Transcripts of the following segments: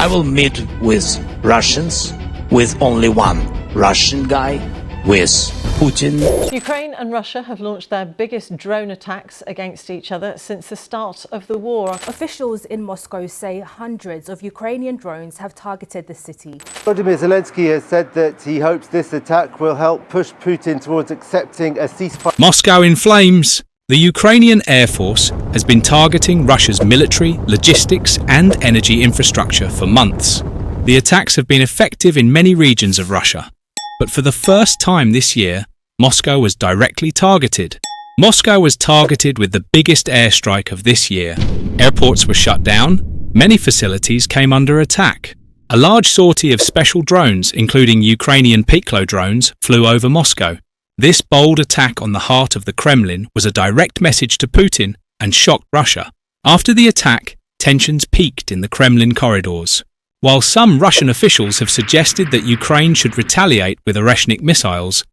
I will meet with Russians, with only one Russian guy, with Putin. Ukraine and Russia have launched their biggest drone attacks against each other since the start of the war. Officials in Moscow say hundreds of Ukrainian drones have targeted the city. Volodymyr Zelensky has said that he hopes this attack will help push Putin towards accepting a ceasefire. Moscow in flames. The Ukrainian Air Force has been targeting Russia's military, logistics and energy infrastructure for months. The attacks have been effective in many regions of Russia. But for the first time this year, Moscow was directly targeted. Moscow was targeted with the biggest airstrike of this year. Airports were shut down. Many facilities came under attack. A large sortie of special drones, including Ukrainian Piklo drones, flew over Moscow. This bold attack on the heart of the Kremlin was a direct message to Putin and shocked Russia. After the attack, tensions peaked in the Kremlin corridors. While some Russian officials have suggested that Ukraine should retaliate with Oreshnik missiles,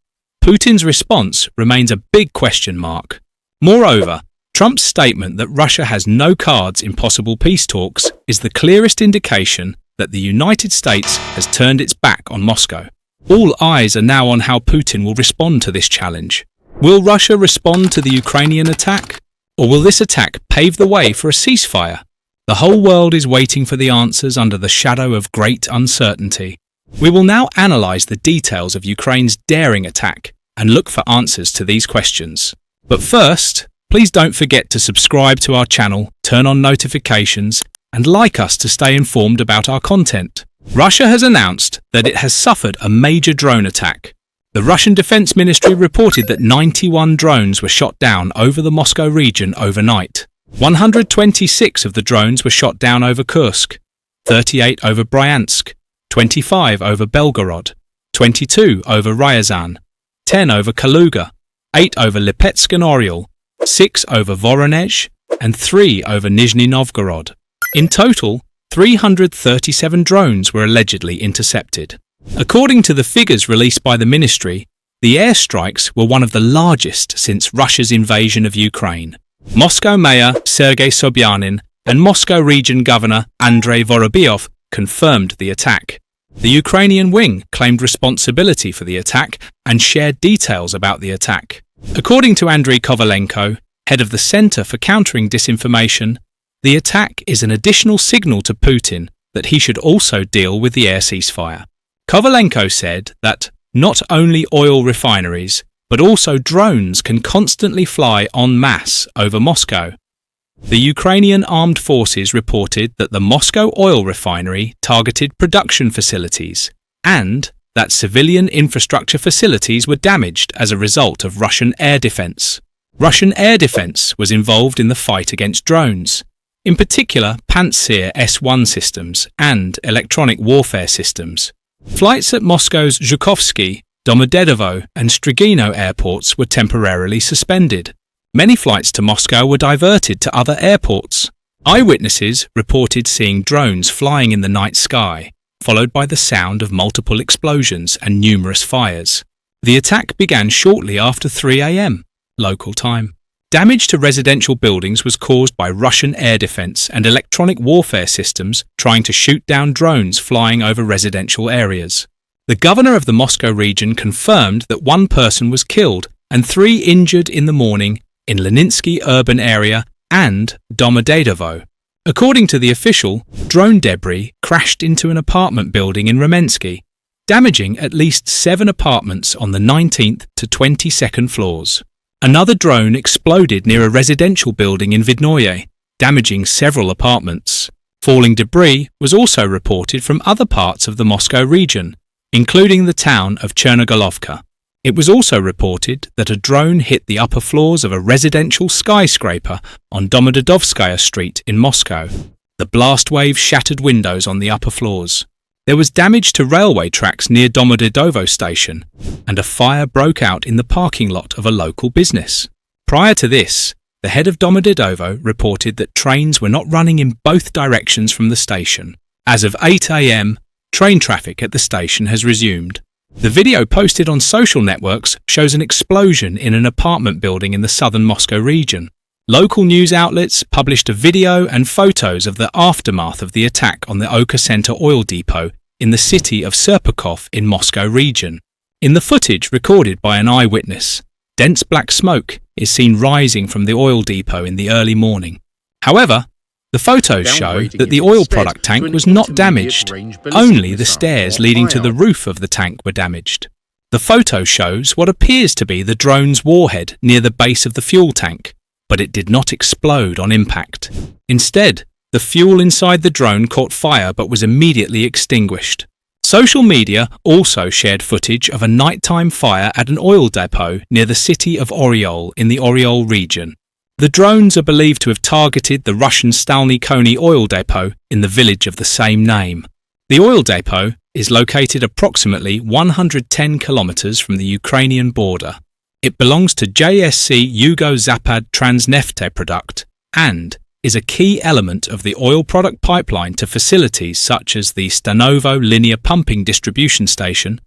Putin's response remains a big question mark. Moreover, Trump's statement that Russia has no cards in possible peace talks is the clearest indication that the United States has turned its back on Moscow. All eyes are now on how Putin will respond to this challenge. Will Russia respond to the Ukrainian attack? Or will this attack pave the way for a ceasefire? The whole world is waiting for the answers under the shadow of great uncertainty. We will now analyse the details of Ukraine's daring attack and look for answers to these questions. But first, please don't forget to subscribe to our channel, turn on notifications, and like us to stay informed about our content. Russia has announced that it has suffered a major drone attack. The Russian Defense Ministry reported that 91 drones were shot down over the Moscow region overnight. 126 of the drones were shot down over Kursk, 38 over Bryansk, 25 over Belgorod, 22 over Ryazan, 10 over Kaluga, 8 over Lipetsk and Oryol, 6 over Voronezh, and 3 over Nizhny Novgorod. In total, 337 drones were allegedly intercepted. According to the figures released by the ministry, the airstrikes were one of the largest since Russia's invasion of Ukraine. Moscow Mayor Sergei Sobyanin and Moscow Region Governor Andrei Vorobyov confirmed the attack. The Ukrainian wing claimed responsibility for the attack and shared details about the attack. According to Andriy Kovalenko, head of the Center for Countering Disinformation, the attack is an additional signal to Putin that he should also deal with the air ceasefire. Kovalenko said that not only oil refineries, but also drones can constantly fly en masse over Moscow. The Ukrainian armed forces reported that the Moscow oil refinery targeted production facilities and that civilian infrastructure facilities were damaged as a result of Russian air defense. Russian air defense was involved in the fight against drones, in particular Pantsir S-1 systems and electronic warfare systems. Flights at Moscow's Zhukovsky, Domodedovo and Strigino airports were temporarily suspended. Many flights to Moscow were diverted to other airports. Eyewitnesses reported seeing drones flying in the night sky, followed by the sound of multiple explosions and numerous fires. The attack began shortly after 3 a.m. local time. Damage to residential buildings was caused by Russian air defense and electronic warfare systems trying to shoot down drones flying over residential areas. The governor of the Moscow region confirmed that 1 person was killed and 3 injured in the morning in Leninsky urban area and Domodedovo. According to the official, drone debris crashed into an apartment building in Ramensky, damaging at least 7 apartments on the 19th to 22nd floors. Another drone exploded near a residential building in Vidnoye, damaging several apartments. Falling debris was also reported from other parts of the Moscow region, including the town of Chernogolovka. It was also reported that a drone hit the upper floors of a residential skyscraper on Domodedovskaya Street in Moscow. The blast wave shattered windows on the upper floors. There was damage to railway tracks near Domodedovo station, and a fire broke out in the parking lot of a local business. Prior to this, the head of Domodedovo reported that trains were not running in both directions from the station. As of 8 a.m, train traffic at the station has resumed. The video posted on social networks shows an explosion in an apartment building in the southern Moscow region. Local news outlets published a video and photos of the aftermath of the attack on the Oka Center oil depot in the city of Serpukhov in Moscow region. In the footage recorded by an eyewitness, dense black smoke is seen rising from the oil depot in the early morning. However, the photos show that the oil product tank was not damaged. Only the stairs leading to the roof of the tank were damaged. The photo shows what appears to be the drone's warhead near the base of the fuel tank, but it did not explode on impact. Instead, the fuel inside the drone caught fire but was immediately extinguished. Social media also shared footage of a nighttime fire at an oil depot near the city of Oryol in the Oryol region. The drones are believed to have targeted the Russian Stalny Kony oil depot in the village of the same name. The oil depot is located approximately 110 kilometers from the Ukrainian border. It belongs to JSC Yugo-Zapad Transnefte Product and is a key element of the oil product pipeline to facilities such as the Stanovo Linear Pumping Distribution Station,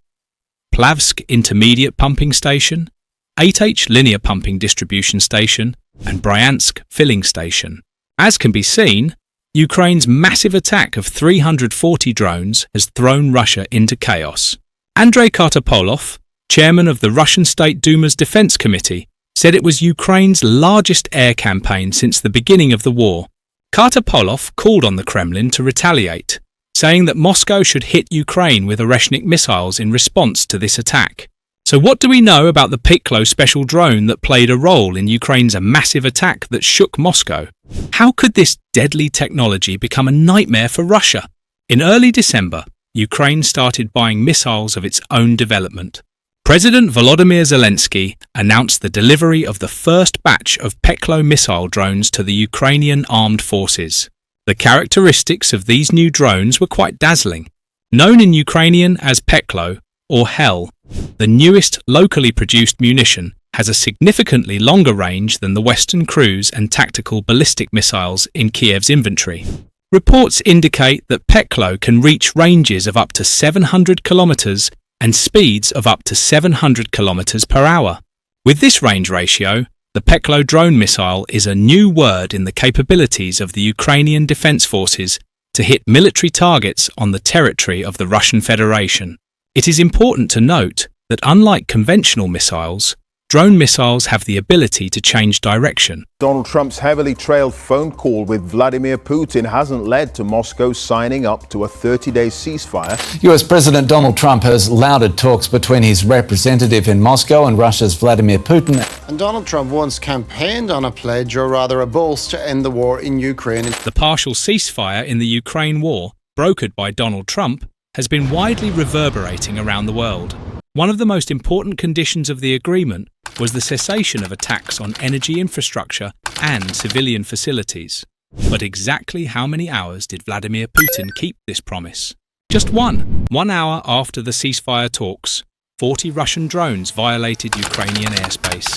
Plavsk Intermediate Pumping Station, 8H Linear Pumping Distribution Station, and Bryansk Filling Station. As can be seen, Ukraine's massive attack of 340 drones has thrown Russia into chaos. Andrei Kartapolov, chairman of the Russian State Duma's Defense Committee, said it was Ukraine's largest air campaign since the beginning of the war. Kartapolov called on the Kremlin to retaliate, saying that Moscow should hit Ukraine with Oreshnik missiles in response to this attack. So what do we know about the Piklo special drone that played a role in Ukraine's massive attack that shook Moscow? How could this deadly technology become a nightmare for Russia? In early December, Ukraine started buying missiles of its own development. President Volodymyr Zelensky announced the delivery of the first batch of Peklo missile drones to the Ukrainian armed forces. The characteristics of these new drones were quite dazzling. Known in Ukrainian as Peklo, or Hell, the newest locally produced munition has a significantly longer range than the Western cruise and tactical ballistic missiles in Kiev's inventory. Reports indicate that Peklo can reach ranges of up to 700 kilometers and speeds of up to 700 kilometers per hour. With this range ratio, the Peklo drone missile is a new word in the capabilities of the Ukrainian Defense Forces to hit military targets on the territory of the Russian Federation. It is important to note that unlike conventional missiles, drone missiles have the ability to change direction. Donald Trump's heavily trailed phone call with Vladimir Putin hasn't led to Moscow signing up to a 30-day ceasefire. US President Donald Trump has lauded talks between his representative in Moscow and Russia's Vladimir Putin. And Donald Trump once campaigned on a pledge, or rather a boast, to end the war in Ukraine. The partial ceasefire in the Ukraine war, brokered by Donald Trump, has been widely reverberating around the world. One of the most important conditions of the agreement was the cessation of attacks on energy infrastructure and civilian facilities. But exactly how many hours did Vladimir Putin keep this promise? Just one. 1 hour after the ceasefire talks, 40 Russian drones violated Ukrainian airspace.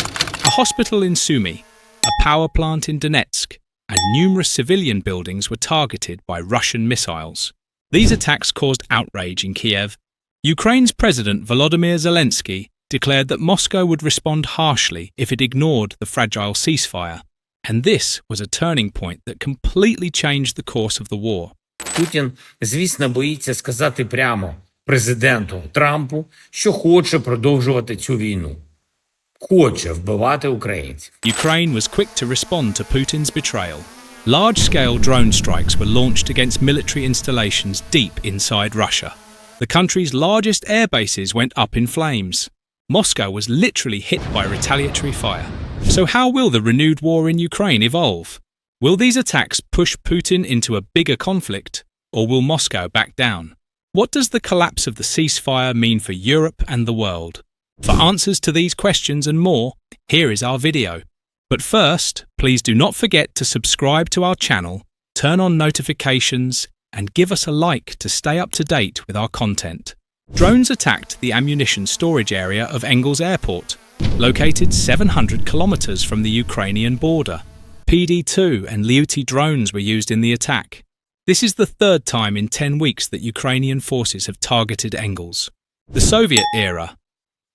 A hospital in Sumy, a power plant in Donetsk, and numerous civilian buildings were targeted by Russian missiles. These attacks caused outrage in Kiev. Ukraine's President Volodymyr Zelensky declared that Moscow would respond harshly if it ignored the fragile ceasefire. And this was a turning point that completely changed the course of the war. Путін, звісно, боїться сказати прямо президенту Трампу, що хоче продовжувати цю війну. Хоче вбивати українців. Ukraine was quick to respond to Putin's betrayal. Large-scale drone strikes were launched against military installations deep inside Russia. The country's largest air bases went up in flames. Moscow was literally hit by retaliatory fire. So how will the renewed war in Ukraine evolve? Will these attacks push Putin into a bigger conflict, or will Moscow back down? What does the collapse of the ceasefire mean for Europe and the world? For answers to these questions and more, here is our video. But first, please do not forget to subscribe to our channel, turn on notifications, and give us a like to stay up to date with our content. Drones attacked the ammunition storage area of Engels Airport, located 700 kilometers from the Ukrainian border. PD-2 and Lyuty drones were used in the attack. This is the third time in 10 weeks that Ukrainian forces have targeted Engels. The Soviet era.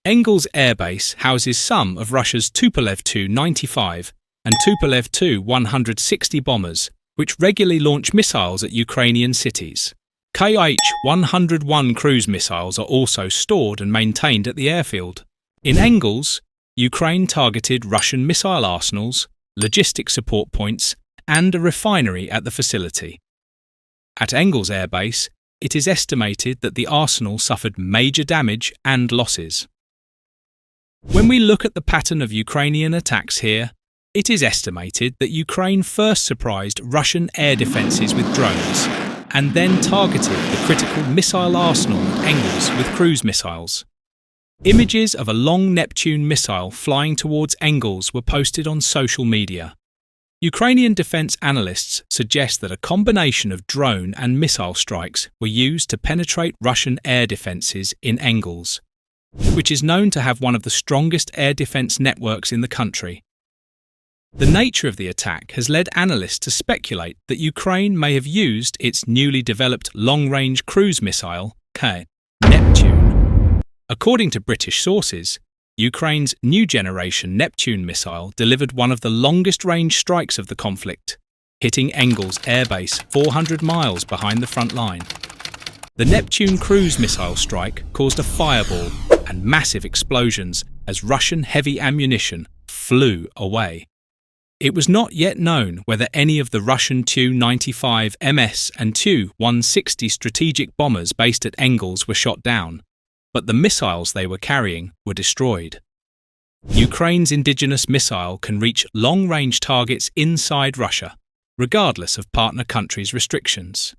Engels Air Base houses some of Russia's Tupolev Tu-95 and Tupolev Tu-160 bombers, which regularly launch missiles at Ukrainian cities. Kh-101 cruise missiles are also stored and maintained at the airfield. In Engels, Ukraine targeted Russian missile arsenals, logistic support points, and a refinery at the facility. At Engels Air Base, it is estimated that the arsenal suffered major damage and losses. When we look at the pattern of Ukrainian attacks here, it is estimated that Ukraine first surprised Russian air defences with drones, and then targeted the critical missile arsenal at Engels with cruise missiles. Images of a long Neptune missile flying towards Engels were posted on social media. Ukrainian defence analysts suggest that a combination of drone and missile strikes were used to penetrate Russian air defences in Engels, which is known to have one of the strongest air defence networks in the country. The nature of the attack has led analysts to speculate that Ukraine may have used its newly developed long-range cruise missile, Neptune. According to British sources, Ukraine's new generation Neptune missile delivered one of the longest-range strikes of the conflict, hitting Engels Air Base 400 miles behind the front line. The Neptune cruise missile strike caused a fireball and massive explosions as Russian heavy ammunition flew away. It was not yet known whether any of the Russian Tu-95 MS and Tu-160 strategic bombers based at Engels were shot down, but the missiles they were carrying were destroyed. Ukraine's indigenous missile can reach long-range targets inside Russia, regardless of partner countries' restrictions.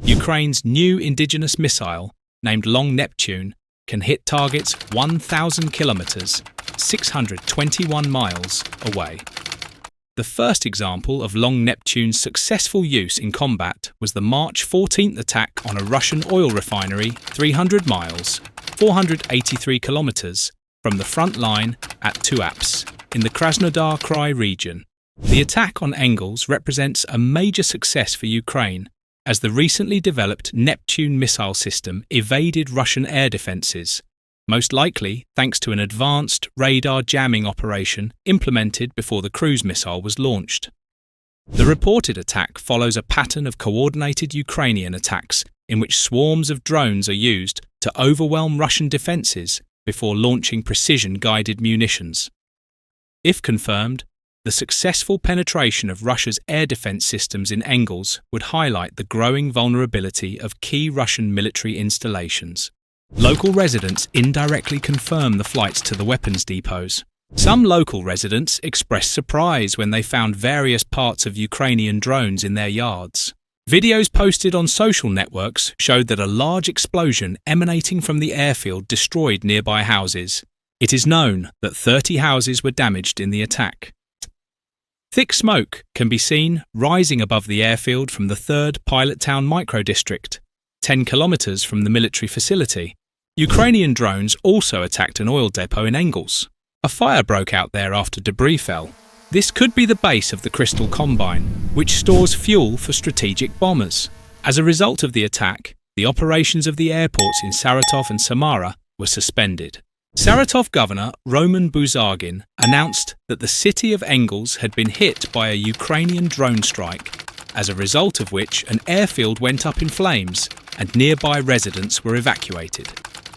Ukraine's new indigenous missile, named Long Neptune, can hit targets 1,000 kilometers, 621 miles away. The first example of Long Neptune's successful use in combat was the March 14th attack on a Russian oil refinery 300 miles, 483 kilometers, from the front line at Tuapse, in the Krasnodar Krai region. The attack on Engels represents a major success for Ukraine, as the recently developed Neptune missile system evaded Russian air defences, most likely thanks to an advanced radar jamming operation implemented before the cruise missile was launched. The reported attack follows a pattern of coordinated Ukrainian attacks in which swarms of drones are used to overwhelm Russian defences before launching precision-guided munitions. If confirmed, the successful penetration of Russia's air defence systems in Engels would highlight the growing vulnerability of key Russian military installations. Local residents indirectly confirm the flights to the weapons depots. Some local residents expressed surprise when they found various parts of Ukrainian drones in their yards. Videos posted on social networks showed that a large explosion emanating from the airfield destroyed nearby houses. It is known that 30 houses were damaged in the attack. Thick smoke can be seen rising above the airfield from the 3rd Pilot Town microdistrict, 10 kilometers from the military facility. Ukrainian drones also attacked an oil depot in Engels. A fire broke out there after debris fell. This could be the base of the Crystal Combine, which stores fuel for strategic bombers. As a result of the attack, the operations of the airports in Saratov and Samara were suspended. Saratov Governor Roman Buzagin announced that the city of Engels had been hit by a Ukrainian drone strike, as a result of which an airfield went up in flames and nearby residents were evacuated.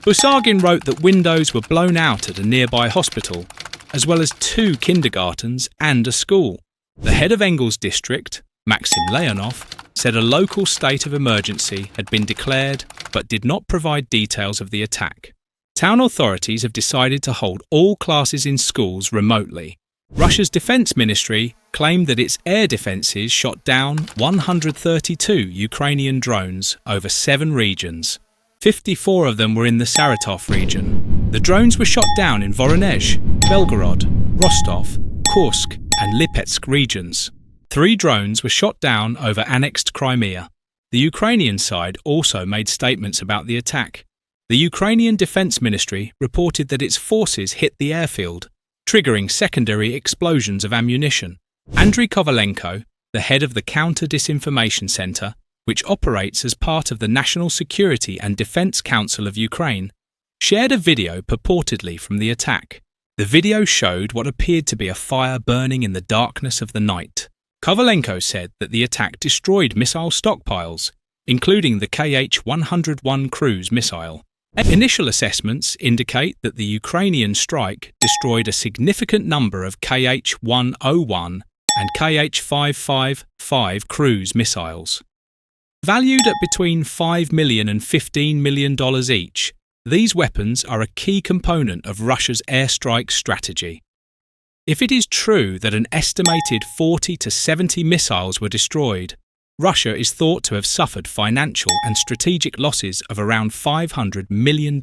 Buzagin wrote that windows were blown out at a nearby hospital, as well as 2 kindergartens and a school. The head of Engels district, Maxim Leonov, said a local state of emergency had been declared but did not provide details of the attack. Town authorities have decided to hold all classes in schools remotely. Russia's defense ministry claimed that its air defences shot down 132 Ukrainian drones over 7 regions. 54 of them were in the Saratov region. The drones were shot down in Voronezh, Belgorod, Rostov, Kursk and Lipetsk regions. 3 drones were shot down over annexed Crimea. The Ukrainian side also made statements about the attack. The Ukrainian Defense Ministry reported that its forces hit the airfield, triggering secondary explosions of ammunition. Andriy Kovalenko, the head of the Counter-Disinformation Center, which operates as part of the National Security and Defense Council of Ukraine, shared a video purportedly from the attack. The video showed what appeared to be a fire burning in the darkness of the night. Kovalenko said that the attack destroyed missile stockpiles, including the Kh-101 cruise missile. Initial assessments indicate that the Ukrainian strike destroyed a significant number of Kh-101 and Kh-555 cruise missiles. Valued at between $5 million and $15 million each, these weapons are a key component of Russia's airstrike strategy. If it is true that an estimated 40 to 70 missiles were destroyed, Russia is thought to have suffered financial and strategic losses of around $500 million.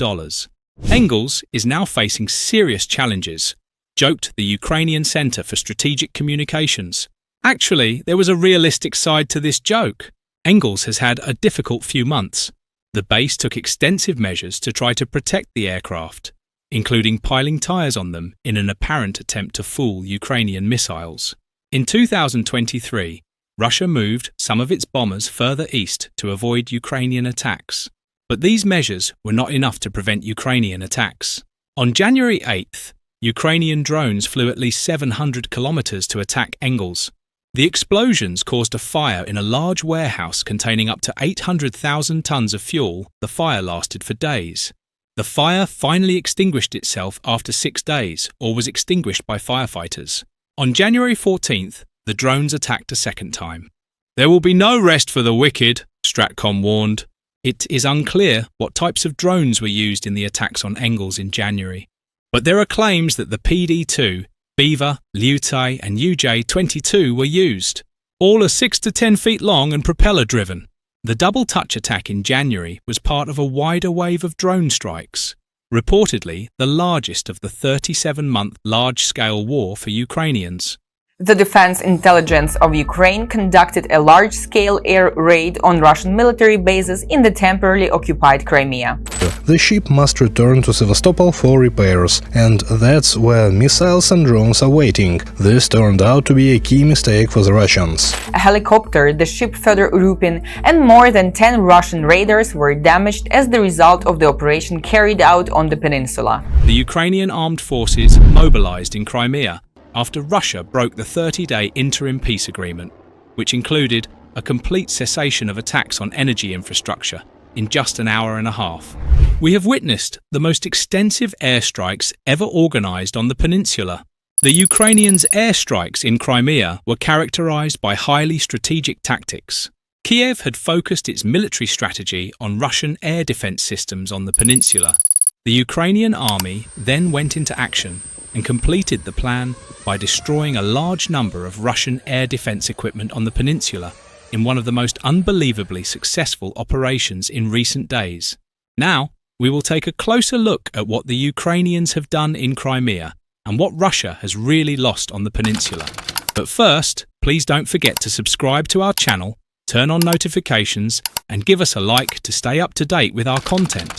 Engels is now facing serious challenges, joked the Ukrainian Center for Strategic Communications. Actually, there was a realistic side to this joke. Engels has had a difficult few months. The base took extensive measures to try to protect the aircraft, including piling tyres on them in an apparent attempt to fool Ukrainian missiles. In 2023, Russia moved some of its bombers further east to avoid Ukrainian attacks. But these measures were not enough to prevent Ukrainian attacks. On January 8th, Ukrainian drones flew at least 700 kilometers to attack Engels. The explosions caused a fire in a large warehouse containing up to 800,000 tons of fuel. The fire lasted for days. The fire finally extinguished itself after 6 days, or was extinguished by firefighters. On January 14th, the drones attacked a second time. There will be no rest for the wicked, Stratcom warned. It is unclear what types of drones were used in the attacks on Engels in January. But there are claims that the PD-2, Beaver, Liutai and UJ-22 were used. All are 6 to 10 feet long and propeller-driven. The double-touch attack in January was part of a wider wave of drone strikes, reportedly the largest of the 37-month large-scale war for Ukrainians. The Defense Intelligence of Ukraine conducted a large-scale air raid on Russian military bases in the temporarily occupied Crimea. The ship must return to Sevastopol for repairs, and that's where missiles and drones are waiting. This turned out to be a key mistake for the Russians. A helicopter, the ship Fedor Urupin, and more than 10 Russian raiders were damaged as the result of the operation carried out on the peninsula. The Ukrainian armed forces mobilized in Crimea after Russia broke the 30-day interim peace agreement, which included a complete cessation of attacks on energy infrastructure in just an hour and a half. We have witnessed the most extensive airstrikes ever organized on the peninsula. The Ukrainians' airstrikes in Crimea were characterized by highly strategic tactics. Kiev had focused its military strategy on Russian air defense systems on the peninsula. The Ukrainian army then went into action and completed the plan by destroying a large number of Russian air defense equipment on the peninsula in one of the most unbelievably successful operations in recent days. Now, we will take a closer look at what the Ukrainians have done in Crimea and what Russia has really lost on the peninsula. But first, please don't forget to subscribe to our channel, turn on notifications, and give us a like to stay up to date with our content.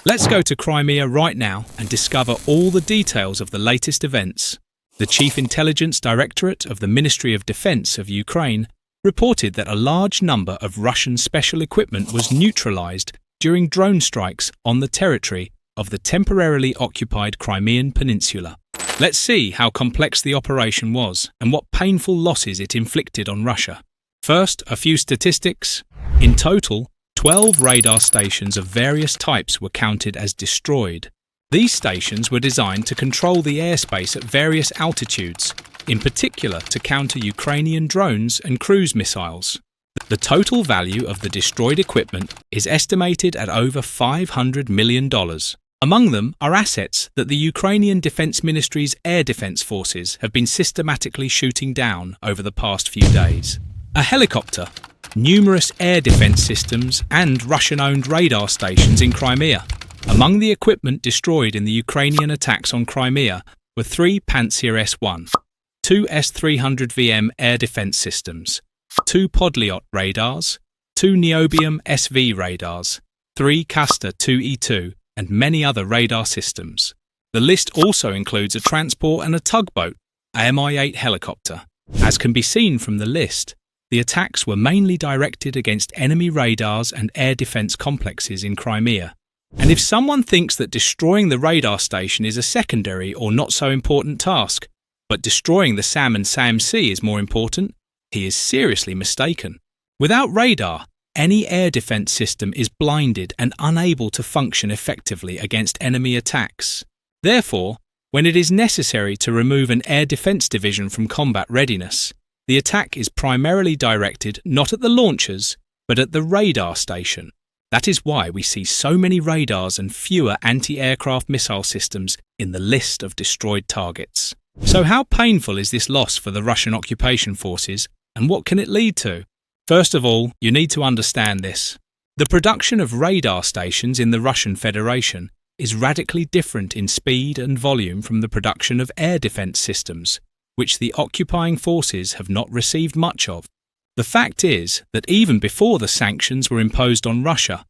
Let's go to Crimea right now and discover all the details of the latest events. The Chief Intelligence Directorate of the Ministry of Defense of Ukraine reported that a large number of Russian special equipment was neutralized during drone strikes on the territory of the temporarily occupied Crimean Peninsula. Let's see how complex the operation was and what painful losses it inflicted on Russia. First, a few statistics. In total, 12 radar stations of various types were counted as destroyed. These stations were designed to control the airspace at various altitudes, in particular to counter Ukrainian drones and cruise missiles. The total value of the destroyed equipment is estimated at over $500 million. Among them are assets that the Ukrainian Defense Ministry's air defense forces have been systematically shooting down over the past few days. A helicopter, numerous air defense systems and Russian-owned radar stations in Crimea. Among the equipment destroyed in the Ukrainian attacks on Crimea were 3 Pantsir S-1, 2 S-300VM air defense systems, 2 Podliot radars, 2 Niobium SV radars, 3 Castor 2E2, and many other radar systems. The list also includes a transport and a tugboat, a Mi-8 helicopter. As can be seen from the list, the attacks were mainly directed against enemy radars and air defense complexes in Crimea. And if someone thinks that destroying the radar station is a secondary or not so important task, but destroying the SAM and SAM-C is more important, he is seriously mistaken. Without radar, any air defense system is blinded and unable to function effectively against enemy attacks. Therefore, when it is necessary to remove an air defense division from combat readiness, the attack is primarily directed not at the launchers, but at the radar station. That is why we see so many radars and fewer anti-aircraft missile systems in the list of destroyed targets. So how painful is this loss for the Russian occupation forces, and what can it lead to? First of all, you need to understand this. The production of radar stations in the Russian Federation is radically different in speed and volume from the production of air defense systems, which the occupying forces have not received much of. The fact is that even before the sanctions were imposed on Russia,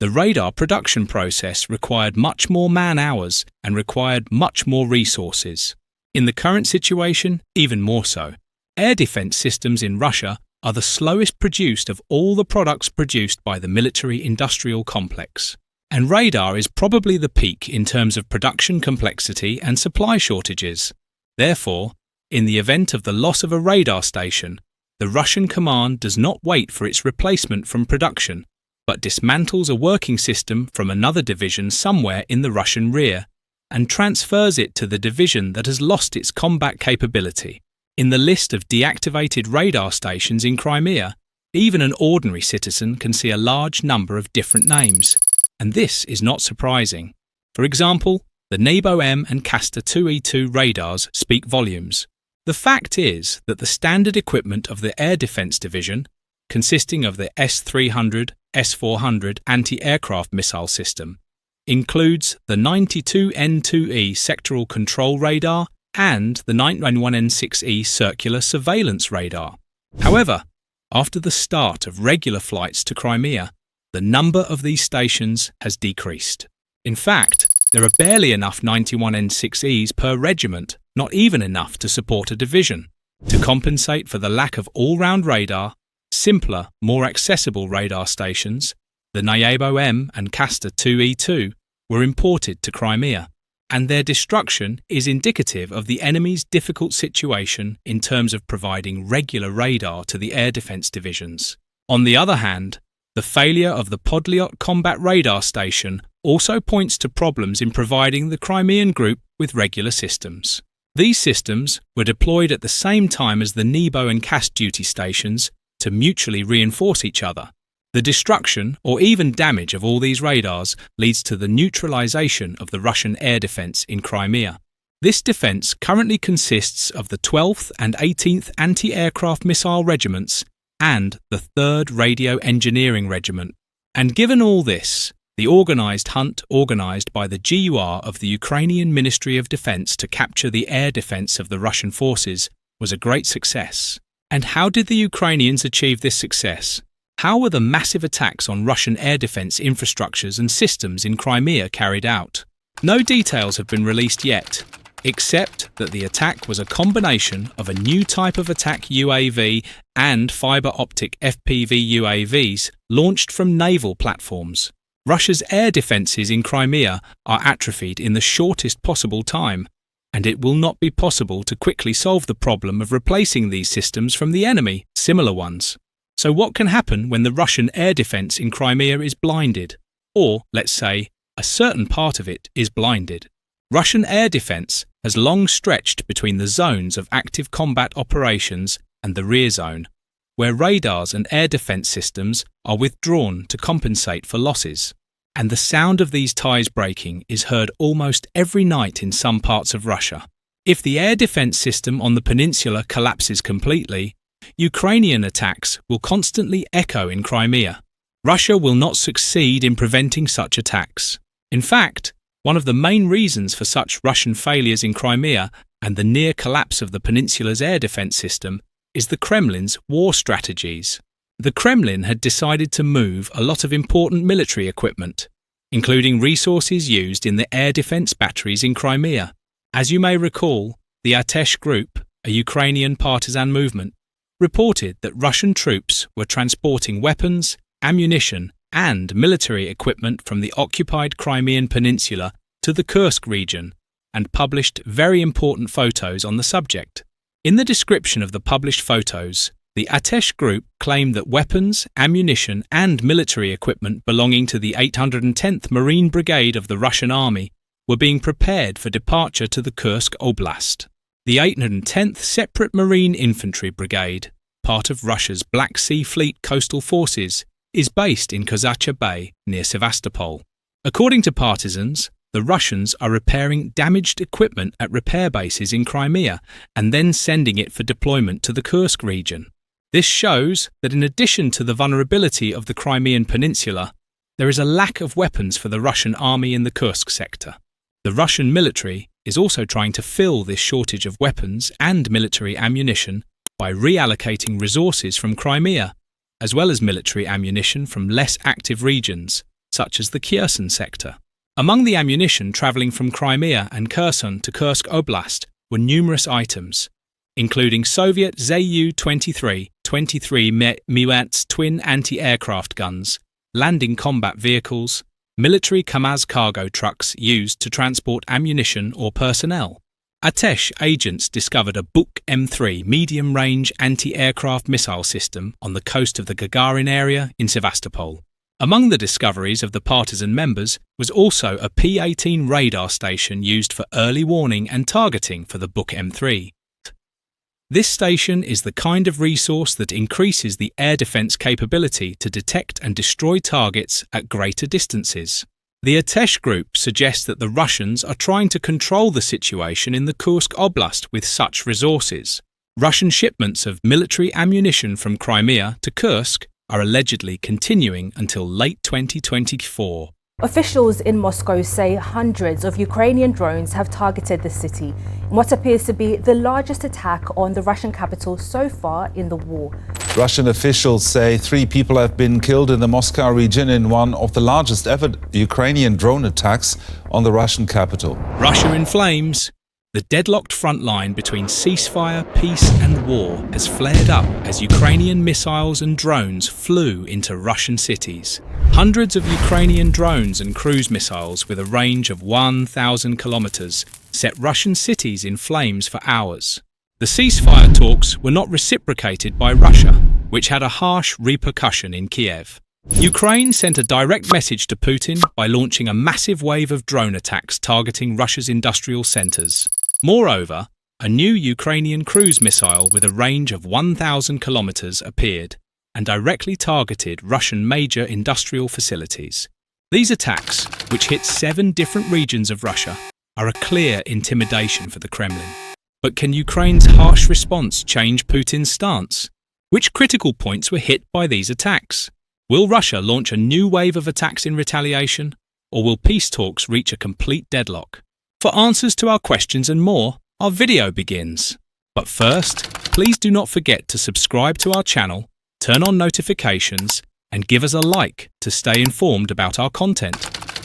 the radar production process required much more man-hours and required much more resources. In the current situation, even more so. Air defense systems in Russia are the slowest produced of all the products produced by the military-industrial complex. And radar is probably the peak in terms of production complexity and supply shortages. Therefore, in the event of the loss of a radar station, the Russian command does not wait for its replacement from production, but dismantles a working system from another division somewhere in the Russian rear and transfers it to the division that has lost its combat capability. In the list of deactivated radar stations in Crimea, even an ordinary citizen can see a large number of different names, and this is not surprising. For example, the Nebo-M and Castor 2E2 radars speak volumes. The fact is that the standard equipment of the Air Defense Division, consisting of the S-300, S-400 anti-aircraft missile system, includes the 92N2E sectoral control radar and the 991N6E circular surveillance radar. However, after the start of regular flights to Crimea, the number of these stations has decreased. In fact, there are barely enough 91N6Es per regiment, not even enough to support a division. To compensate for the lack of all-round radar, simpler, more accessible radar stations, the Nebo-M and Castor 2E2 were imported to Crimea, and their destruction is indicative of the enemy's difficult situation in terms of providing regular radar to the air defense divisions. On the other hand, the failure of the Podlyot combat radar station also points to problems in providing the Crimean group with regular systems. These systems were deployed at the same time as the Nebo and Cast duty stations to mutually reinforce each other. The destruction or even damage of all these radars leads to the neutralization of the Russian air defense in Crimea. This defense currently consists of the 12th and 18th Anti-Aircraft Missile Regiments and the 3rd Radio Engineering Regiment. And given all this, the organised hunt organised by the GUR of the Ukrainian Ministry of Defence to capture the air defence of the Russian forces was a great success. And how did the Ukrainians achieve this success? How were the massive attacks on Russian air defence infrastructures and systems in Crimea carried out? No details have been released yet, except that the attack was a combination of a new type of attack UAV and fibre optic FPV UAVs launched from naval platforms. Russia's air defences in Crimea are atrophied in the shortest possible time, and it will not be possible to quickly solve the problem of replacing these systems from the enemy, similar ones. So what can happen when the Russian air defence in Crimea is blinded? Or, let's say, a certain part of it is blinded. Russian air defence has long stretched between the zones of active combat operations and the rear zone, where radars and air defence systems are withdrawn to compensate for losses. And the sound of these ties breaking is heard almost every night in some parts of Russia. If the air defence system on the peninsula collapses completely, Ukrainian attacks will constantly echo in Crimea. Russia will not succeed in preventing such attacks. In fact, one of the main reasons for such Russian failures in Crimea and the near collapse of the peninsula's air defence system is the Kremlin's war strategies. The Kremlin had decided to move a lot of important military equipment, including resources used in the air defence batteries in Crimea. As you may recall, the Atesh Group, a Ukrainian partisan movement, reported that Russian troops were transporting weapons, ammunition and military equipment from the occupied Crimean Peninsula to the Kursk region and published very important photos on the subject. In the description of the published photos, the Atesh group claimed that weapons, ammunition and military equipment belonging to the 810th Marine Brigade of the Russian Army were being prepared for departure to the Kursk Oblast. The 810th Separate Marine Infantry Brigade, part of Russia's Black Sea Fleet coastal forces, is based in Kozacha Bay near Sevastopol. According to partisans, the Russians are repairing damaged equipment at repair bases in Crimea and then sending it for deployment to the Kursk region. This shows that in addition to the vulnerability of the Crimean Peninsula, there is a lack of weapons for the Russian army in the Kursk sector. The Russian military is also trying to fill this shortage of weapons and military ammunition by reallocating resources from Crimea, as well as military ammunition from less active regions, such as the Kherson sector. Among the ammunition travelling from Crimea and Kherson to Kursk Oblast were numerous items, including Soviet Zu-23 23 mm twin anti-aircraft guns, landing combat vehicles, military Kamaz cargo trucks used to transport ammunition or personnel. Atesh agents discovered a Buk M3 medium-range anti-aircraft missile system on the coast of the Gagarin area in Sevastopol. Among the discoveries of the partisan members was also a P-18 radar station used for early warning and targeting for the Buk M3. This station is the kind of resource that increases the air defence capability to detect and destroy targets at greater distances. The Atesh group suggests that the Russians are trying to control the situation in the Kursk Oblast with such resources. Russian shipments of military ammunition from Crimea to Kursk are allegedly continuing until late 2024. Officials in Moscow say hundreds of Ukrainian drones have targeted the city in what appears to be the largest attack on the Russian capital so far in the war. Russian officials say 3 people have been killed in the Moscow region in one of the largest ever Ukrainian drone attacks on the Russian capital. Russia in flames. The deadlocked front line between ceasefire, peace and war has flared up as Ukrainian missiles and drones flew into Russian cities. Hundreds of Ukrainian drones and cruise missiles with a range of 1,000 kilometers set Russian cities in flames for hours. The ceasefire talks were not reciprocated by Russia, which had a harsh repercussion in Kiev. Ukraine sent a direct message to Putin by launching a massive wave of drone attacks targeting Russia's industrial centers. Moreover, a new Ukrainian cruise missile with a range of 1,000 kilometers appeared and directly targeted Russian major industrial facilities. These attacks, which hit 7 different regions of Russia, are a clear intimidation for the Kremlin. But can Ukraine's harsh response change Putin's stance? Which critical points were hit by these attacks? Will Russia launch a new wave of attacks in retaliation, or will peace talks reach a complete deadlock? For answers to our questions and more, our video begins. But first, please do not forget to subscribe to our channel, turn on notifications, and give us a like to stay informed about our content.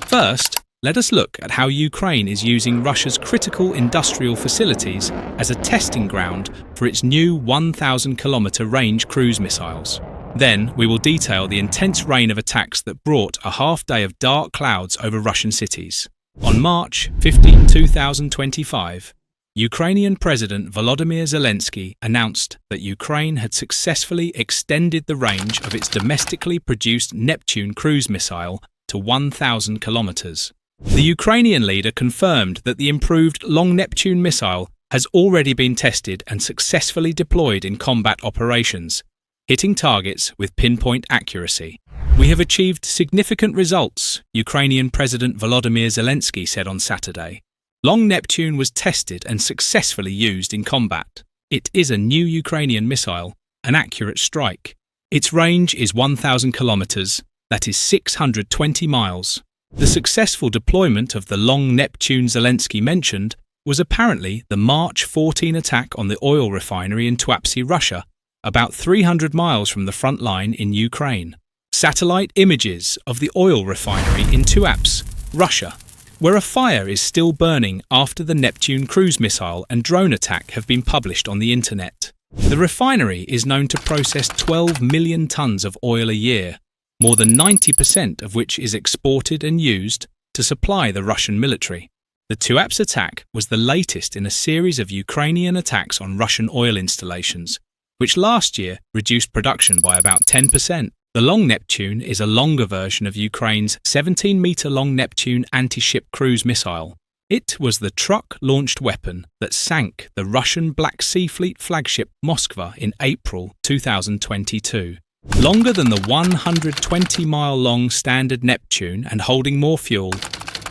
First, let us look at how Ukraine is using Russia's critical industrial facilities as a testing ground for its new 1,000-kilometer range cruise missiles. Then, we will detail the intense rain of attacks that brought a half day of dark clouds over Russian cities. On March 15, 2025, Ukrainian President Volodymyr Zelensky announced that Ukraine had successfully extended the range of its domestically produced Neptune cruise missile to 1,000 kilometers. The Ukrainian leader confirmed that the improved Long Neptune missile has already been tested and successfully deployed in combat operations, hitting targets with pinpoint accuracy. We have achieved significant results, Ukrainian President Volodymyr Zelensky said on Saturday. Long Neptune was tested and successfully used in combat. It is a new Ukrainian missile, an accurate strike. Its range is 1,000 kilometers, that is 620 miles. The successful deployment of the Long Neptune Zelensky mentioned was apparently the March 14 attack on the oil refinery in Tuapse, Russia, about 300 miles from the front line in Ukraine. Satellite images of the oil refinery in Tuapse, Russia, where a fire is still burning after the Neptune cruise missile and drone attack have been published on the internet. The refinery is known to process 12 million tons of oil a year, more than 90% of which is exported and used to supply the Russian military. The Tuapse attack was the latest in a series of Ukrainian attacks on Russian oil installations, which last year reduced production by about 10%. The Long Neptune is a longer version of Ukraine's 17-metre-long Neptune anti-ship cruise missile. It was the truck-launched weapon that sank the Russian Black Sea Fleet flagship Moskva in April 2022. Longer than the 120-mile-long standard Neptune and holding more fuel,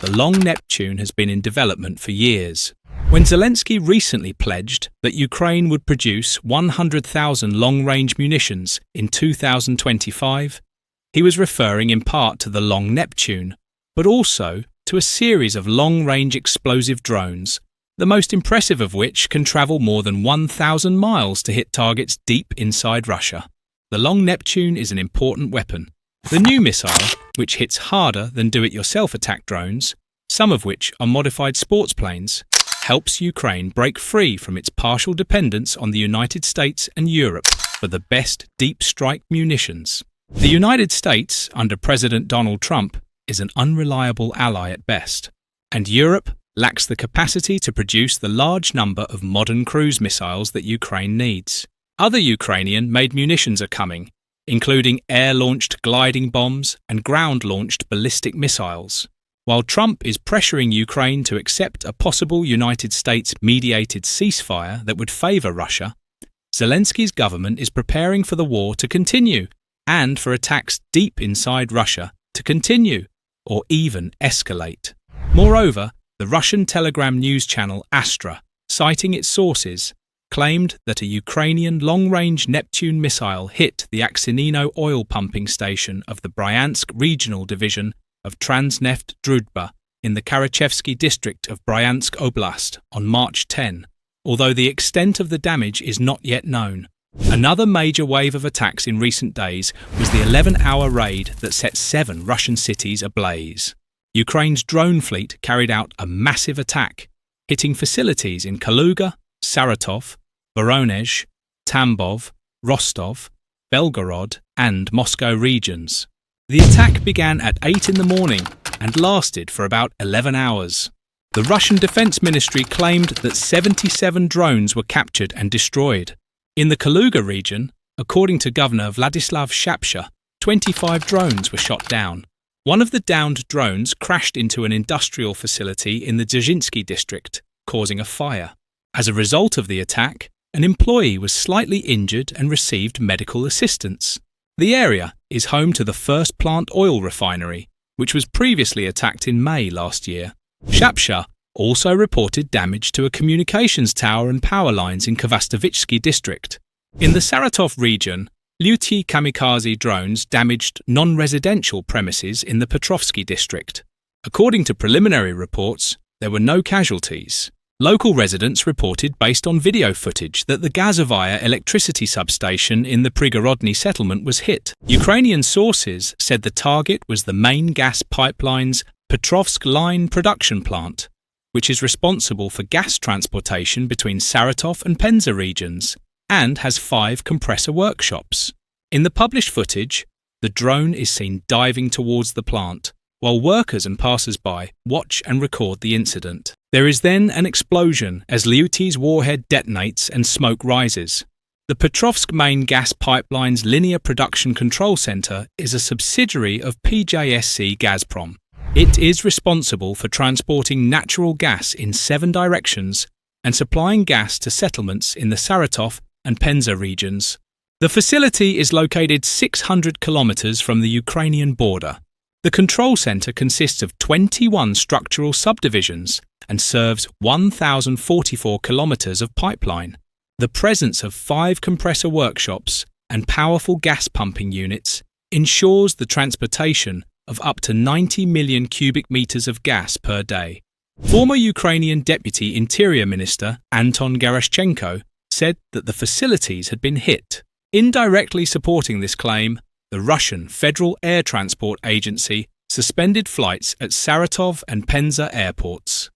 the Long Neptune has been in development for years. When Zelensky recently pledged that Ukraine would produce 100,000 long-range munitions in 2025, he was referring in part to the Long Neptune, but also to a series of long-range explosive drones, the most impressive of which can travel more than 1,000 miles to hit targets deep inside Russia. The Long Neptune is an important weapon. The new missile, which hits harder than do-it-yourself attack drones, some of which are modified sports planes, helps Ukraine break free from its partial dependence on the United States and Europe for the best deep strike munitions. The United States, under President Donald Trump, is an unreliable ally at best, and Europe lacks the capacity to produce the large number of modern cruise missiles that Ukraine needs. Other Ukrainian-made munitions are coming, including air-launched gliding bombs and ground-launched ballistic missiles. While Trump is pressuring Ukraine to accept a possible United States-mediated ceasefire that would favour Russia, Zelensky's government is preparing for the war to continue and for attacks deep inside Russia to continue or even escalate. Moreover, the Russian Telegram news channel Astra, citing its sources, claimed that a Ukrainian long-range Neptune missile hit the Aksinino oil pumping station of the Bryansk regional division of Transneft Druzhba in the Karachevsky district of Bryansk Oblast on March 10, although the extent of the damage is not yet known. Another major wave of attacks in recent days was the 11-hour raid that set 7 Russian cities ablaze. Ukraine's drone fleet carried out a massive attack, hitting facilities in Kaluga, Saratov, Voronezh, Tambov, Rostov, Belgorod and Moscow regions. The attack began at 8 in the morning and lasted for about 11 hours. The Russian Defense Ministry claimed that 77 drones were captured and destroyed. In the Kaluga region, according to Governor Vladislav Shapsha, 25 drones were shot down. One of the downed drones crashed into an industrial facility in the Dzhizhinsky district, causing a fire. As a result of the attack, an employee was slightly injured and received medical assistance. The area is home to the First Plant oil refinery, which was previously attacked in May last year. Shapsha also reported damage to a communications tower and power lines in Kvastovitsky district. In the Saratov region, Lyuty kamikaze drones damaged non-residential premises in the Petrovsky district. According to preliminary reports, there were no casualties. Local residents reported based on video footage that the Gazovaya electricity substation in the Prigorodny settlement was hit. Ukrainian sources said the target was the main gas pipeline's Petrovsk Line production plant, which is responsible for gas transportation between Saratov and Penza regions, and has 5 compressor workshops. In the published footage, the drone is seen diving towards the plant, while workers and passers-by watch and record the incident. There is then an explosion as Lyuty's warhead detonates and smoke rises. The Petrovsk main gas pipeline's linear production control center is a subsidiary of PJSC Gazprom. It is responsible for transporting natural gas in 7 directions and supplying gas to settlements in the Saratov and Penza regions. The facility is located 600 kilometers from the Ukrainian border. The control center consists of 21 structural subdivisions and serves 1,044 kilometers of pipeline. The presence of 5 compressor workshops and powerful gas pumping units ensures the transportation of up to 90 million cubic meters of gas per day. Former Ukrainian Deputy Interior Minister Anton Gerashchenko said that the facilities had been hit. Indirectly supporting this claim, the Russian Federal Air Transport Agency suspended flights at Saratov and Penza airports.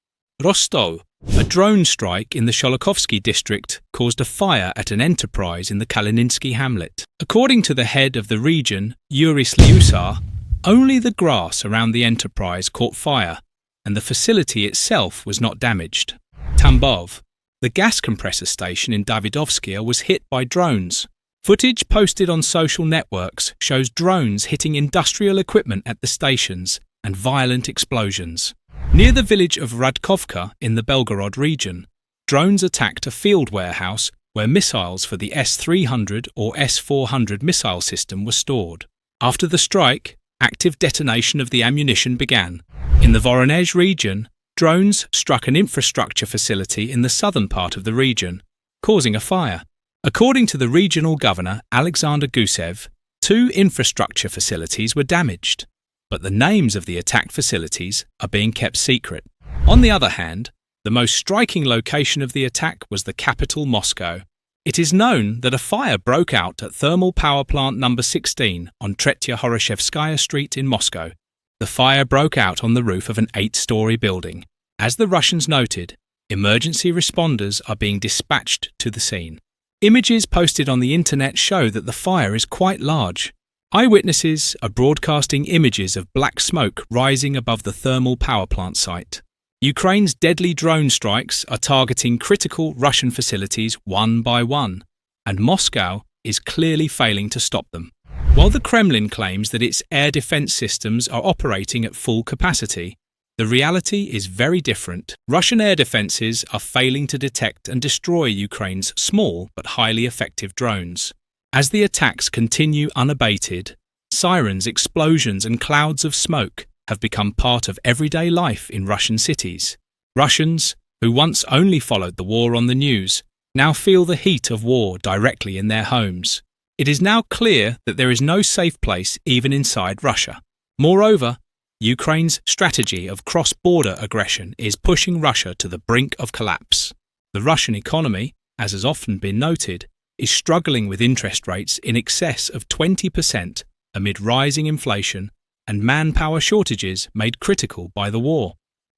Rostov A drone strike in the Sholokovsky district caused a fire at an enterprise in the Kalininsky hamlet. According to the head of the region, Yuri Sliusar, only the grass around the enterprise caught fire, and the facility itself was not damaged. Tambov, the gas compressor station in Davidovskia, was hit by drones. Footage posted on social networks shows drones hitting industrial equipment at the stations and violent explosions. Near the village of Radkovka in the Belgorod region, drones attacked a field warehouse where missiles for the S-300 or S-400 missile system were stored. After the strike, active detonation of the ammunition began. In the Voronezh region, drones struck an infrastructure facility in the southern part of the region, causing a fire. According to the regional governor Alexander Gusev, 2 infrastructure facilities were damaged, but the names of the attacked facilities are being kept secret. On the other hand, the most striking location of the attack was the capital Moscow. It is known that a fire broke out at thermal power plant number 16 on Tretya Horoshevskaya Street in Moscow. The fire broke out on the roof of an 8-story building. As the Russians noted, emergency responders are being dispatched to the scene. Images posted on the internet show that the fire is quite large. Eyewitnesses are broadcasting images of black smoke rising above the thermal power plant site. Ukraine's deadly drone strikes are targeting critical Russian facilities one by one, and Moscow is clearly failing to stop them. While the Kremlin claims that its air defense systems are operating at full capacity, the reality is very different. Russian air defenses are failing to detect and destroy Ukraine's small but highly effective drones. As the attacks continue unabated, sirens, explosions and clouds of smoke have become part of everyday life in Russian cities. Russians, who once only followed the war on the news, now feel the heat of war directly in their homes. It is now clear that there is no safe place even inside Russia. Moreover, Ukraine's strategy of cross-border aggression is pushing Russia to the brink of collapse. The Russian economy, as has often been noted, is struggling with interest rates in excess of 20% amid rising inflation and manpower shortages made critical by the war.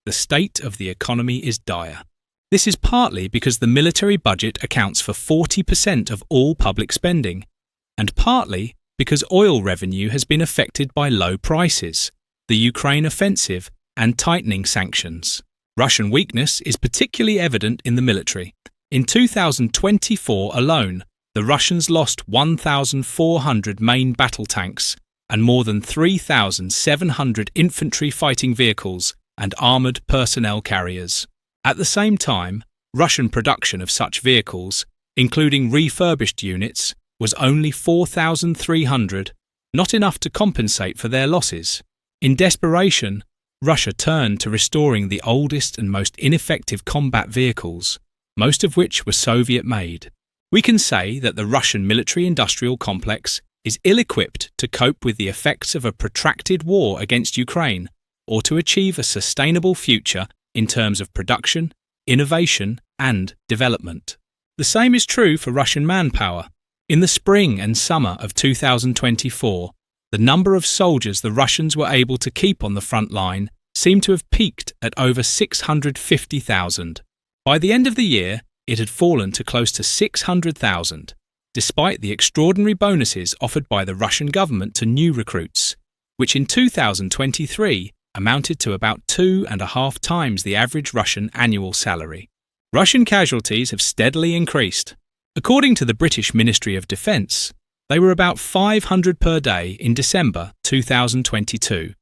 The state of the economy is dire. This is partly because the military budget accounts for 40% of all public spending, and partly because oil revenue has been affected by low prices, the Ukraine offensive and tightening sanctions. Russian weakness is particularly evident in the military. In 2024 alone, the Russians lost 1,400 main battle tanks and more than 3,700 infantry fighting vehicles and armoured personnel carriers. At the same time, Russian production of such vehicles, including refurbished units, was only 4,300, not enough to compensate for their losses. In desperation, Russia turned to restoring the oldest and most ineffective combat vehicles, most of which were Soviet-made. We can say that the Russian military-industrial complex is ill-equipped to cope with the effects of a protracted war against Ukraine or to achieve a sustainable future in terms of production, innovation and development. The same is true for Russian manpower. In the spring and summer of 2024, the number of soldiers the Russians were able to keep on the front line seemed to have peaked at over 650,000. By the end of the year, it had fallen to close to 600,000, despite the extraordinary bonuses offered by the Russian government to new recruits, which in 2023 amounted to about 2.5 times the average Russian annual salary. Russian casualties have steadily increased. According to the British Ministry of Defence, they were about 500 per day in December 2022,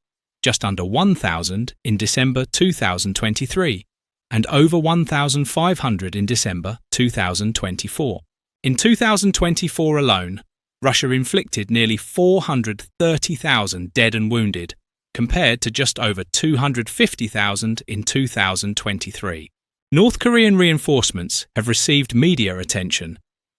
just under 1,000 in December 2023, and over 1,500 in December 2024. In 2024 alone, Russia inflicted nearly 430,000 dead and wounded, compared to just over 250,000 in 2023. North Korean reinforcements have received media attention,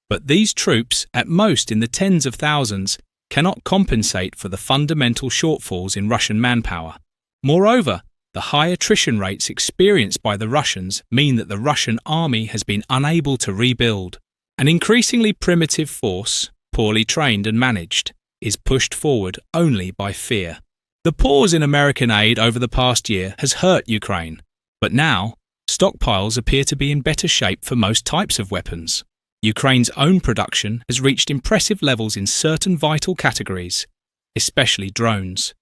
but these troops, at most in the tens of thousands, cannot compensate for the fundamental shortfalls in Russian manpower. Moreover, the high attrition rates experienced by the Russians mean that the Russian army has been unable to rebuild. An increasingly primitive force, poorly trained and managed, is pushed forward only by fear. The pause in American aid over the past year has hurt Ukraine, but now, stockpiles appear to be in better shape for most types of weapons. Ukraine's own production has reached impressive levels in certain vital categories, especially drones.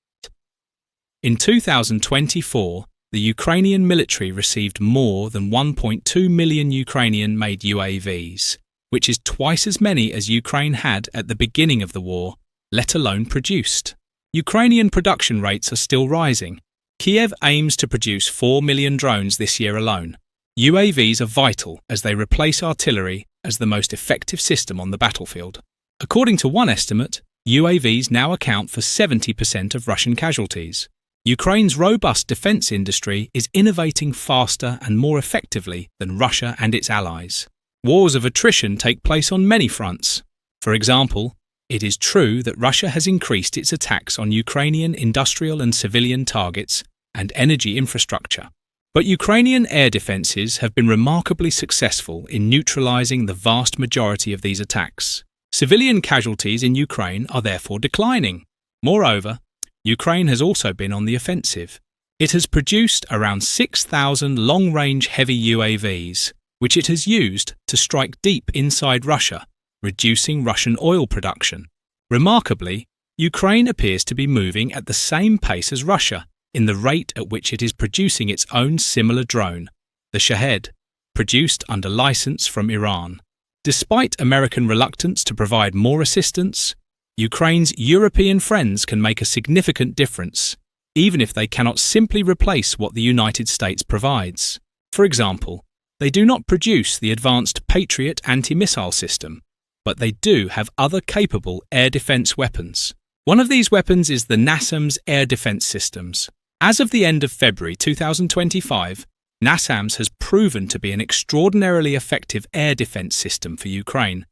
In 2024, the Ukrainian military received more than 1.2 million Ukrainian-made UAVs, which is twice as many as Ukraine had at the beginning of the war, let alone produced. Ukrainian production rates are still rising. Kiev aims to produce 4 million drones this year alone. UAVs are vital as they replace artillery as the most effective system on the battlefield. According to one estimate, UAVs now account for 70% of Russian casualties. Ukraine's robust defence industry is innovating faster and more effectively than Russia and its allies. Wars of attrition take place on many fronts. For example, it is true that Russia has increased its attacks on Ukrainian industrial and civilian targets and energy infrastructure. But Ukrainian air defences have been remarkably successful in neutralising the vast majority of these attacks. Civilian casualties in Ukraine are therefore declining. Moreover, Ukraine has also been on the offensive. It has produced around 6,000 long-range heavy UAVs, which it has used to strike deep inside Russia, reducing Russian oil production. Remarkably, Ukraine appears to be moving at the same pace as Russia in the rate at which it is producing its own similar drone, the Shahed, produced under license from Iran. Despite American reluctance to provide more assistance, Ukraine's European friends can make a significant difference, even if they cannot simply replace what the United States provides. For example, they do not produce the advanced Patriot anti-missile system, but they do have other capable air defense weapons. One of these weapons is the NASAMS air defense systems. As of the end of February 2025, NASAMS has proven to be an extraordinarily effective air defense system for Ukraine,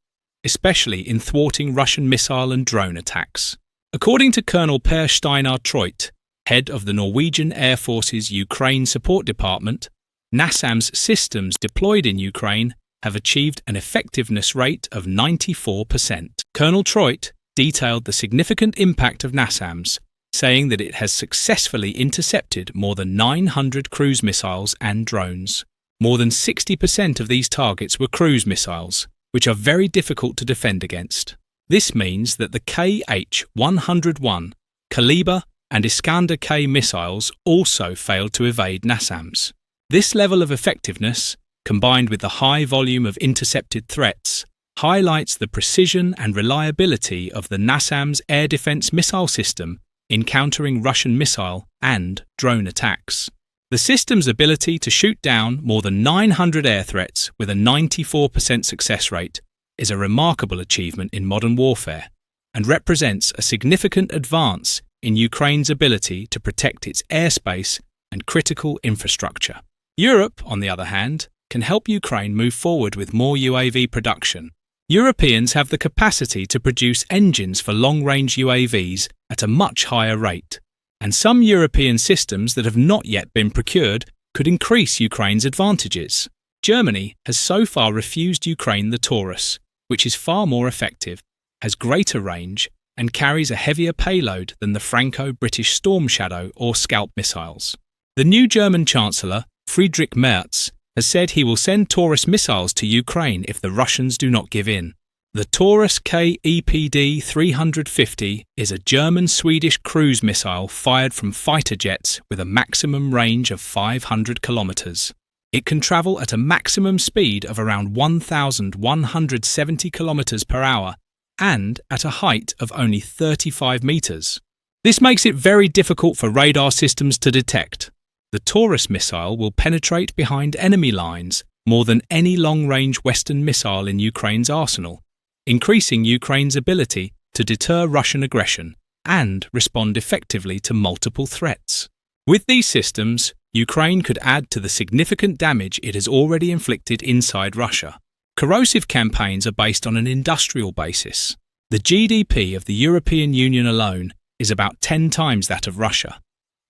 especially in thwarting Russian missile and drone attacks. According to Colonel Per Steinar Treut, head of the Norwegian Air Force's Ukraine Support Department, NASAMS systems deployed in Ukraine have achieved an effectiveness rate of 94%. Colonel Treut detailed the significant impact of NASAMS, saying that it has successfully intercepted more than 900 cruise missiles and drones. More than 60% of these targets were cruise missiles, which are very difficult to defend against. This means that the Kh-101, Kaliber and Iskander-K missiles also failed to evade NASAMS. This level of effectiveness, combined with the high volume of intercepted threats, highlights the precision and reliability of the NASAMS air defense missile system in countering Russian missile and drone attacks. The system's ability to shoot down more than 900 air threats with a 94% success rate is a remarkable achievement in modern warfare and represents a significant advance in Ukraine's ability to protect its airspace and critical infrastructure. Europe, on the other hand, can help Ukraine move forward with more UAV production. Europeans have the capacity to produce engines for long-range UAVs at a much higher rate, and some European systems that have not yet been procured could increase Ukraine's advantages. Germany has so far refused Ukraine the Taurus, which is far more effective, has greater range, and carries a heavier payload than the Franco-British Storm Shadow or Scalp missiles. The new German Chancellor, Friedrich Merz, has said he will send Taurus missiles to Ukraine if the Russians do not give in. The Taurus KEPD 350 is a German-Swedish cruise missile fired from fighter jets with a maximum range of 500 kilometers. It can travel at a maximum speed of around 1,170 kilometers per hour and at a height of only 35 meters. This makes it very difficult for radar systems to detect. The Taurus missile will penetrate behind enemy lines more than any long-range Western missile in Ukraine's arsenal, increasing Ukraine's ability to deter Russian aggression and respond effectively to multiple threats. With these systems, Ukraine could add to the significant damage it has already inflicted inside Russia. Corrosive campaigns are based on an industrial basis. The GDP of the European Union alone is about 10 times that of Russia.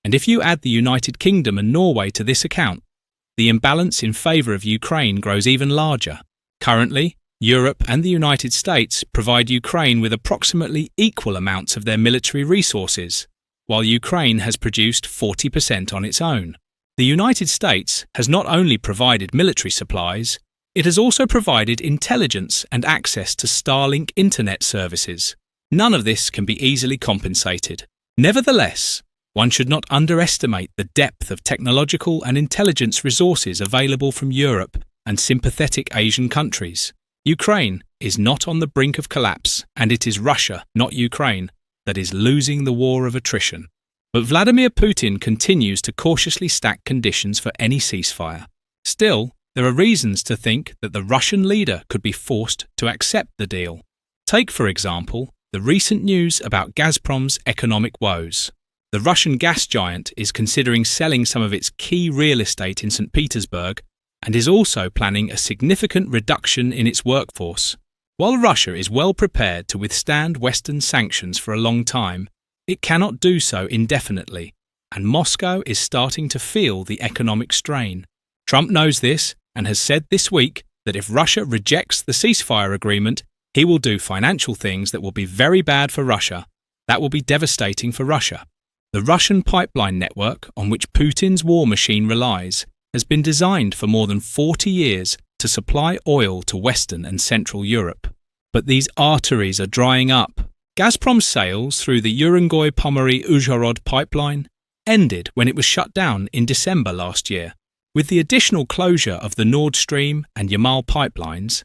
And if you add the United Kingdom and Norway to this account, the imbalance in favour of Ukraine grows even larger. Currently, Europe and the United States provide Ukraine with approximately equal amounts of their military resources, while Ukraine has produced 40% on its own. The United States has not only provided military supplies, it has also provided intelligence and access to Starlink internet services. None of this can be easily compensated. Nevertheless, one should not underestimate the depth of technological and intelligence resources available from Europe and sympathetic Asian countries. Ukraine is not on the brink of collapse, and it is Russia, not Ukraine, that is losing the war of attrition. But Vladimir Putin continues to cautiously stack conditions for any ceasefire. Still, there are reasons to think that the Russian leader could be forced to accept the deal. Take, for example, the recent news about Gazprom's economic woes. The Russian gas giant is considering selling some of its key real estate in St. Petersburg and is also planning a significant reduction in its workforce. While Russia is well prepared to withstand Western sanctions for a long time, it cannot do so indefinitely, and Moscow is starting to feel the economic strain. Trump knows this and has said this week that if Russia rejects the ceasefire agreement, he will do financial things that will be very bad for Russia. That will be devastating for Russia. The Russian pipeline network on which Putin's war machine relies has been designed for more than 40 years to supply oil to Western and Central Europe. But these arteries are drying up. Gazprom's sales through the Urengoy-Pomory-Uzhhorod pipeline ended when it was shut down in December last year. With the additional closure of the Nord Stream and Yamal pipelines,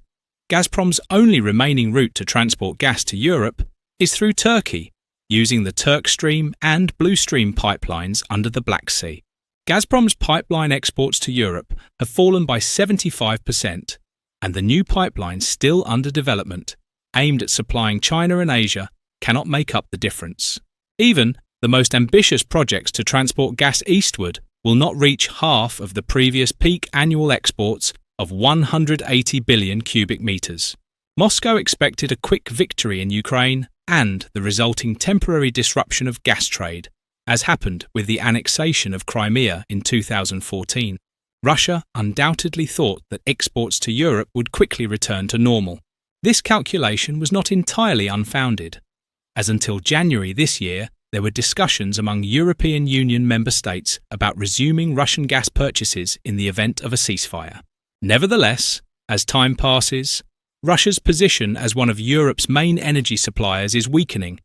Gazprom's only remaining route to transport gas to Europe is through Turkey, using the Turk Stream and Blue Stream pipelines under the Black Sea. Gazprom's pipeline exports to Europe have fallen by 75%, and the new pipelines still under development, aimed at supplying China and Asia, cannot make up the difference. Even the most ambitious projects to transport gas eastward will not reach half of the previous peak annual exports of 180 billion cubic meters. Moscow expected a quick victory in Ukraine and the resulting temporary disruption of gas trade, as happened with the annexation of Crimea in 2014. Russia undoubtedly thought that exports to Europe would quickly return to normal. This calculation was not entirely unfounded, as until January this year, there were discussions among European Union member states about resuming Russian gas purchases in the event of a ceasefire. Nevertheless, as time passes, Russia's position as one of Europe's main energy suppliers is weakening,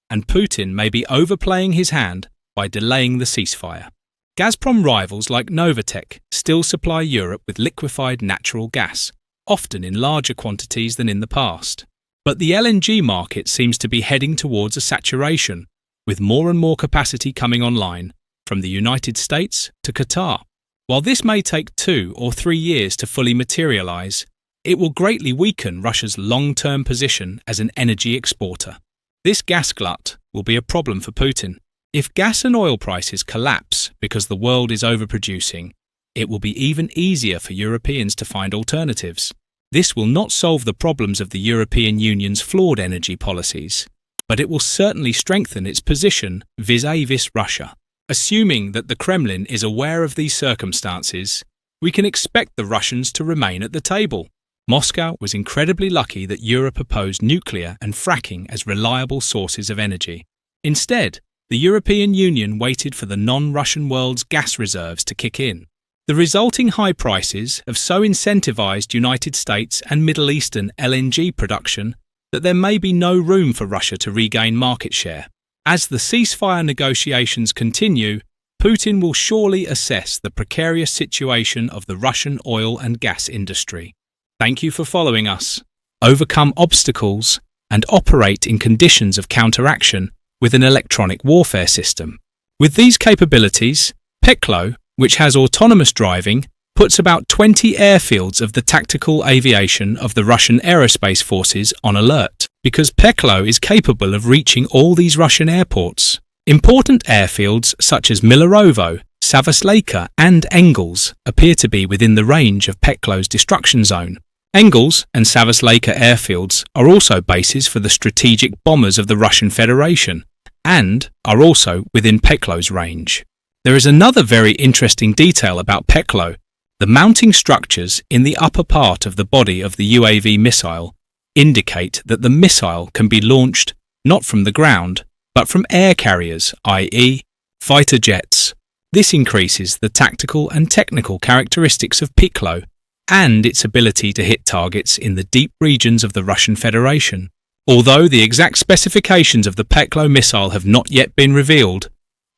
and Putin may be overplaying his hand by delaying the ceasefire. Gazprom rivals like Novatek still supply Europe with liquefied natural gas, often in larger quantities than in the past. But the LNG market seems to be heading towards a saturation, with more and more capacity coming online, from the United States to Qatar. While this may take 2 or 3 years to fully materialize, it will greatly weaken Russia's long-term position as an energy exporter. This gas glut will be a problem for Putin. If gas and oil prices collapse because the world is overproducing, it will be even easier for Europeans to find alternatives. This will not solve the problems of the European Union's flawed energy policies, but it will certainly strengthen its position vis-à-vis Russia. Assuming that the Kremlin is aware of these circumstances, we can expect the Russians to remain at the table. Moscow was incredibly lucky that Europe opposed nuclear and fracking as reliable sources of energy. Instead, the European Union waited for the non-Russian world's gas reserves to kick in. The resulting high prices have so incentivized United States and Middle Eastern LNG production that there may be no room for Russia to regain market share. As the ceasefire negotiations continue, Putin will surely assess the precarious situation of the Russian oil and gas industry. Thank you for following us. Overcome obstacles and operate in conditions of counteraction with an electronic warfare system. With these capabilities, Peklo, which has autonomous driving, puts about 20 airfields of the tactical aviation of the Russian aerospace forces on alert, because Peklo is capable of reaching all these Russian airports. Important airfields such as Milarovo, Savoslayka and Engels appear to be within the range of Peklo's destruction zone. Engels and Savoslayka airfields are also bases for the strategic bombers of the Russian Federation and are also within Peklo's range. There is another very interesting detail about Peklo. The mounting structures in the upper part of the body of the UAV missile indicate that the missile can be launched not from the ground, but from air carriers, i.e., fighter jets. This increases the tactical and technical characteristics of Peklo and its ability to hit targets in the deep regions of the Russian Federation. Although the exact specifications of the Peklo missile have not yet been revealed,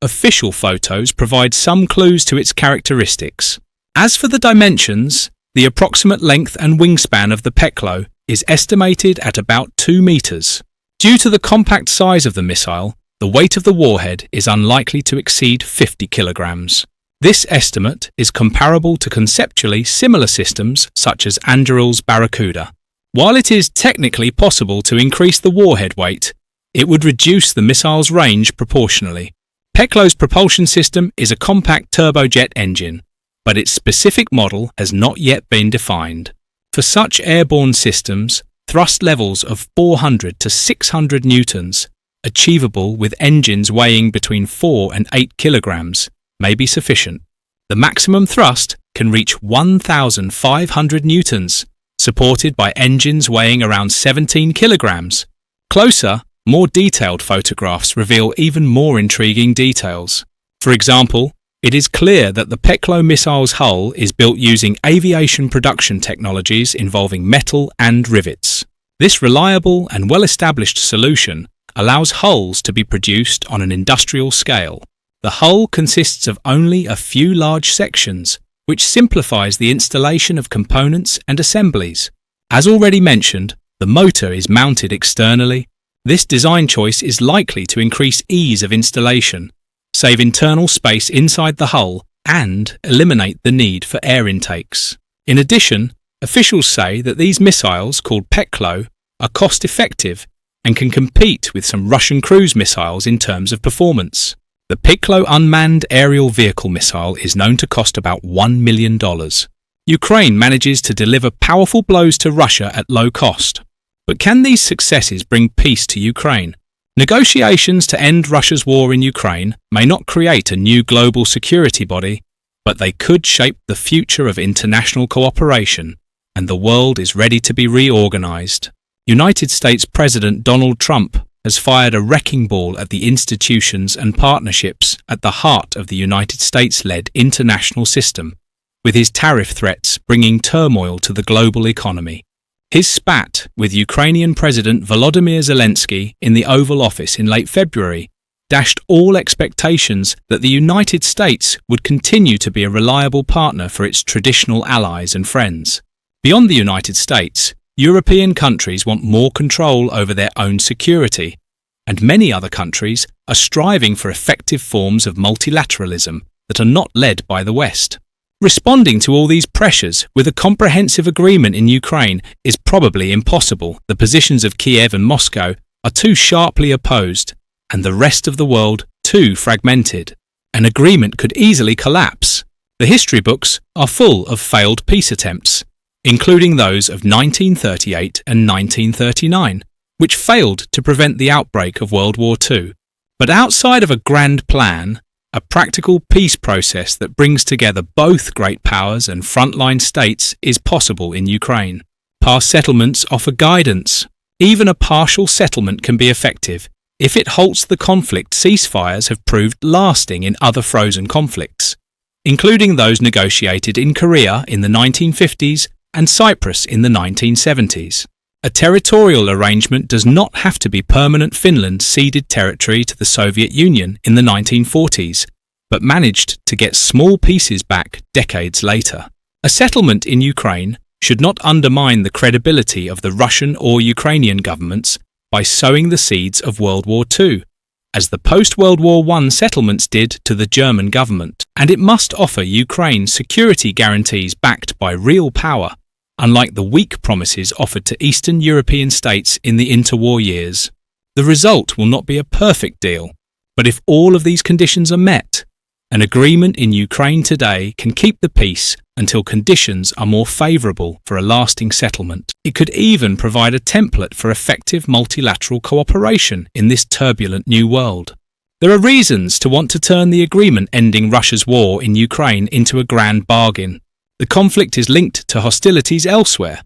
official photos provide some clues to its characteristics. As for the dimensions, the approximate length and wingspan of the Peklo is estimated at about 2 meters. Due to the compact size of the missile, the weight of the warhead is unlikely to exceed 50 kilograms. This estimate is comparable to conceptually similar systems such as Anduril's Barracuda. While it is technically possible to increase the warhead weight, it would reduce the missile's range proportionally. Peklo's propulsion system is a compact turbojet engine, but its specific model has not yet been defined. For such airborne systems, thrust levels of 400 to 600 newtons, achievable with engines weighing between 4 and 8 kilograms, may be sufficient. The maximum thrust can reach 1,500 newtons, supported by engines weighing around 17 kilograms. Closer, more detailed photographs reveal even more intriguing details. For example, it is clear that the Peklo missile's hull is built using aviation production technologies involving metal and rivets. This reliable and well-established solution allows hulls to be produced on an industrial scale. The hull consists of only a few large sections, which simplifies the installation of components and assemblies. As already mentioned, the motor is mounted externally. This design choice is likely to increase ease of installation, save internal space inside the hull, and eliminate the need for air intakes. In addition, officials say that these missiles, called Peklo, are cost-effective and can compete with some Russian cruise missiles in terms of performance. The Peklo unmanned aerial vehicle missile is known to cost about $1 million. Ukraine manages to deliver powerful blows to Russia at low cost. But can these successes bring peace to Ukraine? Negotiations to end Russia's war in Ukraine may not create a new global security body, but they could shape the future of international cooperation, and the world is ready to be reorganized. United States President Donald Trump has fired a wrecking ball at the institutions and partnerships at the heart of the United States-led international system, with his tariff threats bringing turmoil to the global economy. His spat with Ukrainian President Volodymyr Zelensky in the Oval Office in late February dashed all expectations that the United States would continue to be a reliable partner for its traditional allies and friends. Beyond the United States, European countries want more control over their own security, and many other countries are striving for effective forms of multilateralism that are not led by the West. Responding to all these pressures with a comprehensive agreement in Ukraine is probably impossible. The positions of Kiev and Moscow are too sharply opposed, and the rest of the world too fragmented. An agreement could easily collapse. The history books are full of failed peace attempts, including those of 1938 and 1939, which failed to prevent the outbreak of World War II. But outside of a grand plan, a practical peace process that brings together both great powers and frontline states is possible in Ukraine. Past settlements offer guidance. Even a partial settlement can be effective if it halts the conflict. Ceasefires have proved lasting in other frozen conflicts, including those negotiated in Korea in the 1950s and Cyprus in the 1970s. A territorial arrangement does not have to be permanent. Finland ceded territory to the Soviet Union in the 1940s, but managed to get small pieces back decades later. A settlement in Ukraine should not undermine the credibility of the Russian or Ukrainian governments by sowing the seeds of World War II, as the post-World War I settlements did to the German government, and it must offer Ukraine security guarantees backed by real power, unlike the weak promises offered to Eastern European states in the interwar years. The result will not be a perfect deal, but if all of these conditions are met, an agreement in Ukraine today can keep the peace until conditions are more favourable for a lasting settlement. It could even provide a template for effective multilateral cooperation in this turbulent new world. There are reasons to want to turn the agreement ending Russia's war in Ukraine into a grand bargain. The conflict is linked to hostilities elsewhere,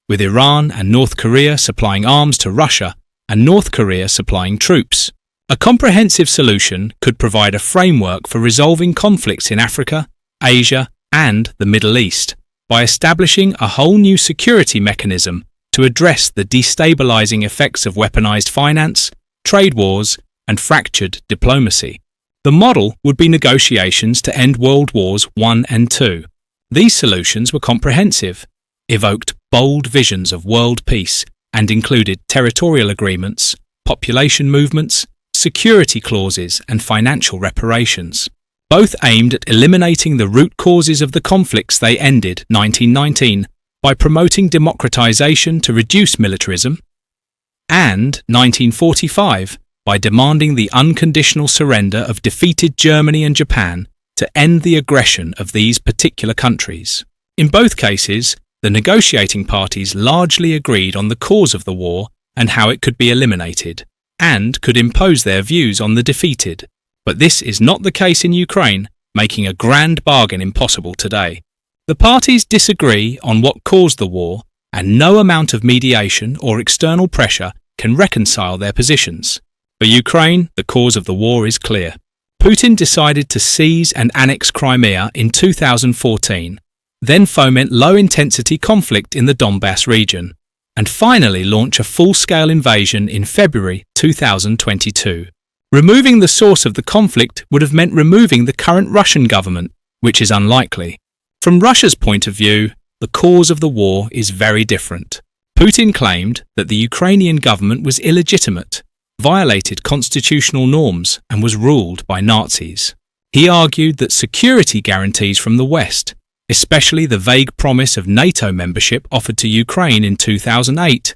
with Iran and North Korea supplying arms to Russia and North Korea supplying troops. A comprehensive solution could provide a framework for resolving conflicts in Africa, Asia, and the Middle East by establishing a whole new security mechanism to address the destabilizing effects of weaponized finance, trade wars, and fractured diplomacy. The model would be negotiations to end World Wars I and II. These solutions were comprehensive, evoked bold visions of world peace, and included territorial agreements, population movements, security clauses, and financial reparations, both aimed at eliminating the root causes of the conflicts they ended 1919 by promoting democratization to reduce militarism, and 1945 by demanding the unconditional surrender of defeated Germany and Japan to end the aggression of these particular countries. In both cases, the negotiating parties largely agreed on the cause of the war and how it could be eliminated, and could impose their views on the defeated. But this is not the case in Ukraine, making a grand bargain impossible today. The parties disagree on what caused the war, and no amount of mediation or external pressure can reconcile their positions. For Ukraine, the cause of the war is clear. Putin decided to seize and annex Crimea in 2014, then foment low-intensity conflict in the Donbass region, and finally launch a full-scale invasion in February 2022. Removing the source of the conflict would have meant removing the current Russian government, which is unlikely. From Russia's point of view, the cause of the war is very different. Putin claimed that the Ukrainian government was illegitimate, violated constitutional norms, and was ruled by Nazis. He argued that security guarantees from the West, especially the vague promise of NATO membership offered to Ukraine in 2008,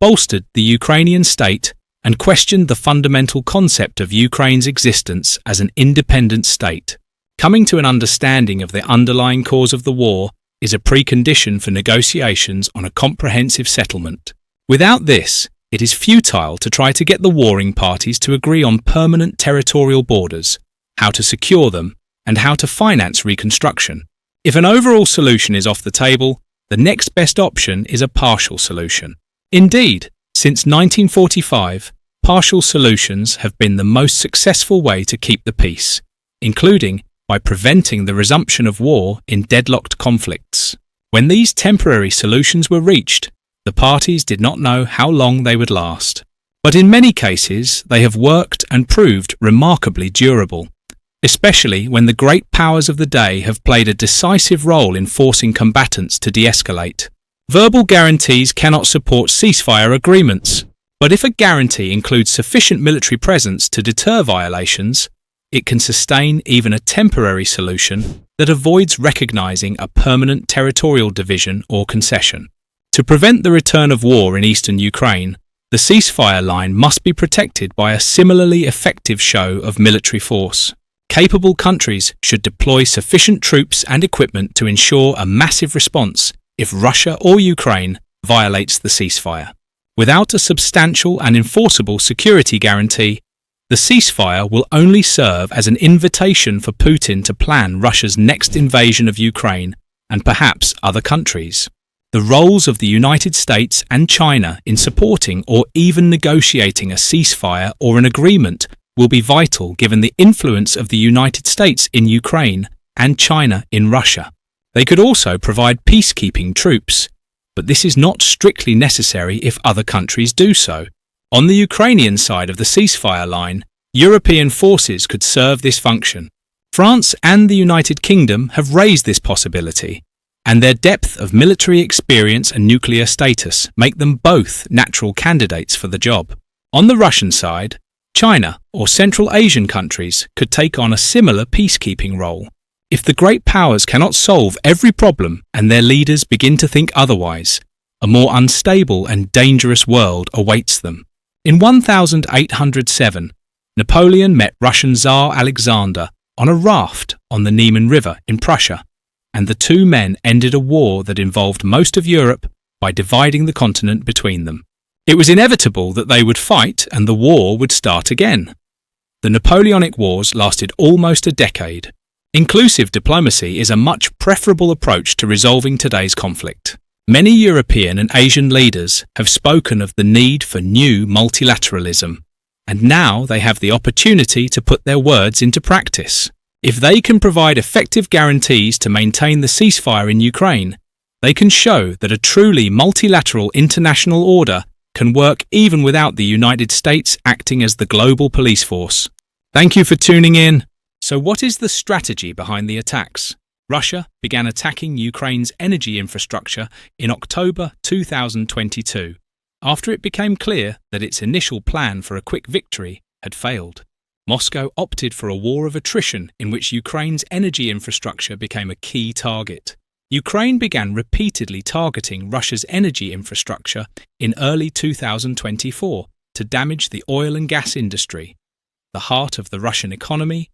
bolstered the Ukrainian state and questioned the fundamental concept of Ukraine's existence as an independent state. Coming to an understanding of the underlying cause of the war is a precondition for negotiations on a comprehensive settlement. Without this, it is futile to try to get the warring parties to agree on permanent territorial borders, how to secure them, and how to finance reconstruction. If an overall solution is off the table, the next best option is a partial solution. Indeed, since 1945, partial solutions have been the most successful way to keep the peace, including by preventing the resumption of war in deadlocked conflicts. When these temporary solutions were reached, the parties did not know how long they would last. But in many cases, they have worked and proved remarkably durable, especially when the great powers of the day have played a decisive role in forcing combatants to de-escalate. Verbal guarantees cannot support ceasefire agreements, but if a guarantee includes sufficient military presence to deter violations, it can sustain even a temporary solution that avoids recognizing a permanent territorial division or concession. To prevent the return of war in eastern Ukraine, the ceasefire line must be protected by a similarly effective show of military force. Capable countries should deploy sufficient troops and equipment to ensure a massive response if Russia or Ukraine violates the ceasefire. Without a substantial and enforceable security guarantee, the ceasefire will only serve as an invitation for Putin to plan Russia's next invasion of Ukraine and perhaps other countries. The roles of the United States and China in supporting or even negotiating a ceasefire or an agreement will be vital given the influence of the United States in Ukraine and China in Russia. They could also provide peacekeeping troops, but this is not strictly necessary if other countries do so. On the Ukrainian side of the ceasefire line, European forces could serve this function. France and the United Kingdom have raised this possibility, and their depth of military experience and nuclear status make them both natural candidates for the job. On the Russian side, China or Central Asian countries could take on a similar peacekeeping role. If the great powers cannot solve every problem and their leaders begin to think otherwise, a more unstable and dangerous world awaits them. In 1807, Napoleon met Russian Tsar Alexander on a raft on the Niemen River in Prussia, and the two men ended a war that involved most of Europe by dividing the continent between them. It was inevitable that they would fight and the war would start again. The Napoleonic Wars lasted almost a decade. Inclusive diplomacy is a much preferable approach to resolving today's conflict. Many European and Asian leaders have spoken of the need for new multilateralism, and now they have the opportunity to put their words into practice. If they can provide effective guarantees to maintain the ceasefire in Ukraine, they can show that a truly multilateral international order can work even without the United States acting as the global police force. Thank you for tuning in. So what is the strategy behind the attacks? Russia began attacking Ukraine's energy infrastructure in October 2022, after it became clear that its initial plan for a quick victory had failed. Moscow opted for a war of attrition in which Ukraine's energy infrastructure became a key target. Ukraine began repeatedly targeting Russia's energy infrastructure in early 2024 to damage the oil and gas industry, the heart of the Russian economy,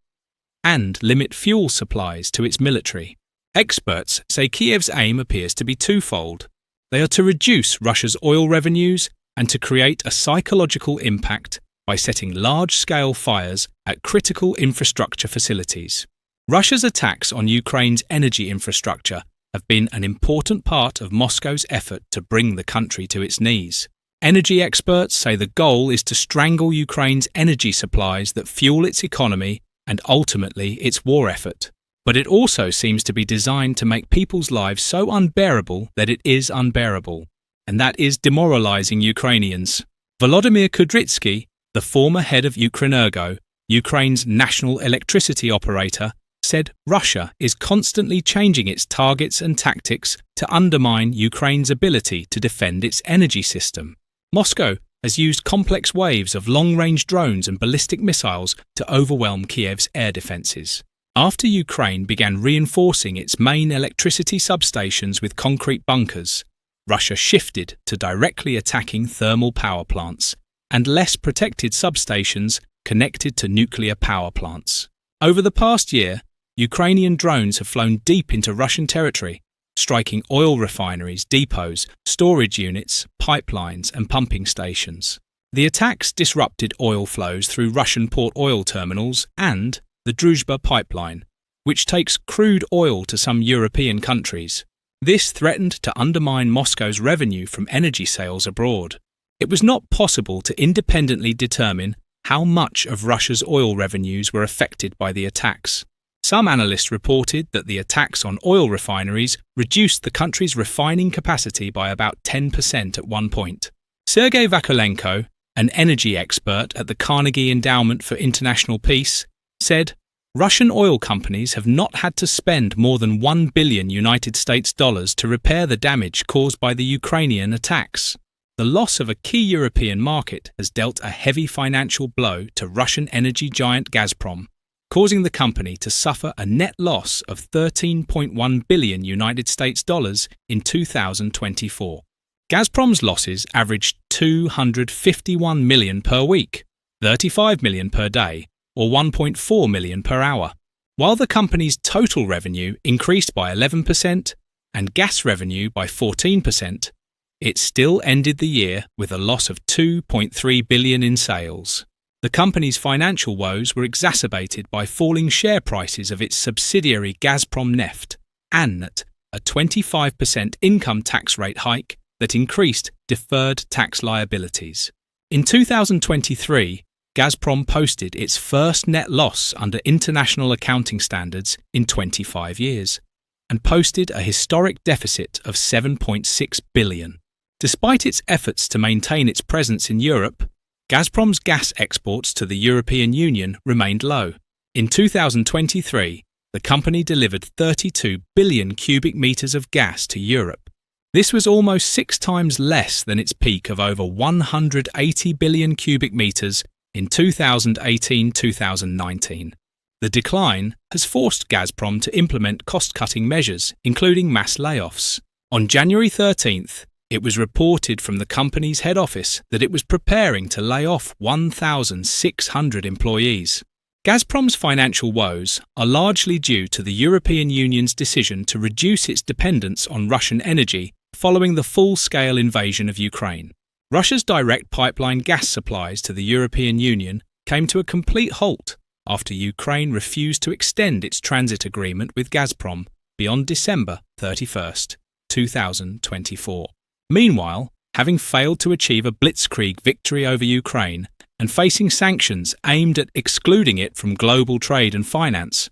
and limit fuel supplies to its military. Experts say Kiev's aim appears to be twofold. They are to reduce Russia's oil revenues and to create a psychological impact by setting large-scale fires at critical infrastructure facilities. Russia's attacks on Ukraine's energy infrastructure have been an important part of Moscow's effort to bring the country to its knees. Energy experts say the goal is to strangle Ukraine's energy supplies that fuel its economy and ultimately its war effort. But it also seems to be designed to make people's lives so unbearable that it is unbearable, and that is demoralizing Ukrainians. Volodymyr Kudrytsky, the former head of Ukrenergo, Ukraine's national electricity operator, said Russia is constantly changing its targets and tactics to undermine Ukraine's ability to defend its energy system. Moscow has used complex waves of long-range drones and ballistic missiles to overwhelm Kiev's air defences. After Ukraine began reinforcing its main electricity substations with concrete bunkers, Russia shifted to directly attacking thermal power plants and less protected substations connected to nuclear power plants. Over the past year, Ukrainian drones have flown deep into Russian territory, striking oil refineries, depots, storage units, pipelines and pumping stations. The attacks disrupted oil flows through Russian port oil terminals and the Druzhba pipeline, which takes crude oil to some European countries. This threatened to undermine Moscow's revenue from energy sales abroad. It was not possible to independently determine how much of Russia's oil revenues were affected by the attacks. Some analysts reported that the attacks on oil refineries reduced the country's refining capacity by about 10% at one point. Sergei Vakulenko, an energy expert at the Carnegie Endowment for International Peace, said, Russian oil companies have not had to spend more than $1 billion to repair the damage caused by the Ukrainian attacks. The loss of a key European market has dealt a heavy financial blow to Russian energy giant Gazprom, causing the company to suffer a net loss of $13.1 billion in 2024. Gazprom's losses averaged $251 million per week, $35 million per day, or $1.4 million per hour. While the company's total revenue increased by 11% and gas revenue by 14%, it still ended the year with a loss of $2.3 billion in sales. The company's financial woes were exacerbated by falling share prices of its subsidiary Gazprom Neft and a 25% income tax rate hike that increased deferred tax liabilities. In 2023, Gazprom posted its first net loss under international accounting standards in 25 years and posted a historic deficit of $7.6 billion. Despite its efforts to maintain its presence in Europe, Gazprom's gas exports to the European Union remained low. In 2023, the company delivered 32 billion cubic metres of gas to Europe. This was almost 6 times less than its peak of over 180 billion cubic metres in 2018-2019. The decline has forced Gazprom to implement cost-cutting measures, including mass layoffs. On January 13th, it was reported from the company's head office that it was preparing to lay off 1,600 employees. Gazprom's financial woes are largely due to the European Union's decision to reduce its dependence on Russian energy following the full-scale invasion of Ukraine. Russia's direct pipeline gas supplies to the European Union came to a complete halt after Ukraine refused to extend its transit agreement with Gazprom beyond December 31st, 2024. Meanwhile, having failed to achieve a blitzkrieg victory over Ukraine and facing sanctions aimed at excluding it from global trade and finance.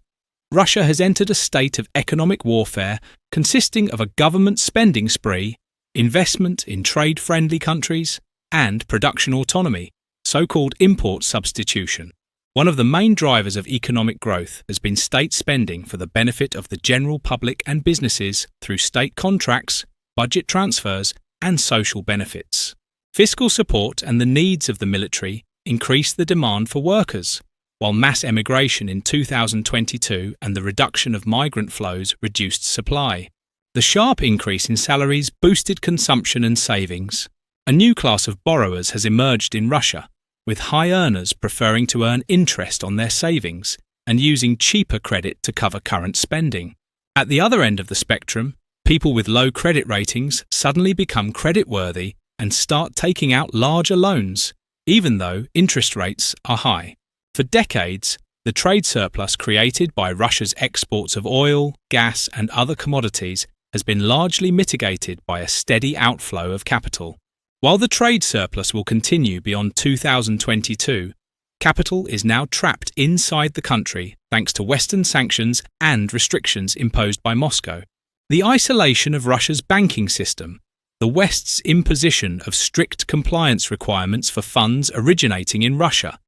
Russia has entered a state of economic warfare consisting of a government spending spree, investment in trade-friendly countries, and production autonomy, so-called import substitution. One of the main drivers of economic growth has been state spending for the benefit of the general public and businesses through state contracts, budget transfers, and social benefits. Fiscal support and the needs of the military increased the demand for workers, while mass emigration in 2022 and the reduction of migrant flows reduced supply. The sharp increase in salaries boosted consumption and savings. A new class of borrowers has emerged in Russia, with high earners preferring to earn interest on their savings and using cheaper credit to cover current spending. At the other end of the spectrum, people with low credit ratings suddenly become creditworthy and start taking out larger loans, even though interest rates are high. For decades, the trade surplus created by Russia's exports of oil, gas, and other commodities has been largely mitigated by a steady outflow of capital. While the trade surplus will continue beyond 2022, capital is now trapped inside the country thanks to Western sanctions and restrictions imposed by Moscow. The isolation of Russia's banking system, the West's imposition of strict compliance requirements for funds originating in Russia,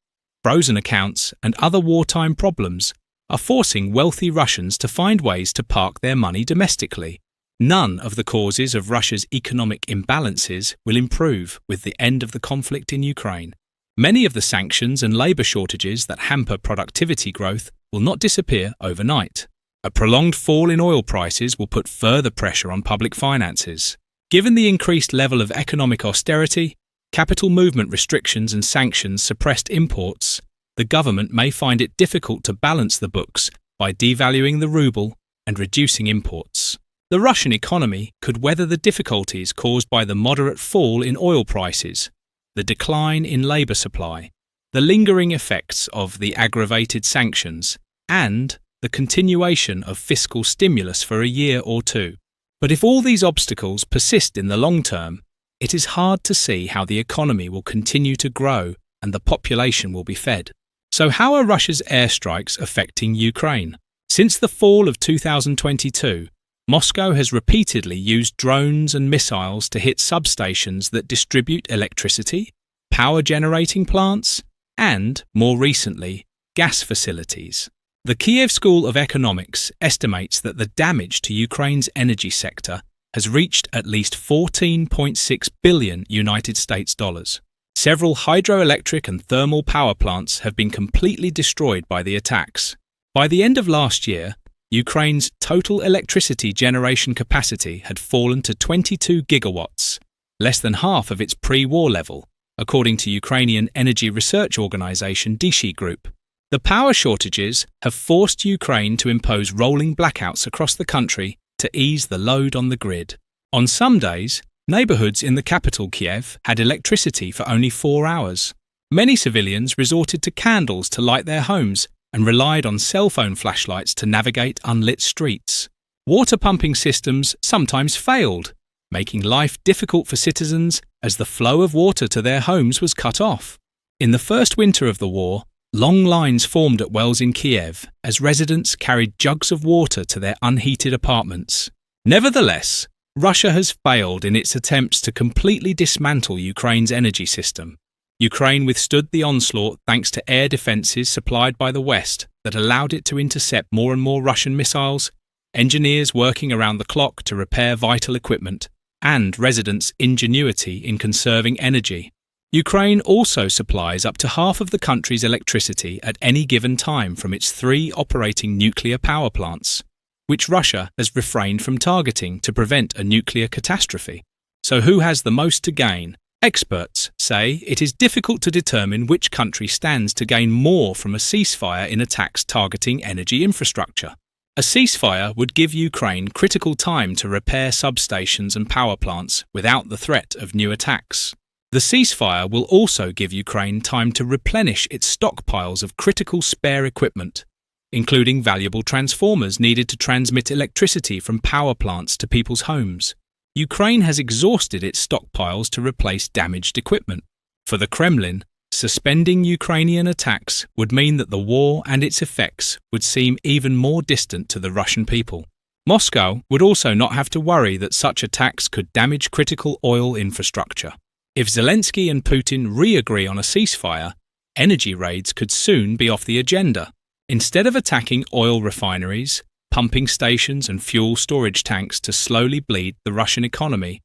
frozen accounts, and other wartime problems are forcing wealthy Russians to find ways to park their money domestically. None of the causes of Russia's economic imbalances will improve with the end of the conflict in Ukraine. Many of the sanctions and labour shortages that hamper productivity growth will not disappear overnight. A prolonged fall in oil prices will put further pressure on public finances. Given the increased level of economic austerity, capital movement restrictions and sanctions suppressed imports, the government may find it difficult to balance the books by devaluing the ruble and reducing imports. The Russian economy could weather the difficulties caused by the moderate fall in oil prices, the decline in labour supply, the lingering effects of the aggravated sanctions, and the continuation of fiscal stimulus for a year or two. But if all these obstacles persist in the long term, it is hard to see how the economy will continue to grow and the population will be fed. So how are Russia's airstrikes affecting Ukraine? Since the fall of 2022, Moscow has repeatedly used drones and missiles to hit substations that distribute electricity, power generating plants, and, more recently, gas facilities. The Kiev School of Economics estimates that the damage to Ukraine's energy sector has reached at least $14.6 billion United States dollars. Several hydroelectric and thermal power plants have been completely destroyed by the attacks. By the end of last year, Ukraine's total electricity generation capacity had fallen to 22 gigawatts, less than half of its pre-war level, according to Ukrainian energy research organisation Dishii Group. The power shortages have forced Ukraine to impose rolling blackouts across the country to ease the load on the grid. On some days, neighbourhoods in the capital Kiev had electricity for only 4 hours. Many civilians resorted to candles to light their homes and relied on cell phone flashlights to navigate unlit streets. Water pumping systems sometimes failed, making life difficult for citizens as the flow of water to their homes was cut off. In the first winter of the war, long lines formed at wells in Kiev as residents carried jugs of water to their unheated apartments. Nevertheless, Russia has failed in its attempts to completely dismantle Ukraine's energy system. Ukraine withstood the onslaught thanks to air defences supplied by the West that allowed it to intercept more and more Russian missiles, engineers working around the clock to repair vital equipment, and residents' ingenuity in conserving energy. Ukraine also supplies up to half of the country's electricity at any given time from its 3 operating nuclear power plants, which Russia has refrained from targeting to prevent a nuclear catastrophe. So who has the most to gain? Experts say it is difficult to determine which country stands to gain more from a ceasefire in attacks targeting energy infrastructure. A ceasefire would give Ukraine critical time to repair substations and power plants without the threat of new attacks. The ceasefire will also give Ukraine time to replenish its stockpiles of critical spare equipment, including valuable transformers needed to transmit electricity from power plants to people's homes. Ukraine has exhausted its stockpiles to replace damaged equipment. For the Kremlin, suspending Ukrainian attacks would mean that the war and its effects would seem even more distant to the Russian people. Moscow would also not have to worry that such attacks could damage critical oil infrastructure. If Zelensky and Putin re-agree on a ceasefire, energy raids could soon be off the agenda. Instead of attacking oil refineries, pumping stations and fuel storage tanks to slowly bleed the Russian economy,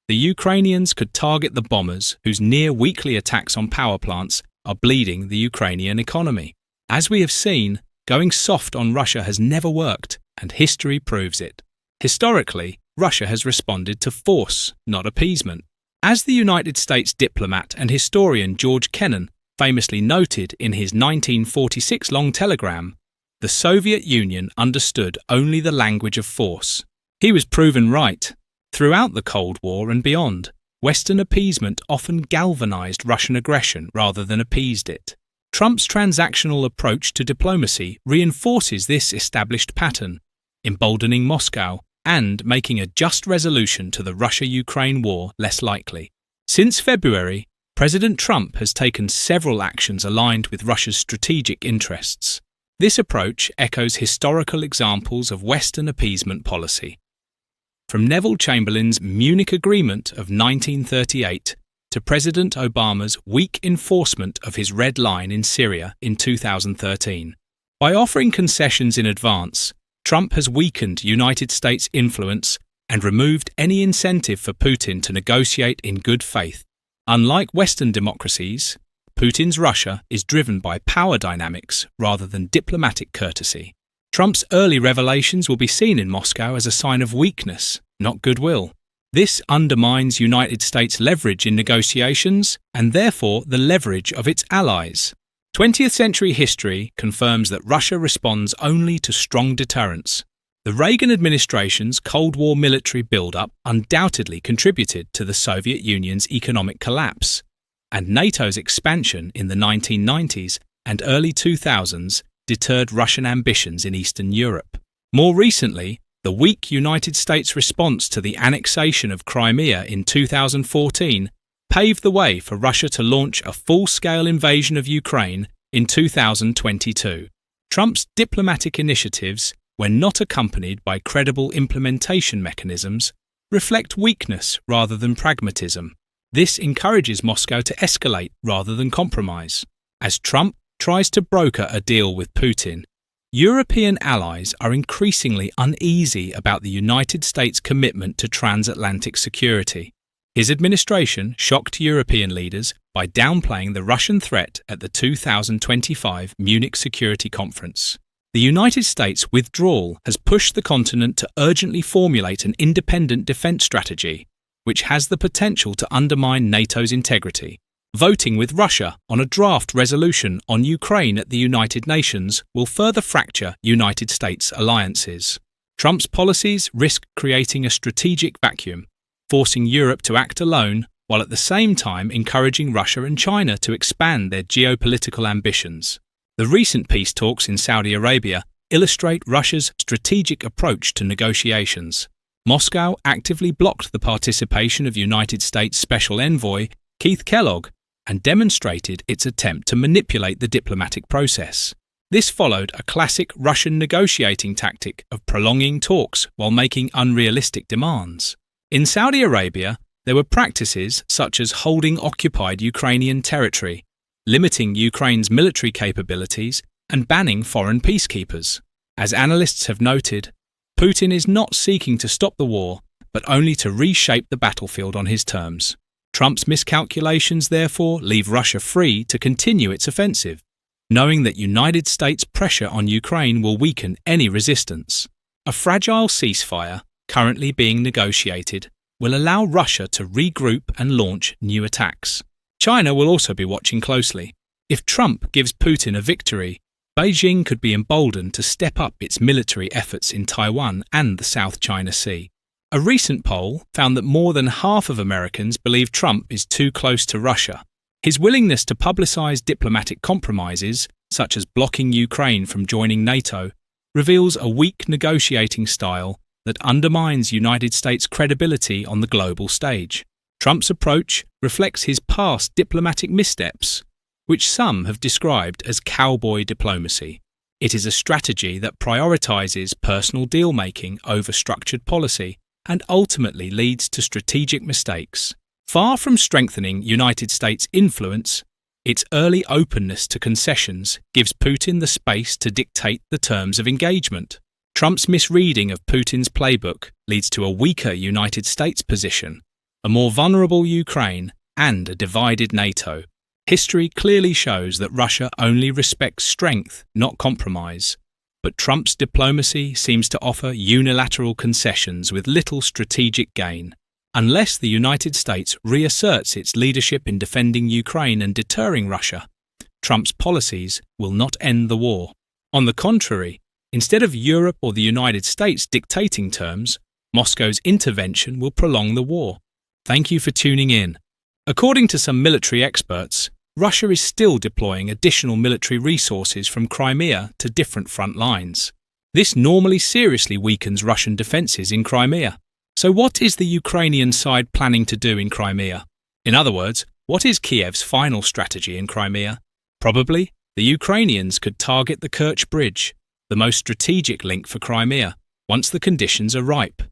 the Ukrainians could target the bombers whose near-weekly attacks on power plants are bleeding the Ukrainian economy. As we have seen, going soft on Russia has never worked, and history proves it. Historically, Russia has responded to force, not appeasement. As the United States diplomat and historian George Kennan famously noted in his 1946 long telegram, the Soviet Union understood only the language of force. He was proven right. Throughout the Cold War and beyond, Western appeasement often galvanized Russian aggression rather than appeased it. Trump's transactional approach to diplomacy reinforces this established pattern, emboldening Moscow and making a just resolution to the Russia-Ukraine war less likely. Since February, President Trump has taken several actions aligned with Russia's strategic interests. This approach echoes historical examples of Western appeasement policy. From Neville Chamberlain's Munich Agreement of 1938 to President Obama's weak enforcement of his red line in Syria in 2013. By offering concessions in advance, Trump has weakened United States influence and removed any incentive for Putin to negotiate in good faith. Unlike Western democracies, Putin's Russia is driven by power dynamics rather than diplomatic courtesy. Trump's early revelations will be seen in Moscow as a sign of weakness, not goodwill. This undermines United States' leverage in negotiations and therefore the leverage of its allies. 20th century history confirms that Russia responds only to strong deterrence. The Reagan administration's Cold War military build-up undoubtedly contributed to the Soviet Union's economic collapse, and NATO's expansion in the 1990s and early 2000s deterred Russian ambitions in Eastern Europe. More recently, the weak United States response to the annexation of Crimea in 2014 paved the way for Russia to launch a full-scale invasion of Ukraine in 2022. Trump's diplomatic initiatives, when not accompanied by credible implementation mechanisms, reflect weakness rather than pragmatism. This encourages Moscow to escalate rather than compromise. As Trump tries to broker a deal with Putin, European allies are increasingly uneasy about the United States' commitment to transatlantic security. His administration shocked European leaders by downplaying the Russian threat at the 2025 Munich Security Conference. The United States' withdrawal has pushed the continent to urgently formulate an independent defense strategy, which has the potential to undermine NATO's integrity. Voting with Russia on a draft resolution on Ukraine at the United Nations will further fracture United States alliances. Trump's policies risk creating a strategic vacuum, forcing Europe to act alone while at the same time encouraging Russia and China to expand their geopolitical ambitions. The recent peace talks in Saudi Arabia illustrate Russia's strategic approach to negotiations. Moscow actively blocked the participation of United States Special Envoy Keith Kellogg and demonstrated its attempt to manipulate the diplomatic process. This followed a classic Russian negotiating tactic of prolonging talks while making unrealistic demands. In Saudi Arabia, there were practices such as holding occupied Ukrainian territory, limiting Ukraine's military capabilities, and banning foreign peacekeepers. As analysts have noted, Putin is not seeking to stop the war, but only to reshape the battlefield on his terms. Trump's miscalculations, therefore, leave Russia free to continue its offensive, knowing that United States pressure on Ukraine will weaken any resistance. A fragile ceasefire, currently being negotiated, will allow Russia to regroup and launch new attacks. China will also be watching closely. If Trump gives Putin a victory, Beijing could be emboldened to step up its military efforts in Taiwan and the South China Sea. A recent poll found that more than half of Americans believe Trump is too close to Russia. His willingness to publicize diplomatic compromises, such as blocking Ukraine from joining NATO, reveals a weak negotiating style that undermines United States' credibility on the global stage. Trump's approach reflects his past diplomatic missteps, which some have described as cowboy diplomacy. It is a strategy that prioritizes personal deal-making over structured policy and ultimately leads to strategic mistakes. Far from strengthening United States influence, its early openness to concessions gives Putin the space to dictate the terms of engagement. Trump's misreading of Putin's playbook leads to a weaker United States position, a more vulnerable Ukraine, and a divided NATO. History clearly shows that Russia only respects strength, not compromise. But Trump's diplomacy seems to offer unilateral concessions with little strategic gain. Unless the United States reasserts its leadership in defending Ukraine and deterring Russia, Trump's policies will not end the war. On the contrary, instead of Europe or the United States dictating terms, Moscow's intervention will prolong the war. Thank you for tuning in. According to some military experts, Russia is still deploying additional military resources from Crimea to different front lines. This normally seriously weakens Russian defences in Crimea. So what is the Ukrainian side planning to do in Crimea? In other words, what is Kiev's final strategy in Crimea? Probably, the Ukrainians could target the Kerch Bridge, the most strategic link for Crimea, once the conditions are ripe.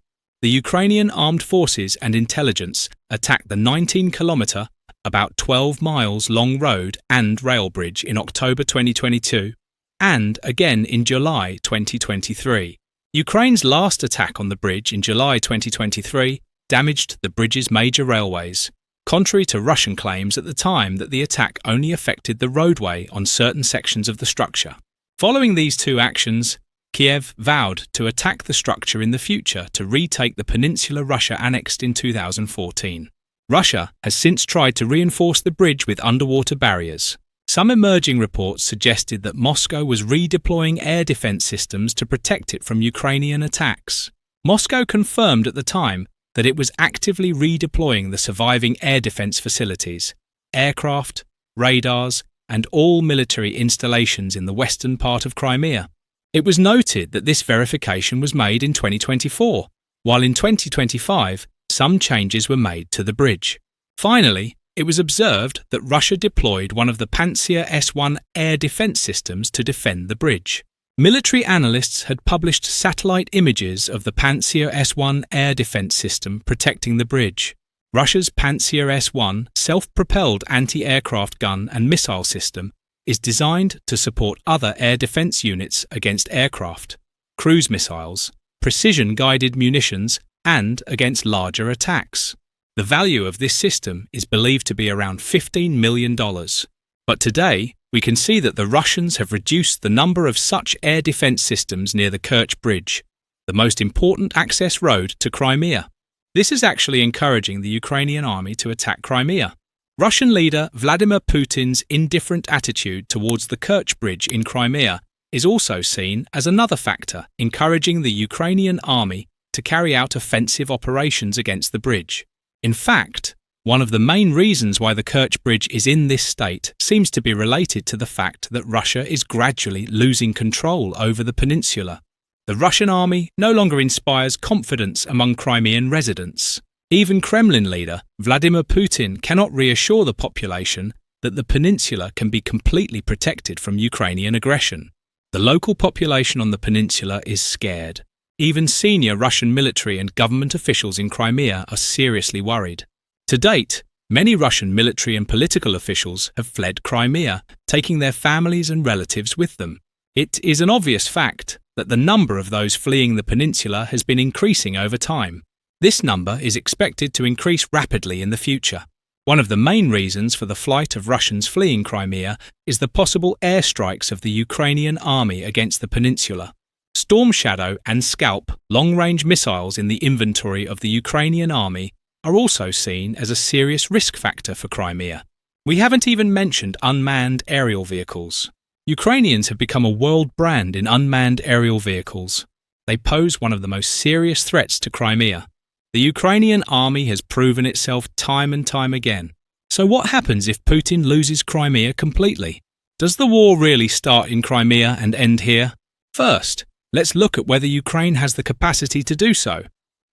The Ukrainian armed forces and intelligence attacked the 19-kilometre, about 12 miles long road and rail bridge in October 2022, and again in July 2023. Ukraine's last attack on the bridge in July 2023 damaged the bridge's major railways, contrary to Russian claims at the time that the attack only affected the roadway on certain sections of the structure. Following these two actions, Kiev vowed to attack the structure in the future to retake the peninsula Russia annexed in 2014. Russia has since tried to reinforce the bridge with underwater barriers. Some emerging reports suggested that Moscow was redeploying air defense systems to protect it from Ukrainian attacks. Moscow confirmed at the time that it was actively redeploying the surviving air defense facilities, aircraft, radars, and all military installations in the western part of Crimea. It was noted that this verification was made in 2024, while in 2025, some changes were made to the bridge. Finally, it was observed that Russia deployed one of the Pantsir S-1 air defense systems to defend the bridge. Military analysts had published satellite images of the Pantsir S-1 air defense system protecting the bridge. Russia's Pantsir S-1 self-propelled anti-aircraft gun and missile system is designed to support other air defense units against aircraft, cruise missiles, precision-guided munitions, and against larger attacks. The value of this system is believed to be around $15 million. But today, we can see that the Russians have reduced the number of such air defense systems near the Kerch Bridge, the most important access road to Crimea. This is actually encouraging the Ukrainian army to attack Crimea. Russian leader Vladimir Putin's indifferent attitude towards the Kerch Bridge in Crimea is also seen as another factor encouraging the Ukrainian army to carry out offensive operations against the bridge. In fact, one of the main reasons why the Kerch Bridge is in this state seems to be related to the fact that Russia is gradually losing control over the peninsula. The Russian army no longer inspires confidence among Crimean residents. Even Kremlin leader Vladimir Putin cannot reassure the population that the peninsula can be completely protected from Ukrainian aggression. The local population on the peninsula is scared. Even senior Russian military and government officials in Crimea are seriously worried. To date, many Russian military and political officials have fled Crimea, taking their families and relatives with them. It is an obvious fact that the number of those fleeing the peninsula has been increasing over time. This number is expected to increase rapidly in the future. One of the main reasons for the flight of Russians fleeing Crimea is the possible airstrikes of the Ukrainian army against the peninsula. Storm Shadow and Scalp long-range missiles in the inventory of the Ukrainian army are also seen as a serious risk factor for Crimea. We haven't even mentioned unmanned aerial vehicles. Ukrainians have become a world brand in unmanned aerial vehicles. They pose one of the most serious threats to Crimea. The Ukrainian army has proven itself time and time again. So what happens if Putin loses Crimea completely? Does the war really start in Crimea and end here? First, let's look at whether Ukraine has the capacity to do so.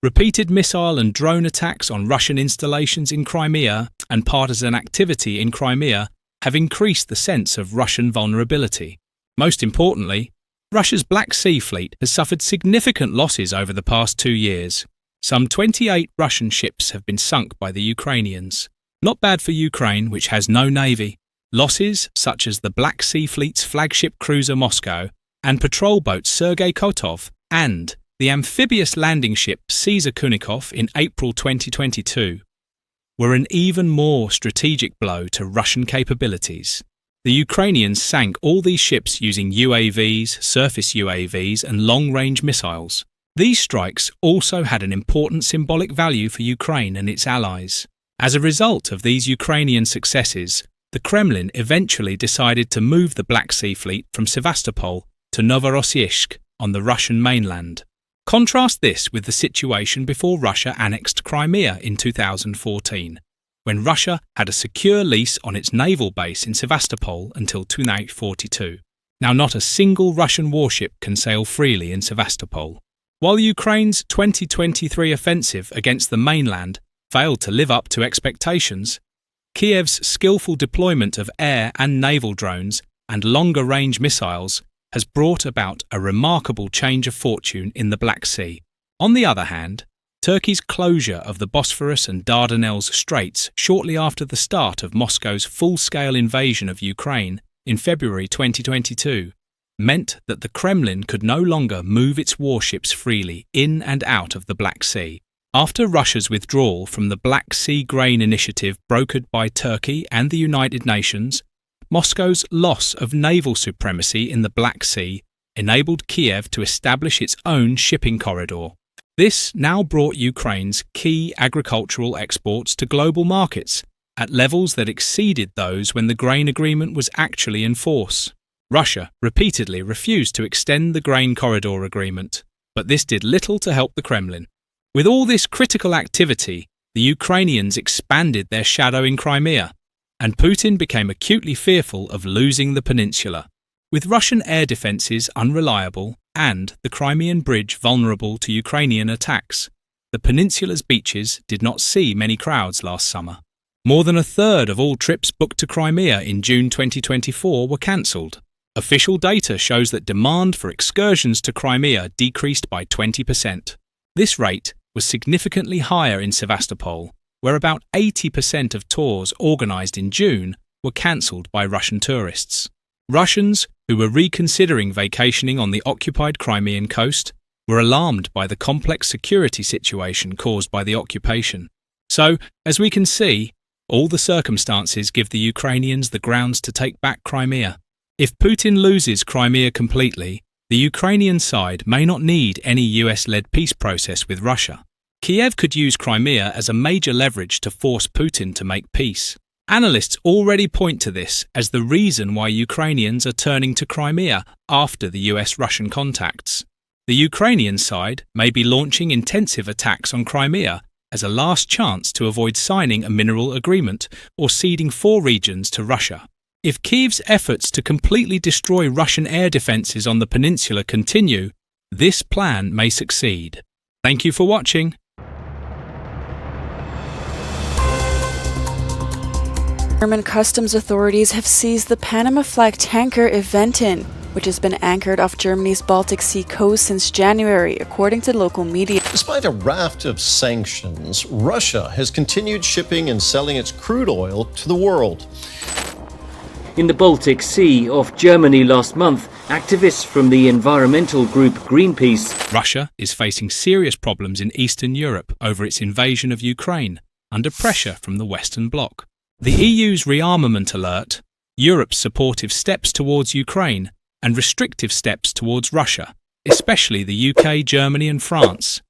Repeated missile and drone attacks on Russian installations in Crimea and partisan activity in Crimea have increased the sense of Russian vulnerability. Most importantly, Russia's Black Sea Fleet has suffered significant losses over the past 2 years. Some 28 Russian ships have been sunk by the Ukrainians. Not bad for Ukraine, which has no navy. Losses such as the Black Sea Fleet's flagship cruiser Moscow and patrol boat Sergei Kotov and the amphibious landing ship Caesar Kunikov in April 2022 were an even more strategic blow to Russian capabilities. The Ukrainians sank all these ships using UAVs, surface UAVs and long-range missiles. These strikes also had an important symbolic value for Ukraine and its allies. As a result of these Ukrainian successes, the Kremlin eventually decided to move the Black Sea Fleet from Sevastopol to Novorossiysk on the Russian mainland. Contrast this with the situation before Russia annexed Crimea in 2014, when Russia had a secure lease on its naval base in Sevastopol until 1942. Now, not a single Russian warship can sail freely in Sevastopol. While Ukraine's 2023 offensive against the mainland failed to live up to expectations, Kiev's skillful deployment of air and naval drones and longer-range missiles has brought about a remarkable change of fortune in the Black Sea. On the other hand, Turkey's closure of the Bosphorus and Dardanelles Straits shortly after the start of Moscow's full-scale invasion of Ukraine in February 2022 meant that the Kremlin could no longer move its warships freely in and out of the Black Sea. After Russia's withdrawal from the Black Sea Grain Initiative brokered by Turkey and the United Nations, Moscow's loss of naval supremacy in the Black Sea enabled Kiev to establish its own shipping corridor. This now brought Ukraine's key agricultural exports to global markets at levels that exceeded those when the grain agreement was actually in force. Russia repeatedly refused to extend the grain corridor agreement, but this did little to help the Kremlin. With all this critical activity, the Ukrainians expanded their shadow in Crimea, and Putin became acutely fearful of losing the peninsula. With Russian air defences unreliable and the Crimean bridge vulnerable to Ukrainian attacks, the peninsula's beaches did not see many crowds last summer. More than a third of all trips booked to Crimea in June 2024 were cancelled. Official data shows that demand for excursions to Crimea decreased by 20%. This rate was significantly higher in Sevastopol, where about 80% of tours organised in June were cancelled by Russian tourists. Russians who were reconsidering vacationing on the occupied Crimean coast were alarmed by the complex security situation caused by the occupation. So, as we can see, all the circumstances give the Ukrainians the grounds to take back Crimea. If Putin loses Crimea completely, the Ukrainian side may not need any US-led peace process with Russia. Kiev could use Crimea as a major leverage to force Putin to make peace. Analysts already point to this as the reason why Ukrainians are turning to Crimea after the US-Russian contacts. The Ukrainian side may be launching intensive attacks on Crimea as a last chance to avoid signing a mineral agreement or ceding 4 regions to Russia. If Kyiv's efforts to completely destroy Russian air defences on the peninsula continue, this plan may succeed. Thank you for watching. German customs authorities have seized the Panama flag tanker Eventin, which has been anchored off Germany's Baltic Sea coast since January, according to local media. Despite a raft of sanctions, Russia has continued shipping and selling its crude oil to the world. In the Baltic Sea off Germany last month, activists from the environmental group Greenpeace. Russia is facing serious problems in Eastern Europe over its invasion of Ukraine, under pressure from the Western Bloc. The EU's rearmament alert, Europe's supportive steps towards Ukraine, and restrictive steps towards Russia, especially the UK, Germany and France,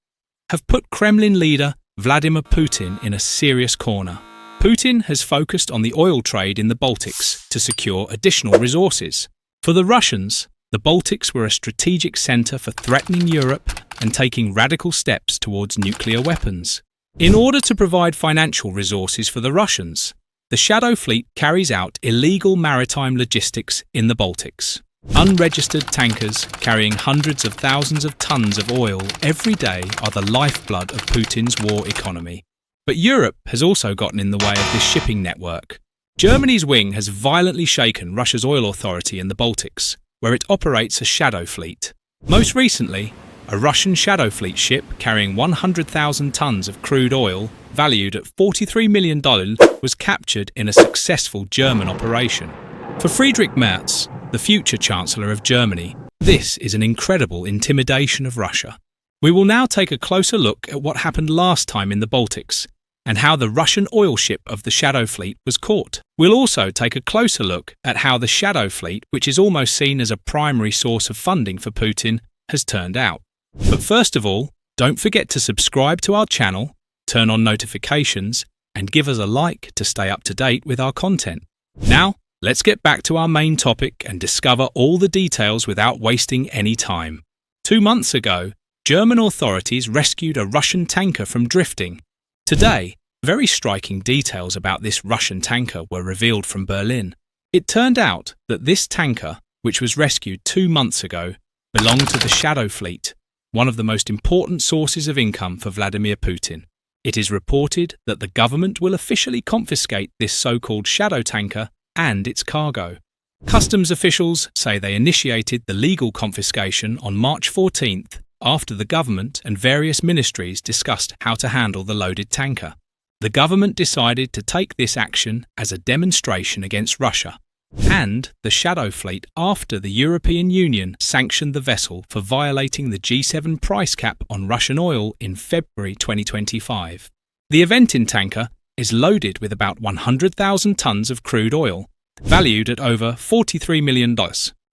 have put Kremlin leader Vladimir Putin in a serious corner. Putin has focused on the oil trade in the Baltics to secure additional resources. For the Russians, the Baltics were a strategic centre for threatening Europe and taking radical steps towards nuclear weapons. In order to provide financial resources for the Russians, the Shadow Fleet carries out illegal maritime logistics in the Baltics. Unregistered tankers carrying hundreds of thousands of tons of oil every day are the lifeblood of Putin's war economy. But Europe has also gotten in the way of this shipping network. Germany's wing has violently shaken Russia's oil authority in the Baltics, where it operates a shadow fleet. Most recently, a Russian shadow fleet ship carrying 100,000 tons of crude oil, valued at $43 million, was captured in a successful German operation. For Friedrich Merz, the future Chancellor of Germany, this is an incredible intimidation of Russia. We will now take a closer look at what happened last time in the Baltics and how the Russian oil ship of the Shadow Fleet was caught. We'll also take a closer look at how the Shadow Fleet, which is almost seen as a primary source of funding for Putin, has turned out. But first of all, don't forget to subscribe to our channel, turn on notifications, and give us a like to stay up to date with our content. Now, let's get back to our main topic and discover all the details without wasting any time. 2 months ago, German authorities rescued a Russian tanker from drifting. Today, very striking details about this Russian tanker were revealed from Berlin. It turned out that this tanker, which was rescued 2 months ago, belonged to the Shadow Fleet, one of the most important sources of income for Vladimir Putin. It is reported that the government will officially confiscate this so-called shadow tanker and its cargo. Customs officials say they initiated the legal confiscation on March 14th after the government and various ministries discussed how to handle the loaded tanker. The government decided to take this action as a demonstration against Russia and the Shadow Fleet after the European Union sanctioned the vessel for violating the G7 price cap on Russian oil in February 2025. The Aventin tanker is loaded with about 100,000 tons of crude oil, valued at over $43 million.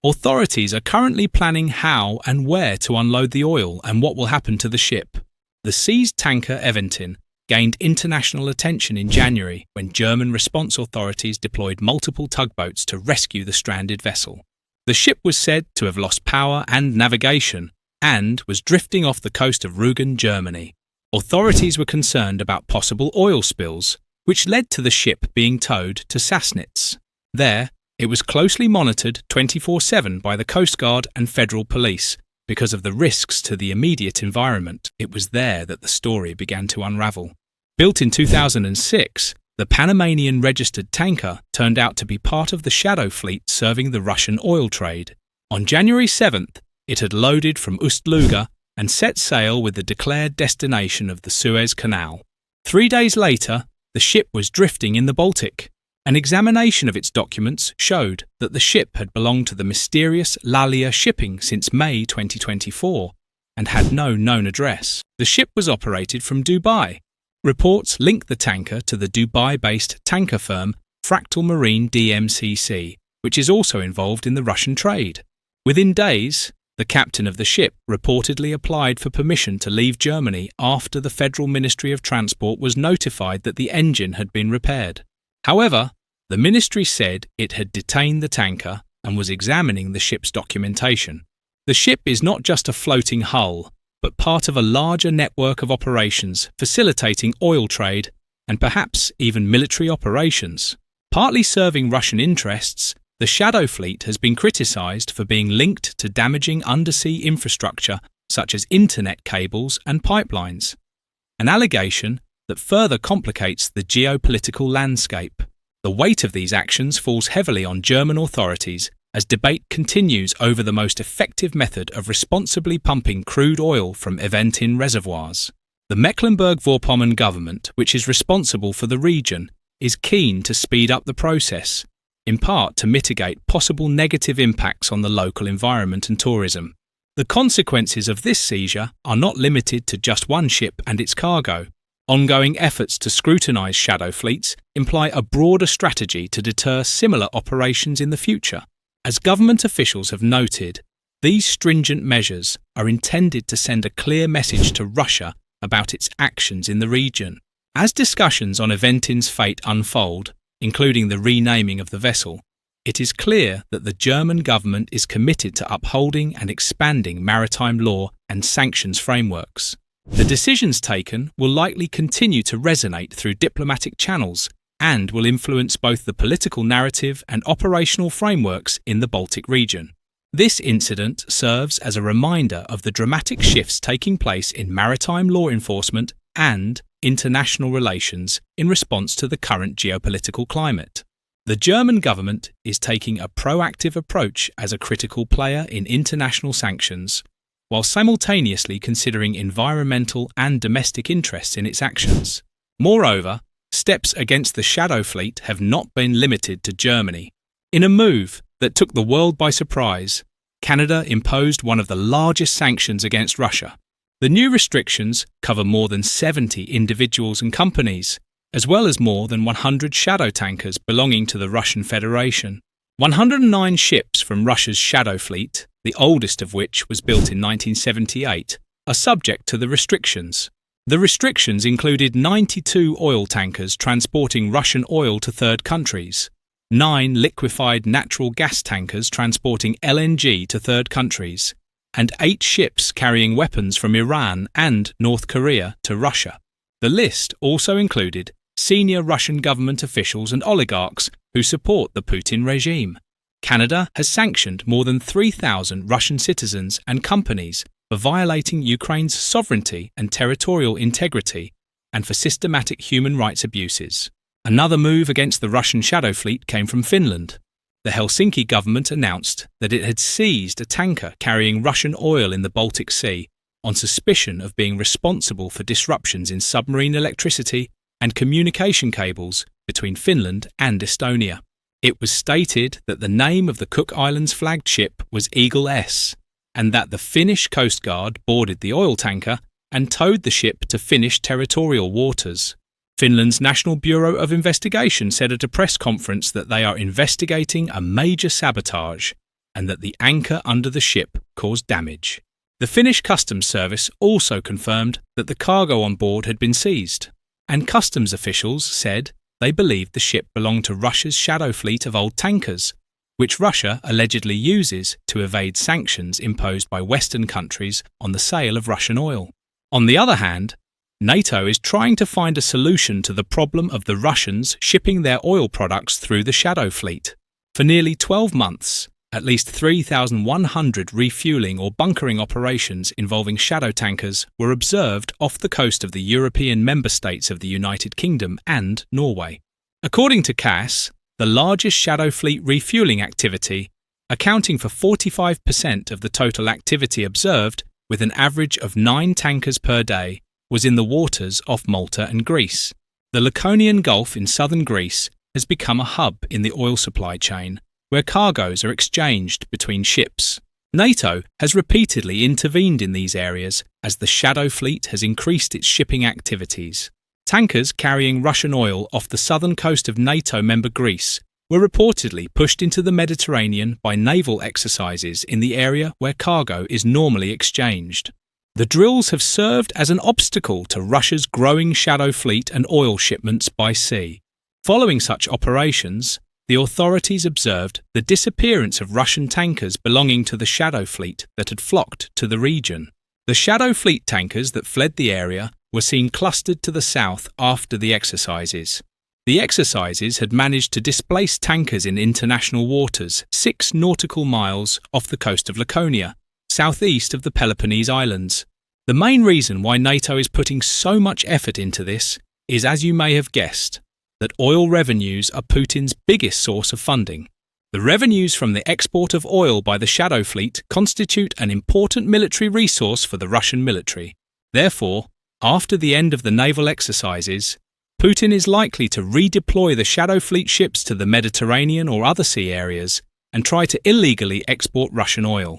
Authorities are currently planning how and where to unload the oil and what will happen to the ship. The seized tanker Aventin gained international attention in January when German response authorities deployed multiple tugboats to rescue the stranded vessel. The ship was said to have lost power and navigation and was drifting off the coast of Rügen, Germany. Authorities were concerned about possible oil spills, which led to the ship being towed to Sassnitz. There, it was closely monitored 24/7 by the Coast Guard and federal police. Because of the risks to the immediate environment, it was there that the story began to unravel. Built in 2006, the Panamanian registered tanker turned out to be part of the Shadow Fleet serving the Russian oil trade. On January 7th, it had loaded from Ust-Luga and set sail with the declared destination of the Suez Canal. 3 days later, the ship was drifting in the Baltic. An examination of its documents showed that the ship had belonged to the mysterious Lalia Shipping since May 2024 and had no known address. The ship was operated from Dubai. Reports link the tanker to the Dubai-based tanker firm Fractal Marine DMCC, which is also involved in the Russian trade. Within days, the captain of the ship reportedly applied for permission to leave Germany after the Federal Ministry of Transport was notified that the engine had been repaired. However, the ministry said it had detained the tanker and was examining the ship's documentation. The ship is not just a floating hull, but part of a larger network of operations facilitating oil trade and perhaps even military operations. Partly serving Russian interests, the Shadow Fleet has been criticised for being linked to damaging undersea infrastructure such as internet cables and pipelines, an allegation that further complicates the geopolitical landscape. The weight of these actions falls heavily on German authorities as debate continues over the most effective method of responsibly pumping crude oil from Aventin reservoirs. The Mecklenburg-Vorpommern government, which is responsible for the region, is keen to speed up the process, in part to mitigate possible negative impacts on the local environment and tourism. The consequences of this seizure are not limited to just one ship and its cargo. Ongoing efforts to scrutinise shadow fleets imply a broader strategy to deter similar operations in the future. As government officials have noted, these stringent measures are intended to send a clear message to Russia about its actions in the region. As discussions on Aventin's fate unfold, including the renaming of the vessel, it is clear that the German government is committed to upholding and expanding maritime law and sanctions frameworks. The decisions taken will likely continue to resonate through diplomatic channels and will influence both the political narrative and operational frameworks in the Baltic region. This incident serves as a reminder of the dramatic shifts taking place in maritime law enforcement and international relations in response to the current geopolitical climate. The German government is taking a proactive approach as a critical player in international sanctions, while simultaneously considering environmental and domestic interests in its actions. Moreover, steps against the shadow fleet have not been limited to Germany. In a move that took the world by surprise, Canada imposed one of the largest sanctions against Russia. The new restrictions cover more than 70 individuals and companies, as well as more than 100 shadow tankers belonging to the Russian Federation. 109 ships from Russia's shadow fleet, the oldest of which was built in 1978, are subject to the restrictions. The restrictions included 92 oil tankers transporting Russian oil to third countries, 9 liquefied natural gas tankers transporting LNG to third countries, and 8 ships carrying weapons from Iran and North Korea to Russia. The list also included senior Russian government officials and oligarchs who support the Putin regime. Canada has sanctioned more than 3,000 Russian citizens and companies for violating Ukraine's sovereignty and territorial integrity and for systematic human rights abuses. Another move against the Russian shadow fleet came from Finland. The Helsinki government announced that it had seized a tanker carrying Russian oil in the Baltic Sea on suspicion of being responsible for disruptions in submarine electricity and communication cables between Finland and Estonia. It was stated that the name of the Cook Islands flagged ship was Eagle S, and that the Finnish Coast Guard boarded the oil tanker and towed the ship to Finnish territorial waters. Finland's National Bureau of Investigation said at a press conference that they are investigating a major sabotage and that the anchor under the ship caused damage. The Finnish Customs Service also confirmed that the cargo on board had been seized, and customs officials said they believed the ship belonged to Russia's shadow fleet of old tankers, which Russia allegedly uses to evade sanctions imposed by Western countries on the sale of Russian oil. On the other hand, NATO is trying to find a solution to the problem of the Russians shipping their oil products through the shadow fleet. For nearly 12 months, at least 3,100 refueling or bunkering operations involving shadow tankers were observed off the coast of the European member states of the United Kingdom and Norway. According to CAS, the largest shadow fleet refueling activity, accounting for 45% of the total activity observed, with an average of 9 tankers per day, was in the waters off Malta and Greece. The Laconian Gulf in southern Greece has become a hub in the oil supply chain, where cargoes are exchanged between ships. NATO has repeatedly intervened in these areas as the shadow fleet has increased its shipping activities. Tankers carrying Russian oil off the southern coast of NATO member Greece were reportedly pushed into the Mediterranean by naval exercises in the area where cargo is normally exchanged. The drills have served as an obstacle to Russia's growing shadow fleet and oil shipments by sea. Following such operations, the authorities observed the disappearance of Russian tankers belonging to the shadow fleet that had flocked to the region. The shadow fleet tankers that fled the area were seen clustered to the south after the exercises. The exercises had managed to displace tankers in international waters 6 nautical miles off the coast of Laconia, southeast of the Peloponnese Islands. The main reason why NATO is putting so much effort into this is, as you may have guessed, that oil revenues are Putin's biggest source of funding. The revenues from the export of oil by the shadow fleet constitute an important military resource for the Russian military. Therefore, after the end of the naval exercises, Putin is likely to redeploy the shadow fleet ships to the Mediterranean or other sea areas and try to illegally export Russian oil.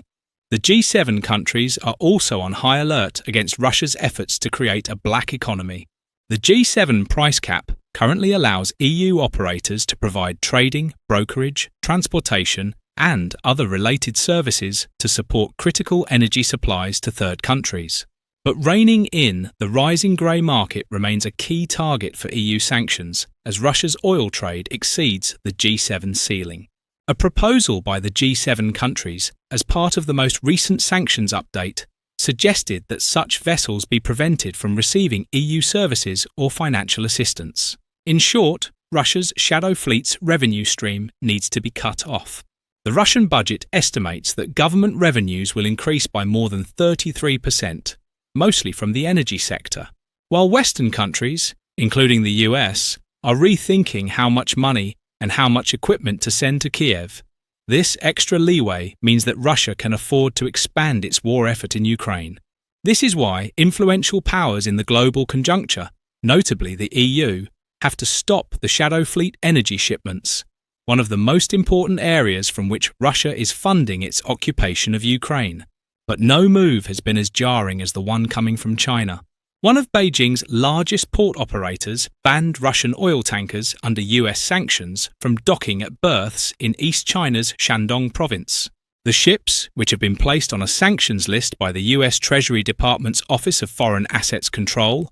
The G7 countries are also on high alert against Russia's efforts to create a black economy. The G7 price cap currently allows EU operators to provide trading, brokerage, transportation, and other related services to support critical energy supplies to third countries. But reining in the rising grey market remains a key target for EU sanctions as Russia's oil trade exceeds the G7 ceiling. A proposal by the G7 countries as part of the most recent sanctions update suggested that such vessels be prevented from receiving EU services or financial assistance. In short, Russia's shadow fleet's revenue stream needs to be cut off. The Russian budget estimates that government revenues will increase by more than 33%, mostly from the energy sector, while Western countries, including the US, are rethinking how much money and how much equipment to send to Kiev. This extra leeway means that Russia can afford to expand its war effort in Ukraine. This is why influential powers in the global conjuncture, notably the EU, have to stop the Shadow Fleet energy shipments, one of the most important areas from which Russia is funding its occupation of Ukraine. But no move has been as jarring as the one coming from China. One of Beijing's largest port operators banned Russian oil tankers under US sanctions from docking at berths in East China's Shandong province. The ships, which have been placed on a sanctions list by the US Treasury Department's Office of Foreign Assets Control,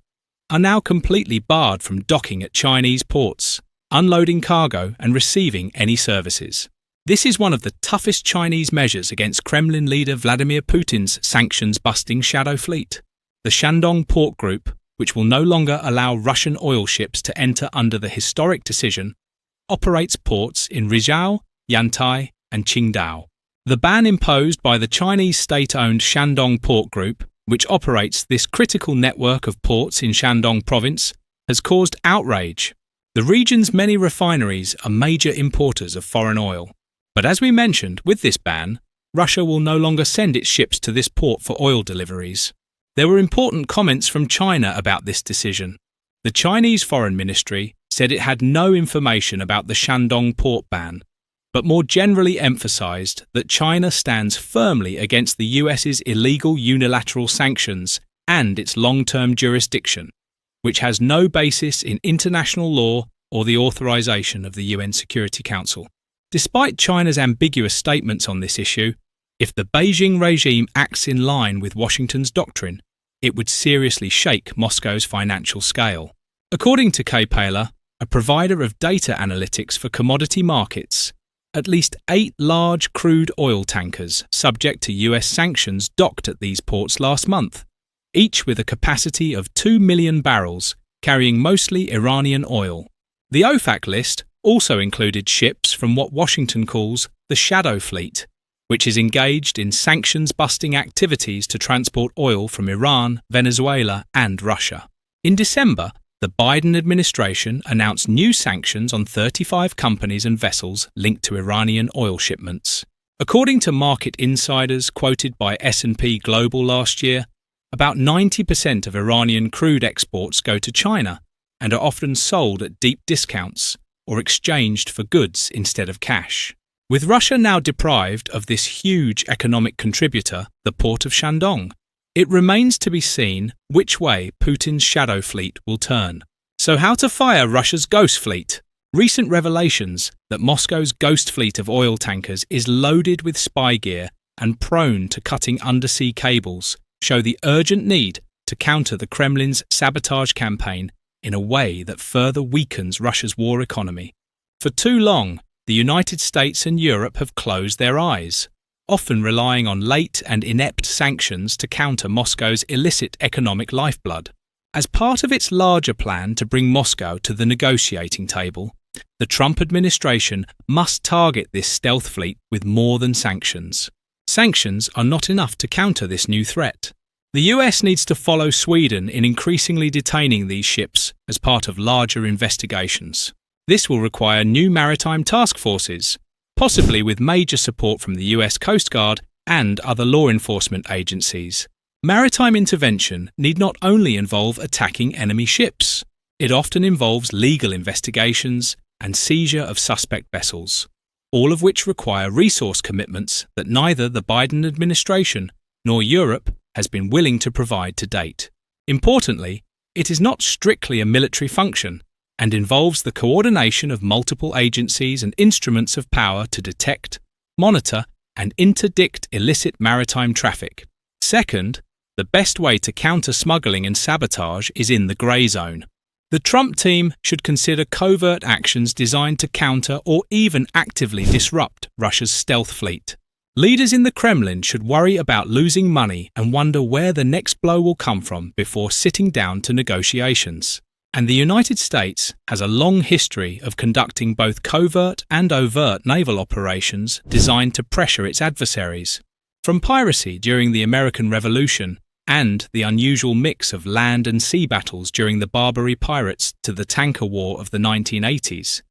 are now completely barred from docking at Chinese ports, unloading cargo and receiving any services. This is one of the toughest Chinese measures against Kremlin leader Vladimir Putin's sanctions-busting shadow fleet. The Shandong Port Group, which will no longer allow Russian oil ships to enter under the historic decision, operates ports in Rizhao, Yantai, and Qingdao. The ban imposed by the Chinese state-owned Shandong Port Group, which operates this critical network of ports in Shandong province, has caused outrage. The region's many refineries are major importers of foreign oil. But as we mentioned, with this ban, Russia will no longer send its ships to this port for oil deliveries. There were important comments from China about this decision. The Chinese Foreign Ministry said it had no information about the Shandong port ban, but more generally emphasized that China stands firmly against the US's illegal unilateral sanctions and its long-term jurisdiction, which has no basis in international law or the authorization of the UN Security Council. Despite China's ambiguous statements on this issue, if the Beijing regime acts in line with Washington's doctrine, it would seriously shake Moscow's financial scale. According to Kpayler, a provider of data analytics for commodity markets, at least 8 large crude oil tankers subject to US sanctions docked at these ports last month, each with a capacity of 2 million barrels, carrying mostly Iranian oil. The OFAC list also included ships from what Washington calls the Shadow Fleet, which is engaged in sanctions-busting activities to transport oil from Iran, Venezuela, and Russia. In December, the Biden administration announced new sanctions on 35 companies and vessels linked to Iranian oil shipments. According to market insiders quoted by S&P Global last year, about 90% of Iranian crude exports go to China and are often sold at deep discounts or exchanged for goods instead of cash. With Russia now deprived of this huge economic contributor, the port of Shandong, it remains to be seen which way Putin's shadow fleet will turn. So how to fire Russia's ghost fleet? Recent revelations that Moscow's ghost fleet of oil tankers is loaded with spy gear and prone to cutting undersea cables show the urgent need to counter the Kremlin's sabotage campaign in a way that further weakens Russia's war economy. For too long, the United States and Europe have closed their eyes, often relying on late and inept sanctions to counter Moscow's illicit economic lifeblood. As part of its larger plan to bring Moscow to the negotiating table, the Trump administration must target this stealth fleet with more than sanctions. Sanctions are not enough to counter this new threat. The US needs to follow Sweden in increasingly detaining these ships as part of larger investigations. This will require new maritime task forces, possibly with major support from the US Coast Guard and other law enforcement agencies. Maritime intervention need not only involve attacking enemy ships. It often involves legal investigations and seizure of suspect vessels, all of which require resource commitments that neither the Biden administration nor Europe has been willing to provide to date. Importantly, it is not strictly a military function and involves the coordination of multiple agencies and instruments of power to detect, monitor, and interdict illicit maritime traffic. Second, the best way to counter smuggling and sabotage is in the grey zone. The Trump team should consider covert actions designed to counter or even actively disrupt Russia's stealth fleet. Leaders in the Kremlin should worry about losing money and wonder where the next blow will come from before sitting down to negotiations. And the United States has a long history of conducting both covert and overt naval operations designed to pressure its adversaries. From piracy during the American Revolution and the unusual mix of land and sea battles during the Barbary pirates to the tanker war of the 1980s,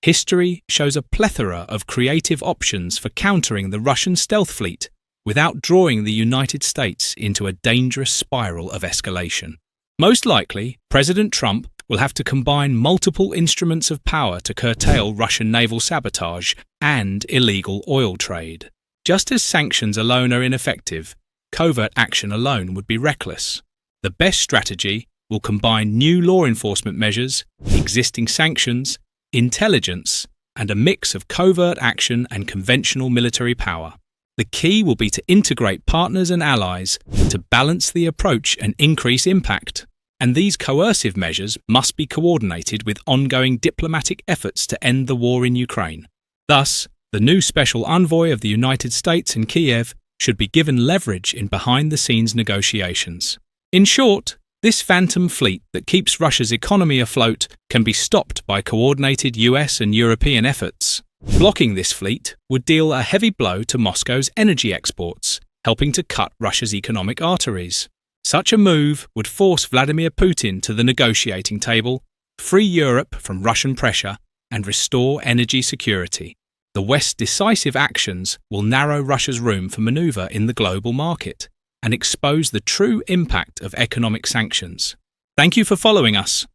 History shows a plethora of creative options for countering the Russian stealth fleet without drawing the United States into a dangerous spiral of escalation. Most likely, President Trump will have to combine multiple instruments of power to curtail Russian naval sabotage and illegal oil trade. Just as sanctions alone are ineffective, covert action alone would be reckless. The best strategy will combine new law enforcement measures, existing sanctions, intelligence, and a mix of covert action and conventional military power. The key will be to integrate partners and allies to balance the approach and increase impact. And these coercive measures must be coordinated with ongoing diplomatic efforts to end the war in Ukraine. Thus, the new special envoy of the United States in Kiev should be given leverage in behind-the-scenes negotiations. In short, this phantom fleet that keeps Russia's economy afloat can be stopped by coordinated US and European efforts. Blocking this fleet would deal a heavy blow to Moscow's energy exports, helping to cut Russia's economic arteries. Such a move would force Vladimir Putin to the negotiating table, free Europe from Russian pressure, and restore energy security. The West's decisive actions will narrow Russia's room for maneuver in the global market and expose the true impact of economic sanctions. Thank you for following us.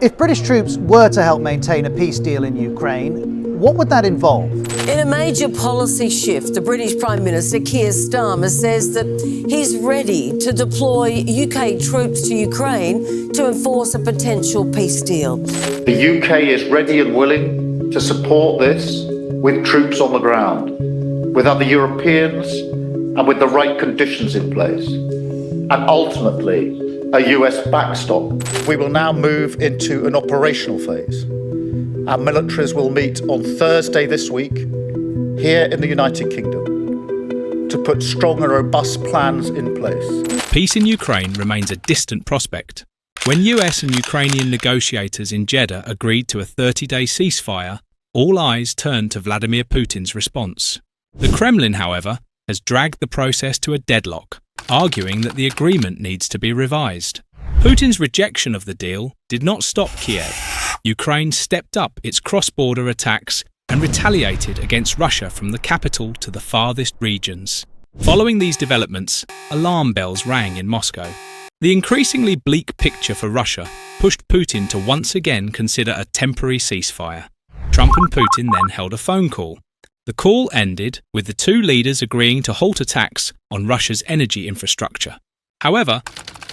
If British troops were to help maintain a peace deal in Ukraine, what would that involve? In a major policy shift, the British Prime Minister Keir Starmer says that he's ready to deploy UK troops to Ukraine to enforce a potential peace deal. The UK is ready and willing to support this with troops on the ground, with other Europeans and with the right conditions in place, and ultimately a US backstop. We will now move into an operational phase. Our militaries will meet on Thursday this week here in the United Kingdom to put strong and robust plans in place. Peace in Ukraine remains a distant prospect. When US and Ukrainian negotiators in Jeddah agreed to a 30-day ceasefire, all eyes turned to Vladimir Putin's response. The Kremlin, however, has dragged the process to a deadlock, arguing that the agreement needs to be revised. Putin's rejection of the deal did not stop Kiev. Ukraine stepped up its cross-border attacks and retaliated against Russia from the capital to the farthest regions. Following these developments, alarm bells rang in Moscow. The increasingly bleak picture for Russia pushed Putin to once again consider a temporary ceasefire. Trump and Putin then held a phone call. The call ended with the two leaders agreeing to halt attacks on Russia's energy infrastructure. However,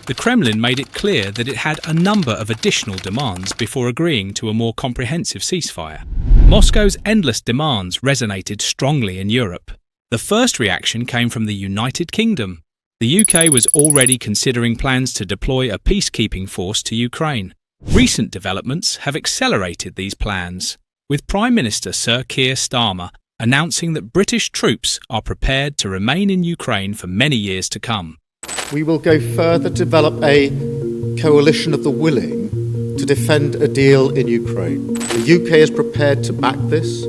the Kremlin made it clear that it had a number of additional demands before agreeing to a more comprehensive ceasefire. Moscow's endless demands resonated strongly in Europe. The first reaction came from the United Kingdom. The UK was already considering plans to deploy a peacekeeping force to Ukraine. Recent developments have accelerated these plans, with Prime Minister Sir Keir Starmer announcing that British troops are prepared to remain in Ukraine for many years to come. We will go further to develop a coalition of the willing to defend a deal in Ukraine. The UK is prepared to back this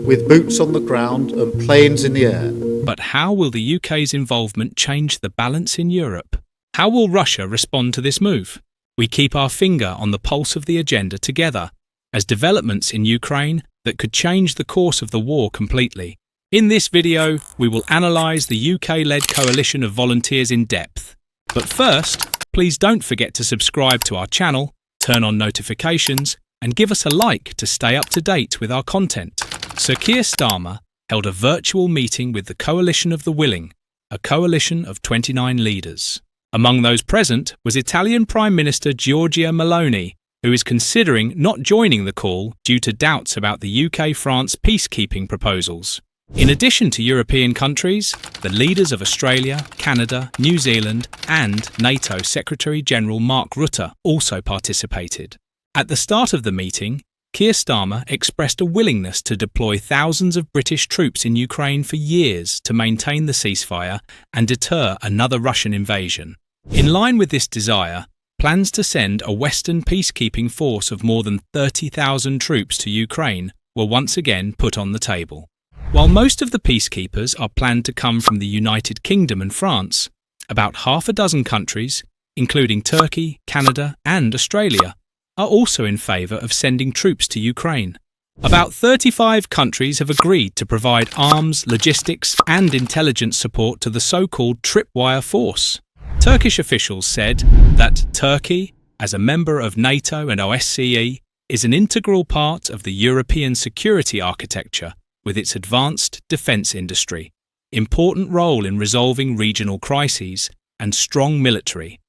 with boots on the ground and planes in the air. But how will the UK's involvement change the balance in Europe? How will Russia respond to this move? We keep our finger on the pulse of the agenda together, as developments in Ukraine that could change the course of the war completely. In this video, we will analyse the UK-led coalition of volunteers in depth. But first, please don't forget to subscribe to our channel, turn on notifications, and give us a like to stay up to date with our content. Sir Keir Starmer held a virtual meeting with the Coalition of the Willing, a coalition of 29 leaders. Among those present was Italian Prime Minister Giorgia Meloni, who is considering not joining the call due to doubts about the UK-France peacekeeping proposals. In addition to European countries, the leaders of Australia, Canada, New Zealand and NATO Secretary-General Mark Rutte also participated. At the start of the meeting, Keir Starmer expressed a willingness to deploy thousands of British troops in Ukraine for years to maintain the ceasefire and deter another Russian invasion. In line with this desire, plans to send a Western peacekeeping force of more than 30,000 troops to Ukraine were once again put on the table. While most of the peacekeepers are planned to come from the United Kingdom and France, about half a dozen countries, including Turkey, Canada and Australia, are also in favour of sending troops to Ukraine. About 35 countries have agreed to provide arms, logistics, and intelligence support to the so-called Tripwire Force. Turkish officials said that Turkey, as a member of NATO and OSCE, is an integral part of the European security architecture with its advanced defence industry, important role in resolving regional crises, and strong military.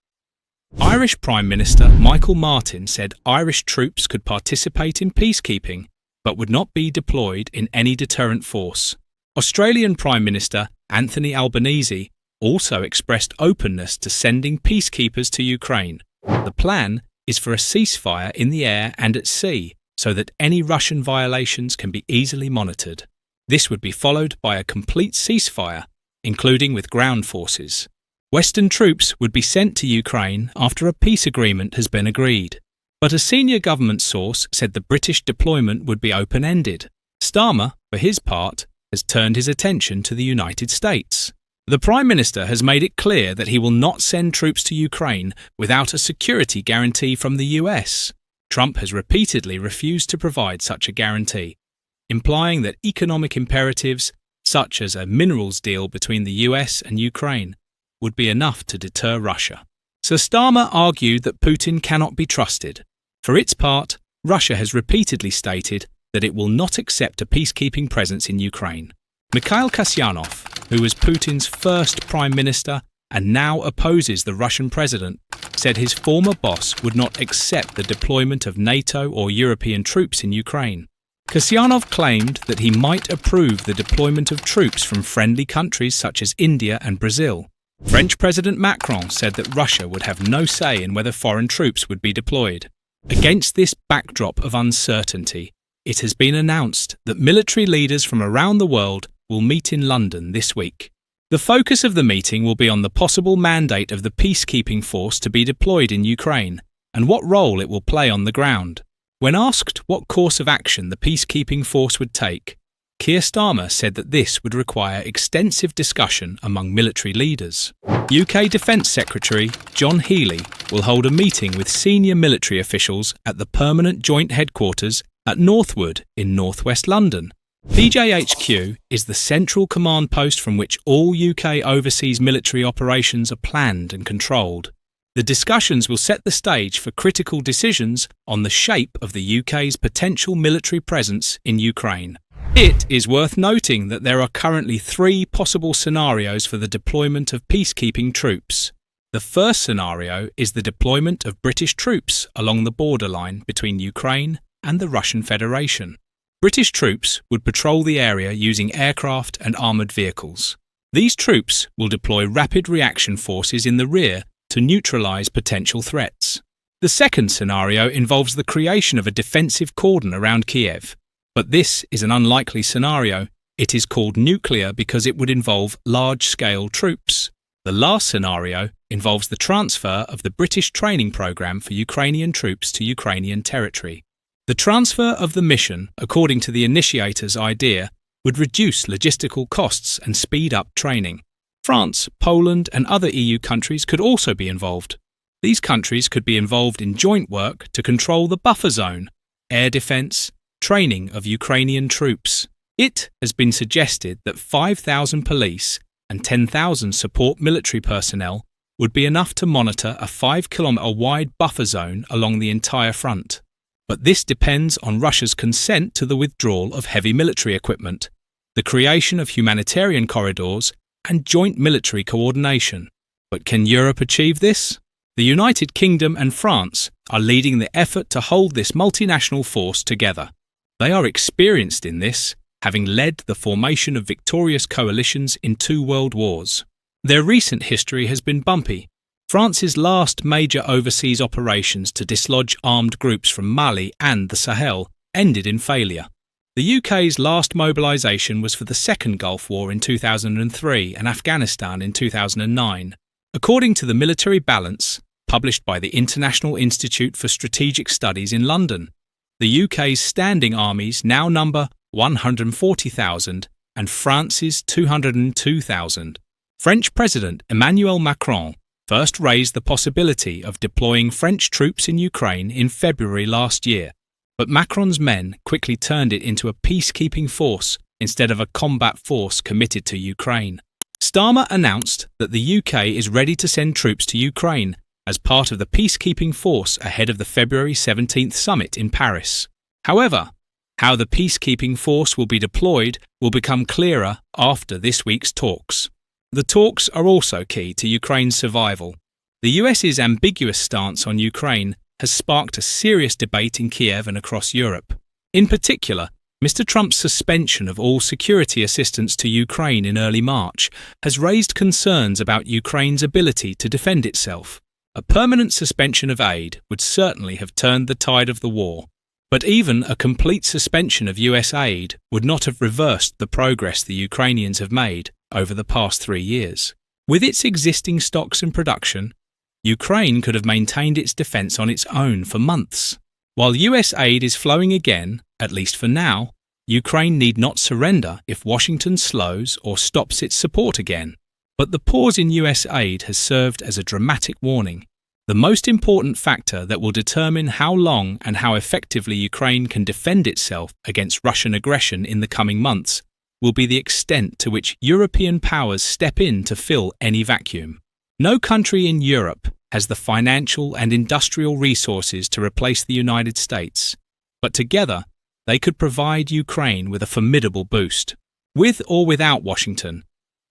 Irish Prime Minister Michael Martin said Irish troops could participate in peacekeeping, but would not be deployed in any deterrent force. Australian Prime Minister Anthony Albanese also expressed openness to sending peacekeepers to Ukraine. The plan is for a ceasefire in the air and at sea, so that any Russian violations can be easily monitored. This would be followed by a complete ceasefire, including with ground forces. Western troops would be sent to Ukraine after a peace agreement has been agreed. But a senior government source said the British deployment would be open-ended. Starmer, for his part, has turned his attention to the United States. The Prime Minister has made it clear that he will not send troops to Ukraine without a security guarantee from the US. Trump has repeatedly refused to provide such a guarantee, implying that economic imperatives, such as a minerals deal between the US and Ukraine, would be enough to deter Russia. Sir Starmer argued that Putin cannot be trusted. For its part, Russia has repeatedly stated that it will not accept a peacekeeping presence in Ukraine. Mikhail Kasyanov, who was Putin's first prime minister and now opposes the Russian president, said his former boss would not accept the deployment of NATO or European troops in Ukraine. Kasyanov claimed that he might approve the deployment of troops from friendly countries such as India and Brazil. French President Macron said that Russia would have no say in whether foreign troops would be deployed. Against this backdrop of uncertainty, it has been announced that military leaders from around the world will meet in London this week. The focus of the meeting will be on the possible mandate of the peacekeeping force to be deployed in Ukraine and what role it will play on the ground. When asked what course of action the peacekeeping force would take, Keir Starmer said that this would require extensive discussion among military leaders. UK Defence Secretary John Healey will hold a meeting with senior military officials at the Permanent Joint Headquarters at Northwood in northwest London. PJHQ is the central command post from which all UK overseas military operations are planned and controlled. The discussions will set the stage for critical decisions on the shape of the UK's potential military presence in Ukraine. It is worth noting that there are currently 3 possible scenarios for the deployment of peacekeeping troops. The first scenario is the deployment of British troops along the borderline between Ukraine and the Russian Federation. British troops would patrol the area using aircraft and armoured vehicles. These troops will deploy rapid reaction forces in the rear to neutralise potential threats. The second scenario involves the creation of a defensive cordon around Kiev. But this is an unlikely scenario. It is called nuclear because it would involve large-scale troops. The last scenario involves the transfer of the British training programme for Ukrainian troops to Ukrainian territory. The transfer of the mission, according to the initiator's idea, would reduce logistical costs and speed up training. France, Poland and other EU countries could also be involved. These countries could be involved in joint work to control the buffer zone, air defence, training of Ukrainian troops. It has been suggested that 5,000 police and 10,000 support military personnel would be enough to monitor a 5-kilometre wide buffer zone along the entire front. But this depends on Russia's consent to the withdrawal of heavy military equipment, the creation of humanitarian corridors, and joint military coordination. But can Europe achieve this? The United Kingdom and France are leading the effort to hold this multinational force together. They are experienced in this, having led the formation of victorious coalitions in 2 world wars. Their recent history has been bumpy. France's last major overseas operations to dislodge armed groups from Mali and the Sahel ended in failure. The UK's last mobilisation was for the Second Gulf War in 2003 and Afghanistan in 2009. According to the Military Balance, published by the International Institute for Strategic Studies in London, the UK's standing armies now number 140,000 and France's 202,000. French President Emmanuel Macron first raised the possibility of deploying French troops in Ukraine in February last year. but Macron's men quickly turned it into a peacekeeping force instead of a combat force committed to Ukraine. Starmer announced that the UK is ready to send troops to Ukraine as part of the peacekeeping force ahead of the February 17th summit in Paris. However, how the peacekeeping force will be deployed will become clearer after this week's talks. The talks are also key to Ukraine's survival. The US's ambiguous stance on Ukraine has sparked a serious debate in Kiev and across Europe. In particular, Mr. Trump's suspension of all security assistance to Ukraine in early March has raised concerns about Ukraine's ability to defend itself. A permanent suspension of aid would certainly have turned the tide of the war, but even a complete suspension of US aid would not have reversed the progress the Ukrainians have made over the past 3 years. With its existing stocks and production, Ukraine could have maintained its defence on its own for months. While US aid is flowing again, at least for now, Ukraine need not surrender if Washington slows or stops its support again. But the pause in US aid has served as a dramatic warning. The most important factor that will determine how long and how effectively Ukraine can defend itself against Russian aggression in the coming months will be the extent to which European powers step in to fill any vacuum. No country in Europe has the financial and industrial resources to replace the United States, but together they could provide Ukraine with a formidable boost. With or without Washington,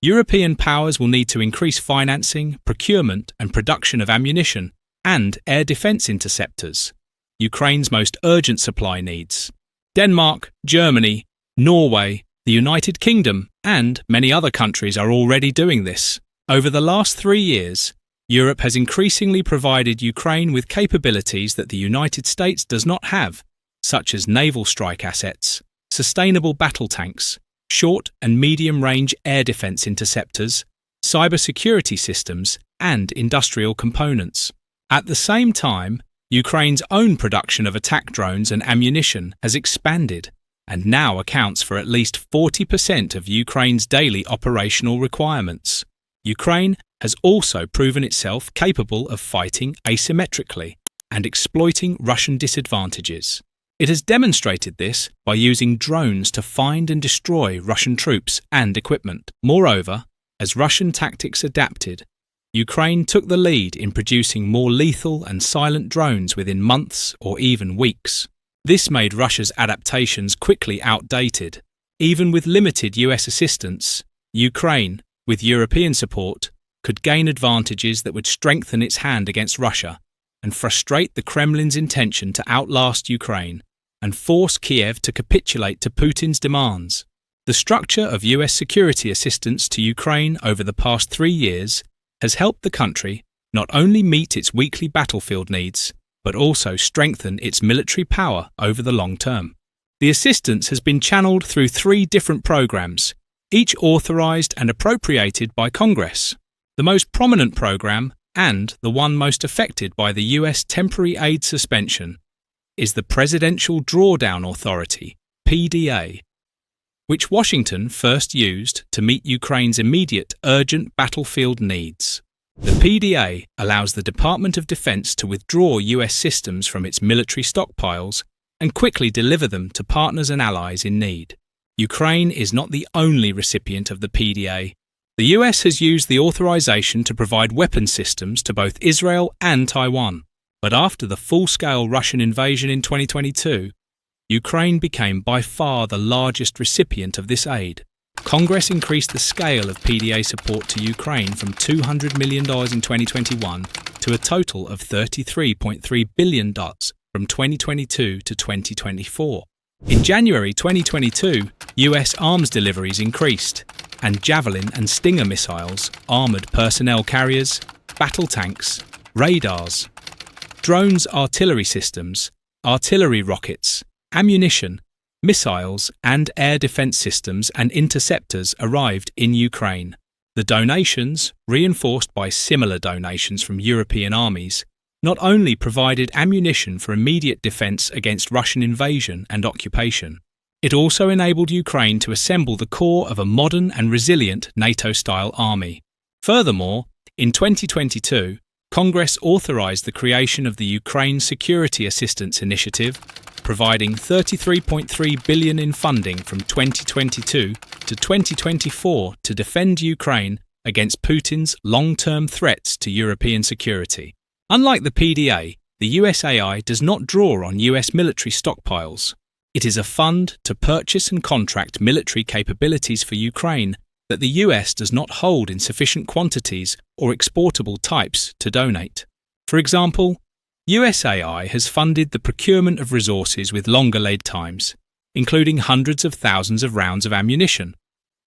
European powers will need to increase financing, procurement and production of ammunition and air defence interceptors, Ukraine's most urgent supply needs. Denmark, Germany, Norway, the United Kingdom and many other countries are already doing this. Over the last 3 years, Europe has increasingly provided Ukraine with capabilities that the United States does not have, such as naval strike assets, sustainable battle tanks, short and medium-range air defence interceptors, cybersecurity systems, and industrial components. At the same time, Ukraine's own production of attack drones and ammunition has expanded and now accounts for at least 40% of Ukraine's daily operational requirements. Ukraine has also proven itself capable of fighting asymmetrically and exploiting Russian disadvantages. It has demonstrated this by using drones to find and destroy Russian troops and equipment. Moreover, as Russian tactics adapted, Ukraine took the lead in producing more lethal and silent drones within months or even weeks. This made Russia's adaptations quickly outdated. Even with limited US assistance, Ukraine, with European support, could gain advantages that would strengthen its hand against Russia and frustrate the Kremlin's intention to outlast Ukraine and force Kiev to capitulate to Putin's demands. The structure of US security assistance to Ukraine over the past 3 years has helped the country not only meet its weekly battlefield needs, but also strengthen its military power over the long term. The assistance has been channeled through 3 different programs, each authorized and appropriated by Congress. The most prominent program, and the one most affected by the US temporary aid suspension, is the Presidential Drawdown Authority, PDA, which Washington first used to meet Ukraine's immediate urgent battlefield needs. The PDA allows the Department of Defense to withdraw US systems from its military stockpiles and quickly deliver them to partners and allies in need. Ukraine is not the only recipient of the PDA. The US has used the authorization to provide weapons systems to both Israel and Taiwan. But after the full-scale Russian invasion in 2022, Ukraine became by far the largest recipient of this aid. Congress increased the scale of PDA support to Ukraine from $200 million in 2021 to a total of $33.3 billion from 2022 to 2024. In January 2022, US arms deliveries increased, and Javelin and Stinger missiles, armoured personnel carriers, battle tanks, radars, drones, artillery systems, artillery rockets, ammunition, missiles and air defence systems and interceptors arrived in Ukraine. The donations, reinforced by similar donations from European armies, not only provided ammunition for immediate defence against Russian invasion and occupation, it also enabled Ukraine to assemble the core of a modern and resilient NATO-style army. Furthermore, in 2022, Congress authorised the creation of the Ukraine Security Assistance Initiative, providing $33.3 billion in funding from 2022 to 2024 to defend Ukraine against Putin's long-term threats to European security. Unlike the PDA, the USAI does not draw on US military stockpiles. It is a fund to purchase and contract military capabilities for Ukraine that the US does not hold in sufficient quantities or exportable types to donate. For example, USAI has funded the procurement of resources with longer lead times, including hundreds of thousands of rounds of ammunition,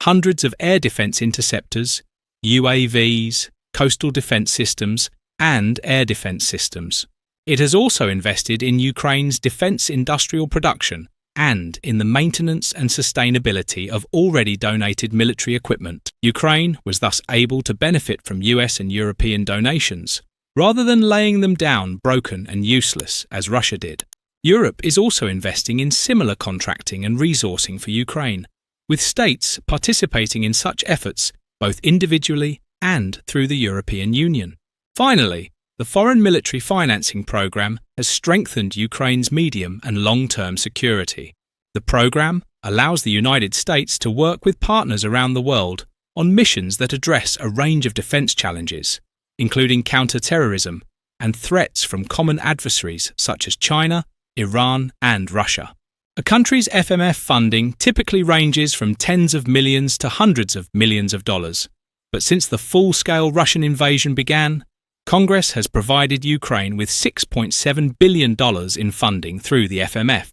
hundreds of air defense interceptors, UAVs, coastal defense systems, and air defense systems. It has also invested in Ukraine's defense industrial production and in the maintenance and sustainability of already donated military equipment. Ukraine was thus able to benefit from US and European donations, rather than laying them down broken and useless as Russia did. Europe is also investing in similar contracting and resourcing for Ukraine, with states participating in such efforts both individually and through the European Union. Finally, the Foreign Military Financing Programme has strengthened Ukraine's medium and long-term security. The programme allows the United States to work with partners around the world on missions that address a range of defence challenges, including counter-terrorism and threats from common adversaries such as China, Iran, and Russia. A country's FMF funding typically ranges from tens of millions to hundreds of millions of dollars, but since the full-scale Russian invasion began, Congress has provided Ukraine with $6.7 billion in funding through the FMF.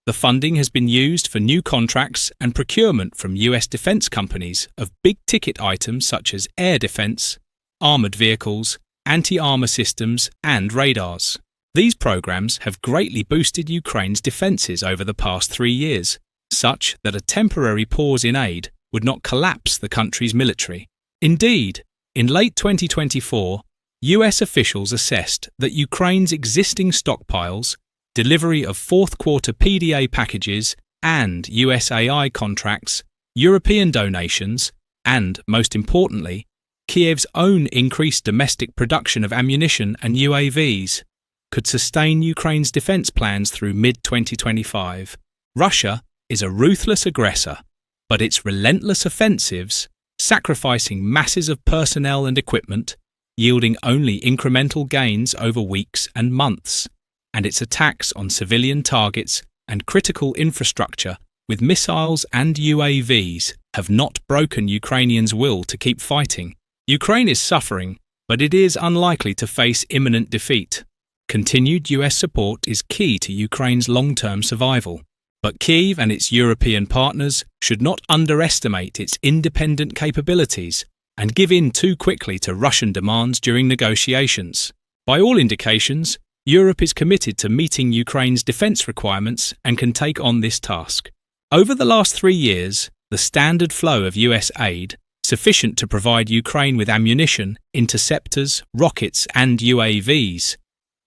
The funding has been used for new contracts and procurement from US defense companies of big-ticket items such as air defense, armored vehicles, anti-armor systems, and radars. These programs have greatly boosted Ukraine's defenses over the past 3 years, such that a temporary pause in aid would not collapse the country's military. Indeed, in late 2024, US officials assessed that Ukraine's existing stockpiles, delivery of fourth-quarter PDA packages and USAI contracts, European donations, and, most importantly, Kiev's own increased domestic production of ammunition and UAVs could sustain Ukraine's defense plans through mid-2025. Russia is a ruthless aggressor, but its relentless offensives, sacrificing masses of personnel and equipment, yielding only incremental gains over weeks and months, and its attacks on civilian targets and critical infrastructure with missiles and UAVs have not broken Ukrainians' will to keep fighting. Ukraine is suffering, but it is unlikely to face imminent defeat. Continued US support is key to Ukraine's long-term survival, but Kyiv and its European partners should not underestimate its independent capabilities and give in too quickly to Russian demands during negotiations. By all indications, Europe is committed to meeting Ukraine's defence requirements and can take on this task. Over the last 3 years, the standard flow of US aid, sufficient to provide Ukraine with ammunition, interceptors, rockets and UAVs,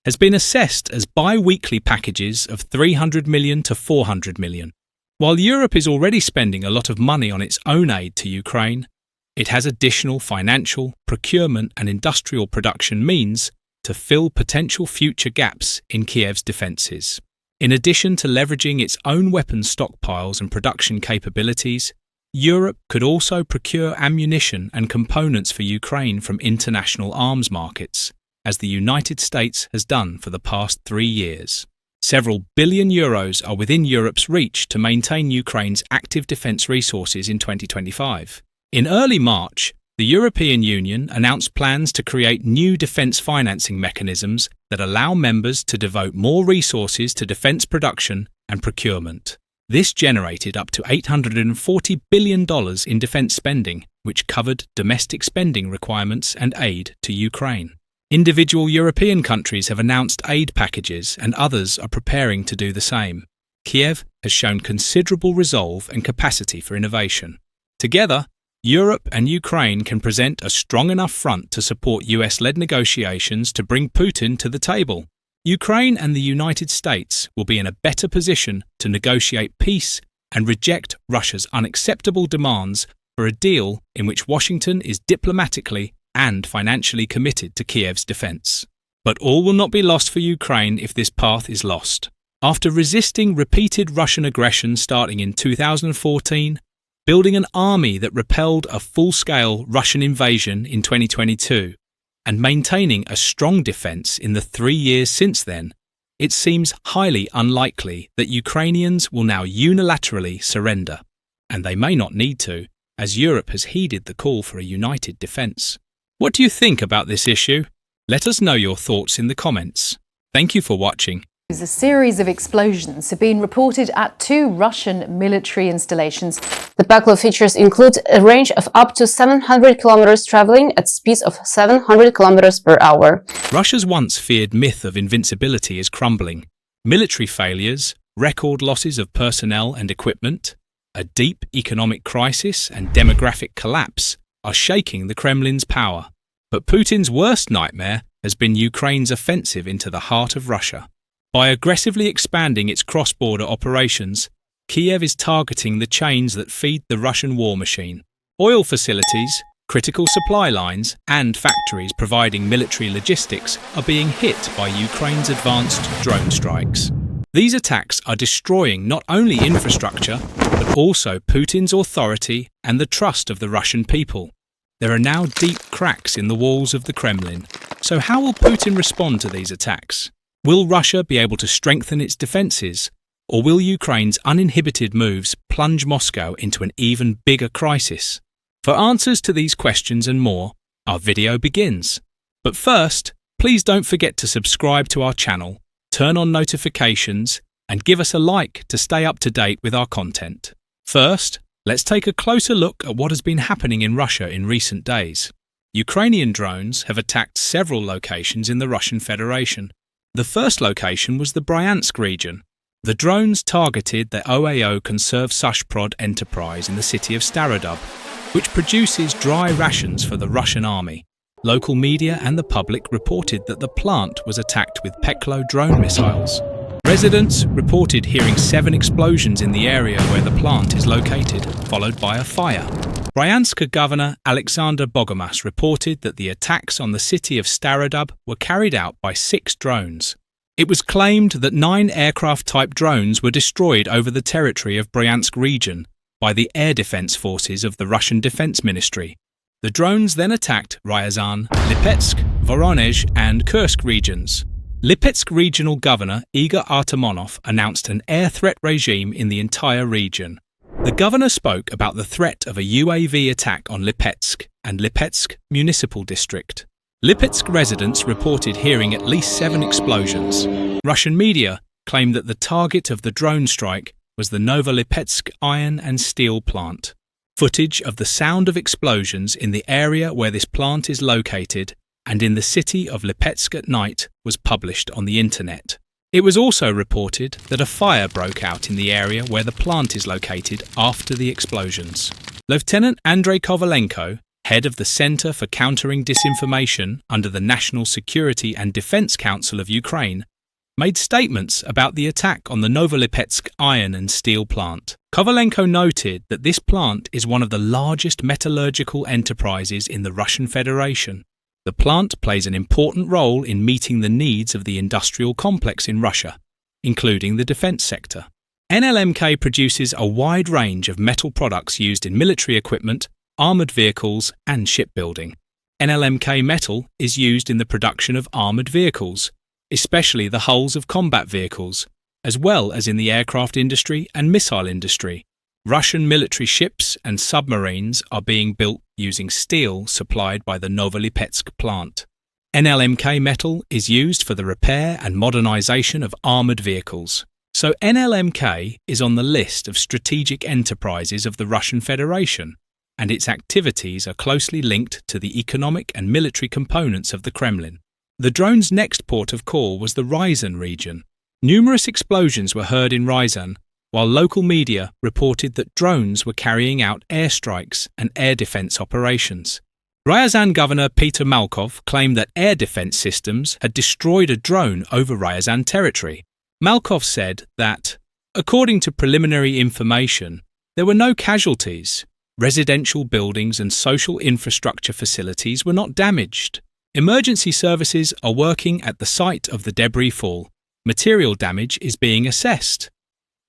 has been assessed as bi-weekly packages of $300 million to $400 million. While Europe is already spending a lot of money on its own aid to Ukraine, it has additional financial, procurement and industrial production means to fill potential future gaps in Kiev's defences. In addition to leveraging its own weapons stockpiles and production capabilities, Europe could also procure ammunition and components for Ukraine from international arms markets, as the United States has done for the past 3 years. Several billion euros are within Europe's reach to maintain Ukraine's active defence resources in 2025. In early March, the European Union announced plans to create new defence financing mechanisms that allow members to devote more resources to defence production and procurement. This generated up to $840 billion in defence spending, which covered domestic spending requirements and aid to Ukraine. Individual European countries have announced aid packages and others are preparing to do the same. Kiev has shown considerable resolve and capacity for innovation. Together, Europe and Ukraine can present a strong enough front to support US-led negotiations to bring Putin to the table. Ukraine and the United States will be in a better position to negotiate peace and reject Russia's unacceptable demands for a deal in which Washington is diplomatically and financially committed to Kiev's defense. But all will not be lost for Ukraine if this path is lost. After resisting repeated Russian aggression starting in 2014, building an army that repelled a full-scale Russian invasion in 2022, and maintaining a strong defence in the 3 years since then, it seems highly unlikely that Ukrainians will now unilaterally surrender. And they may not need to, as Europe has heeded the call for a united defence. What do you think about this issue? Let us know your thoughts in the comments. Thank you for watching. A series of explosions have been reported at 2 Russian military installations. The backlog features include a range of up to 700 kilometers traveling at speeds of 700 kilometers per hour. Russia's once feared myth of invincibility is crumbling. Military failures, record losses of personnel and equipment, a deep economic crisis and demographic collapse are shaking the Kremlin's power. But Putin's worst nightmare has been Ukraine's offensive into the heart of Russia. By aggressively expanding its cross-border operations, Kiev is targeting the chains that feed the Russian war machine. Oil facilities, critical supply lines, and factories providing military logistics are being hit by Ukraine's advanced drone strikes. These attacks are destroying not only infrastructure, but also Putin's authority and the trust of the Russian people. There are now deep cracks in the walls of the Kremlin. So how will Putin respond to these attacks? Will Russia be able to strengthen its defences, or will Ukraine's uninhibited moves plunge Moscow into an even bigger crisis? For answers to these questions and more, our video begins. But first, please don't forget to subscribe to our channel, turn on notifications, and give us a like to stay up to date with our content. First, let's take a closer look at what has been happening in Russia in recent days. Ukrainian drones have attacked several locations in the Russian Federation. The first location was the Bryansk region. The drones targeted the OAO Conserve-Sushprod enterprise in the city of Starodub, which produces dry rations for the Russian army. Local media and the public reported that the plant was attacked with Peklo drone missiles. Residents reported hearing 7 explosions in the area where the plant is located, followed by a fire. Bryansk Governor Alexander Bogomas reported that the attacks on the city of Starodub were carried out by 6 drones. It was claimed that 9 aircraft-type drones were destroyed over the territory of Bryansk region by the air defense forces of the Russian Defense Ministry. The drones then attacked Ryazan, Lipetsk, Voronezh and Kursk regions. Lipetsk Regional Governor Igor Artemonov announced an air threat regime in the entire region. The governor spoke about the threat of a UAV attack on Lipetsk and Lipetsk Municipal District. Lipetsk residents reported hearing at least 7 explosions. Russian media claimed that the target of the drone strike was the Novolipetsk iron and steel plant. Footage of the sound of explosions in the area where this plant is located and in the city of Lipetsk at night was published on the internet. It was also reported that a fire broke out in the area where the plant is located after the explosions. Lieutenant Andrei Kovalenko, head of the Center for Countering Disinformation under the National Security and Defense Council of Ukraine, made statements about the attack on the Novolipetsk iron and steel plant. Kovalenko noted that this plant is one of the largest metallurgical enterprises in the Russian Federation. The plant plays an important role in meeting the needs of the industrial complex in Russia, including the defense sector. NLMK produces a wide range of metal products used in military equipment, armored vehicles, and shipbuilding. NLMK metal is used in the production of armored vehicles, especially the hulls of combat vehicles, as well as in the aircraft industry and missile industry. Russian military ships and submarines are being built using steel supplied by the Novolipetsk plant. NLMK metal is used for the repair and modernization of armored vehicles. So NLMK is on the list of strategic enterprises of the Russian Federation, and its activities are closely linked to the economic and military components of the Kremlin. The drone's next port of call was the Ryazan region. Numerous explosions were heard in Ryazan, while local media reported that drones were carrying out airstrikes and air defense operations. Ryazan Governor Peter Malkov claimed that air defense systems had destroyed a drone over Ryazan territory. Malkov said that, according to preliminary information, there were no casualties. Residential buildings and social infrastructure facilities were not damaged. Emergency services are working at the site of the debris fall, Material damage is being assessed.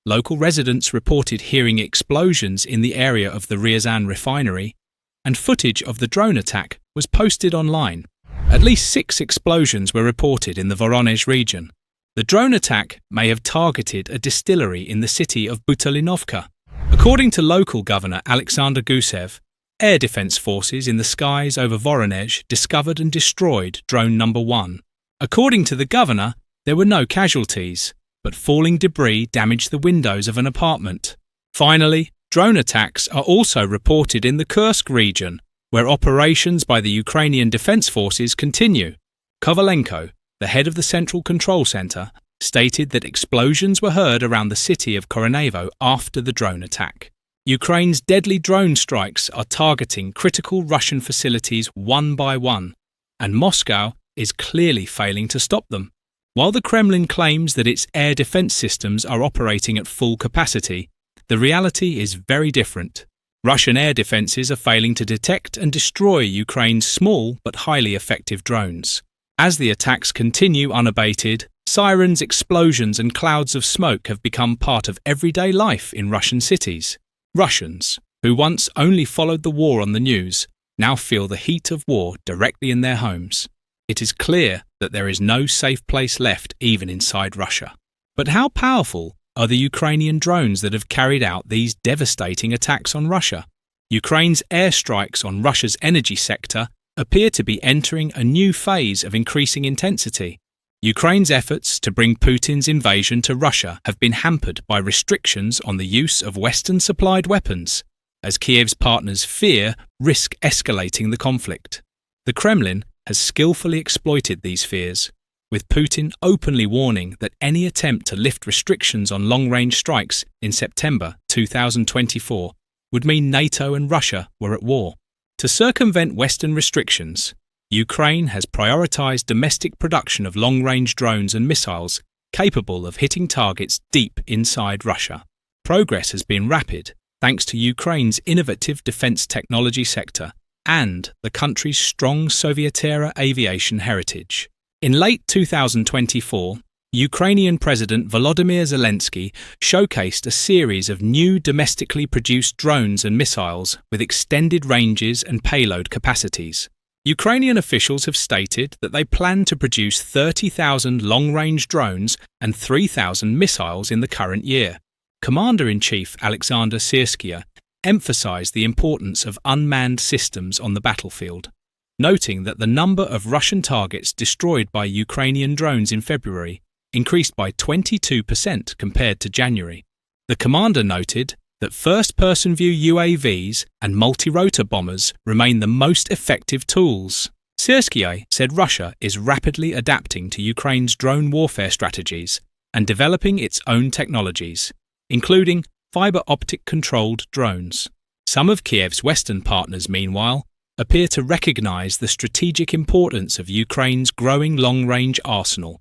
Local residents reported hearing explosions in the area of the Ryazan refinery, and footage of the drone attack was posted online. At least 6 explosions were reported in the Voronezh region. The drone attack may have targeted a distillery in the city of Butalinovka. According to local governor Alexander Gusev, air defense forces in the skies over Voronezh discovered and destroyed drone number 1. According to the governor, there were no casualties, but falling debris damaged the windows of an apartment. Finally, drone attacks are also reported in the Kursk region, where operations by the Ukrainian Defense Forces continue. Kovalenko, the head of the Central Control Center, stated that explosions were heard around the city of Koronevo after the drone attack. Ukraine's deadly drone strikes are targeting critical Russian facilities one by one, and Moscow is clearly failing to stop them. While the Kremlin claims that its air defense systems are operating at full capacity, the reality is very different. Russian air defenses are failing to detect and destroy Ukraine's small but highly effective drones. As the attacks continue unabated, sirens, explosions and clouds of smoke have become part of everyday life in Russian cities. Russians, who once only followed the war on the news, now feel the heat of war directly in their homes. It is clear that there is no safe place left even inside Russia. But how powerful are the Ukrainian drones that have carried out these devastating attacks on Russia? Ukraine's airstrikes on Russia's energy sector appear to be entering a new phase of increasing intensity. Ukraine's efforts to bring Putin's invasion to Russia have been hampered by restrictions on the use of Western-supplied weapons, as Kiev's partners fear risk escalating the conflict. The Kremlin has skillfully exploited these fears, with Putin openly warning that any attempt to lift restrictions on long-range strikes in September 2024 would mean NATO and Russia were at war. To circumvent Western restrictions, Ukraine has prioritized domestic production of long-range drones and missiles capable of hitting targets deep inside Russia. Progress has been rapid thanks to Ukraine's innovative defense technology sector and the country's strong Soviet-era aviation heritage. In late 2024, Ukrainian President Volodymyr Zelensky showcased a series of new domestically produced drones and missiles with extended ranges and payload capacities. Ukrainian officials have stated that they plan to produce 30,000 long-range drones and 3,000 missiles in the current year. Commander-in-Chief Alexander Syrsky emphasized the importance of unmanned systems on the battlefield, noting that the number of Russian targets destroyed by Ukrainian drones in February increased by 22% compared to January. The commander noted that first-person view UAVs and multi-rotor bombers remain the most effective tools. Syrsky said Russia is rapidly adapting to Ukraine's drone warfare strategies and developing its own technologies, including fiber optic-controlled drones. Some of Kiev's Western partners, meanwhile, appear to recognize the strategic importance of Ukraine's growing long-range arsenal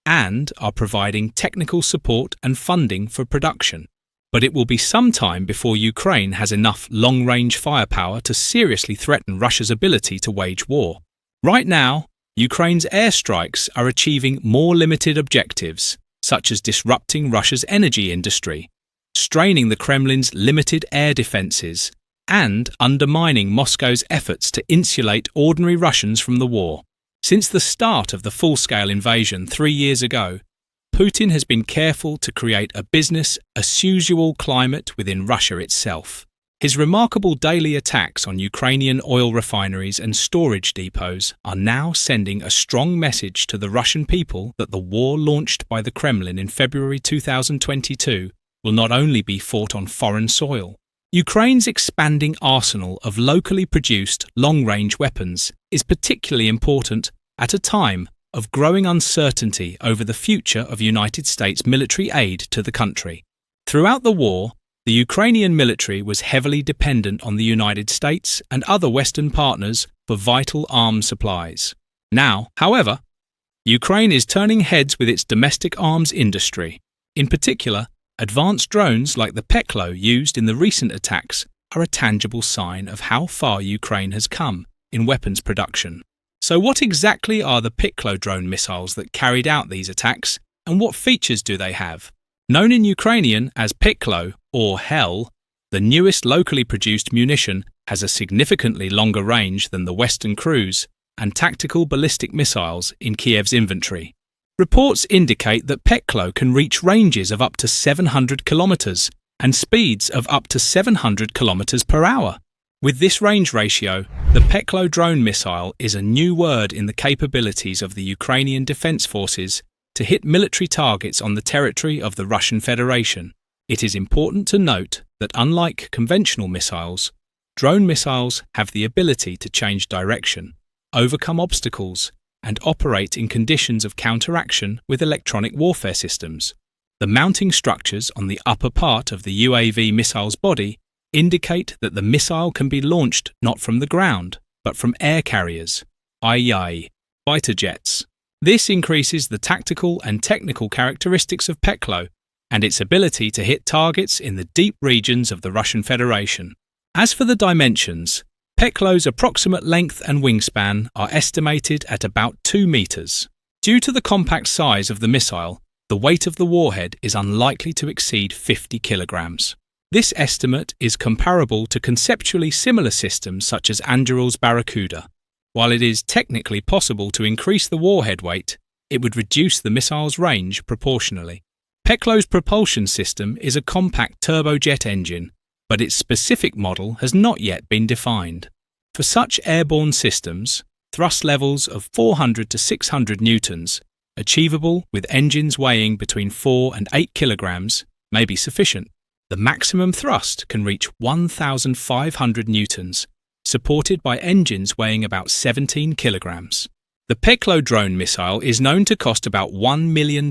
and are providing technical support and funding for production. But it will be some time before Ukraine has enough long-range firepower to seriously threaten Russia's ability to wage war. Right now, Ukraine's airstrikes are achieving more limited objectives, such as disrupting Russia's energy industry, straining the Kremlin's limited air defenses, and undermining Moscow's efforts to insulate ordinary Russians from the war. Since the start of the full-scale invasion 3 years ago, Putin has been careful to create a business-as-usual climate within Russia itself. His remarkable daily attacks on Ukrainian oil refineries and storage depots are now sending a strong message to the Russian people that the war launched by the Kremlin in February 2022 will not only be fought on foreign soil. Ukraine's expanding arsenal of locally produced long-range weapons is particularly important at a time of growing uncertainty over the future of United States military aid to the country. Throughout the war, the Ukrainian military was heavily dependent on the United States and other Western partners for vital arms supplies. Now, however, Ukraine is turning heads with its domestic arms industry. In particular, advanced drones like the Peklo used in the recent attacks are a tangible sign of how far Ukraine has come in weapons production. So what exactly are the Peklo drone missiles that carried out these attacks, and what features do they have? Known in Ukrainian as Peklo or Hell, the newest locally produced munition has a significantly longer range than the Western cruise and tactical ballistic missiles in Kiev's inventory. Reports indicate that Peklo can reach ranges of up to 700 kilometers and speeds of up to 700 kilometers per hour. With this range ratio, the Peklo drone missile is a new word in the capabilities of the Ukrainian Defense Forces to hit military targets on the territory of the Russian Federation. It is important to note that unlike conventional missiles, drone missiles have the ability to change direction, overcome obstacles, and operate in conditions of counteraction with electronic warfare systems. The mounting structures on the upper part of the UAV missile's body indicate that the missile can be launched not from the ground, but from air carriers, i.e., fighter jets. This increases the tactical and technical characteristics of Peklo and its ability to hit targets in the deep regions of the Russian Federation. As for the dimensions, Peklo's approximate length and wingspan are estimated at about 2 meters. Due to the compact size of the missile, the weight of the warhead is unlikely to exceed 50 kilograms. This estimate is comparable to conceptually similar systems such as Anduril's Barracuda. While it is technically possible to increase the warhead weight, it would reduce the missile's range proportionally. Peklo's propulsion system is a compact turbojet engine, but its specific model has not yet been defined. For such airborne systems, thrust levels of 400 to 600 newtons, achievable with engines weighing between 4 and 8 kilograms, may be sufficient. The maximum thrust can reach 1,500 newtons, supported by engines weighing about 17 kilograms. The Peklo drone missile is known to cost about $1 million.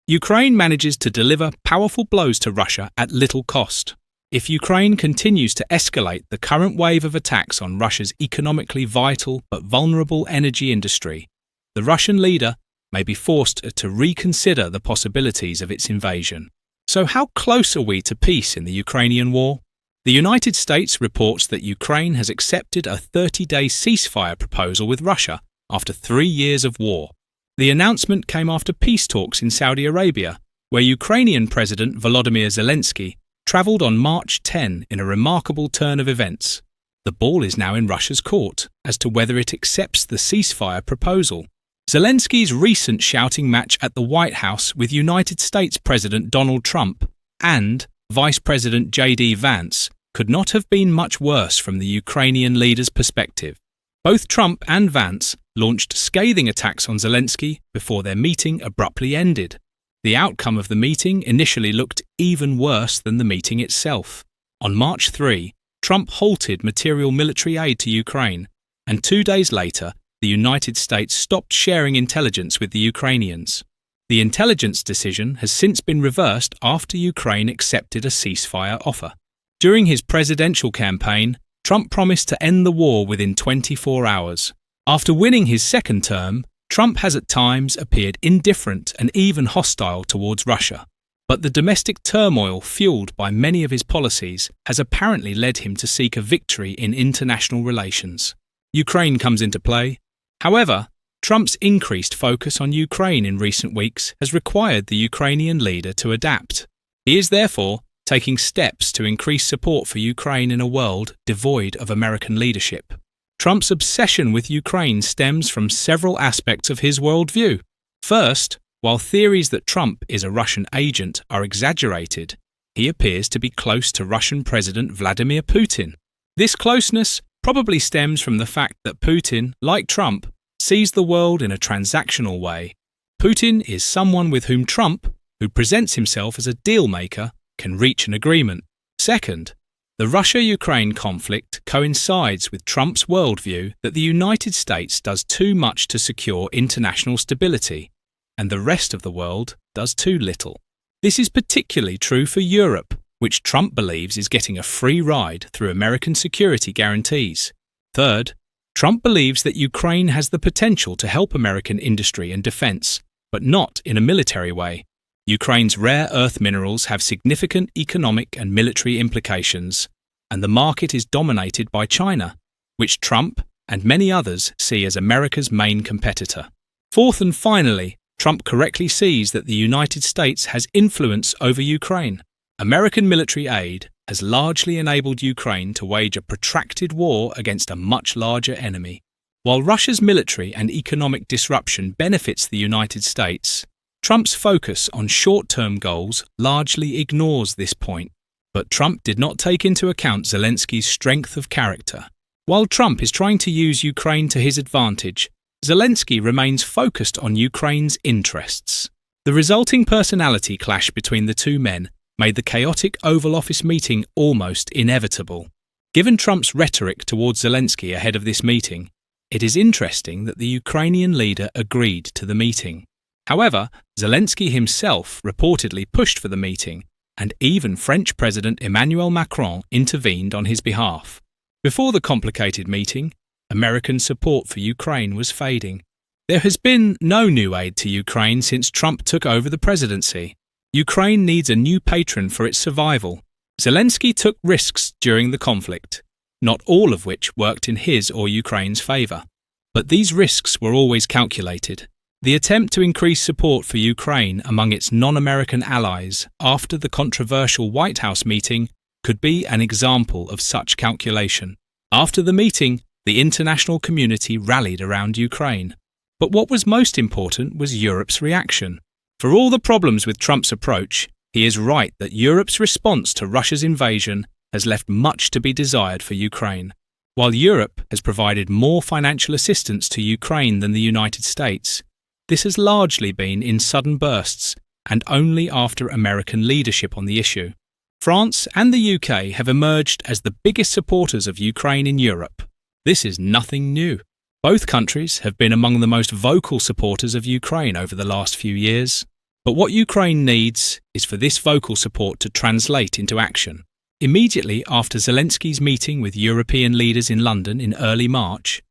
Ukraine manages to deliver powerful blows to Russia at little cost. If Ukraine continues to escalate the current wave of attacks on Russia's economically vital but vulnerable energy industry, the Russian leader may be forced to reconsider the possibilities of its invasion. So how close are we to peace in the Ukrainian war? The United States reports that Ukraine has accepted a 30-day ceasefire proposal with Russia after 3 years of war. The announcement came after peace talks in Saudi Arabia, where Ukrainian President Volodymyr Zelensky travelled on March 10 in a remarkable turn of events. The ball is now in Russia's court as to whether it accepts the ceasefire proposal. Zelensky's recent shouting match at the White House with United States President Donald Trump and Vice President J.D. Vance could not have been much worse from the Ukrainian leader's perspective. Both Trump and Vance launched scathing attacks on Zelensky before their meeting abruptly ended. The outcome of the meeting initially looked even worse than the meeting itself. On March 3, Trump halted material military aid to Ukraine, and 2 days later, the United States stopped sharing intelligence with the Ukrainians. The intelligence decision has since been reversed after Ukraine accepted a ceasefire offer. During his presidential campaign, Trump promised to end the war within 24 hours. After winning his second term, Trump has at times appeared indifferent and even hostile towards Russia. But the domestic turmoil fueled by many of his policies has apparently led him to seek a victory in international relations. Ukraine comes into play. However, Trump's increased focus on Ukraine in recent weeks has required the Ukrainian leader to adapt. He is therefore taking steps to increase support for Ukraine in a world devoid of American leadership. Trump's obsession with Ukraine stems from several aspects of his worldview. First, while theories that Trump is a Russian agent are exaggerated, he appears to be close to Russian President Vladimir Putin. This closeness probably stems from the fact that Putin, like Trump, sees the world in a transactional way. Putin is someone with whom Trump, who presents himself as a deal-maker, can reach an agreement. Second, the Russia-Ukraine conflict coincides with Trump's worldview that the United States does too much to secure international stability, and the rest of the world does too little. This is particularly true for Europe, which Trump believes is getting a free ride through American security guarantees. Third, Trump believes that Ukraine has the potential to help American industry and defense, but not in a military way. Ukraine's rare earth minerals have significant economic and military implications, and the market is dominated by China, which Trump and many others see as America's main competitor. Fourth and finally, Trump correctly sees that the United States has influence over Ukraine. American military aid has largely enabled Ukraine to wage a protracted war against a much larger enemy. While Russia's military and economic disruption benefits the United States, Trump's focus on short-term goals largely ignores this point. But Trump did not take into account Zelensky's strength of character. While Trump is trying to use Ukraine to his advantage, Zelensky remains focused on Ukraine's interests. The resulting personality clash between the two men made the chaotic Oval Office meeting almost inevitable. Given Trump's rhetoric towards Zelensky ahead of this meeting, it is interesting that the Ukrainian leader agreed to the meeting. However, Zelensky himself reportedly pushed for the meeting, and even French President Emmanuel Macron intervened on his behalf. Before the complicated meeting, American support for Ukraine was fading. There has been no new aid to Ukraine since Trump took over the presidency. Ukraine needs a new patron for its survival. Zelensky took risks during the conflict, not all of which worked in his or Ukraine's favour. But these risks were always calculated. The attempt to increase support for Ukraine among its non-American allies after the controversial White House meeting could be an example of such calculation. After the meeting, the international community rallied around Ukraine. But what was most important was Europe's reaction. For all the problems with Trump's approach, he is right that Europe's response to Russia's invasion has left much to be desired for Ukraine. While Europe has provided more financial assistance to Ukraine than the United States, this has largely been in sudden bursts and only after American leadership on the issue. France and the UK have emerged as the biggest supporters of Ukraine in Europe. This is nothing new. Both countries have been among the most vocal supporters of Ukraine over the last few years. But what Ukraine needs is for this vocal support to translate into action. Immediately after Zelensky's meeting with European leaders in London in early March,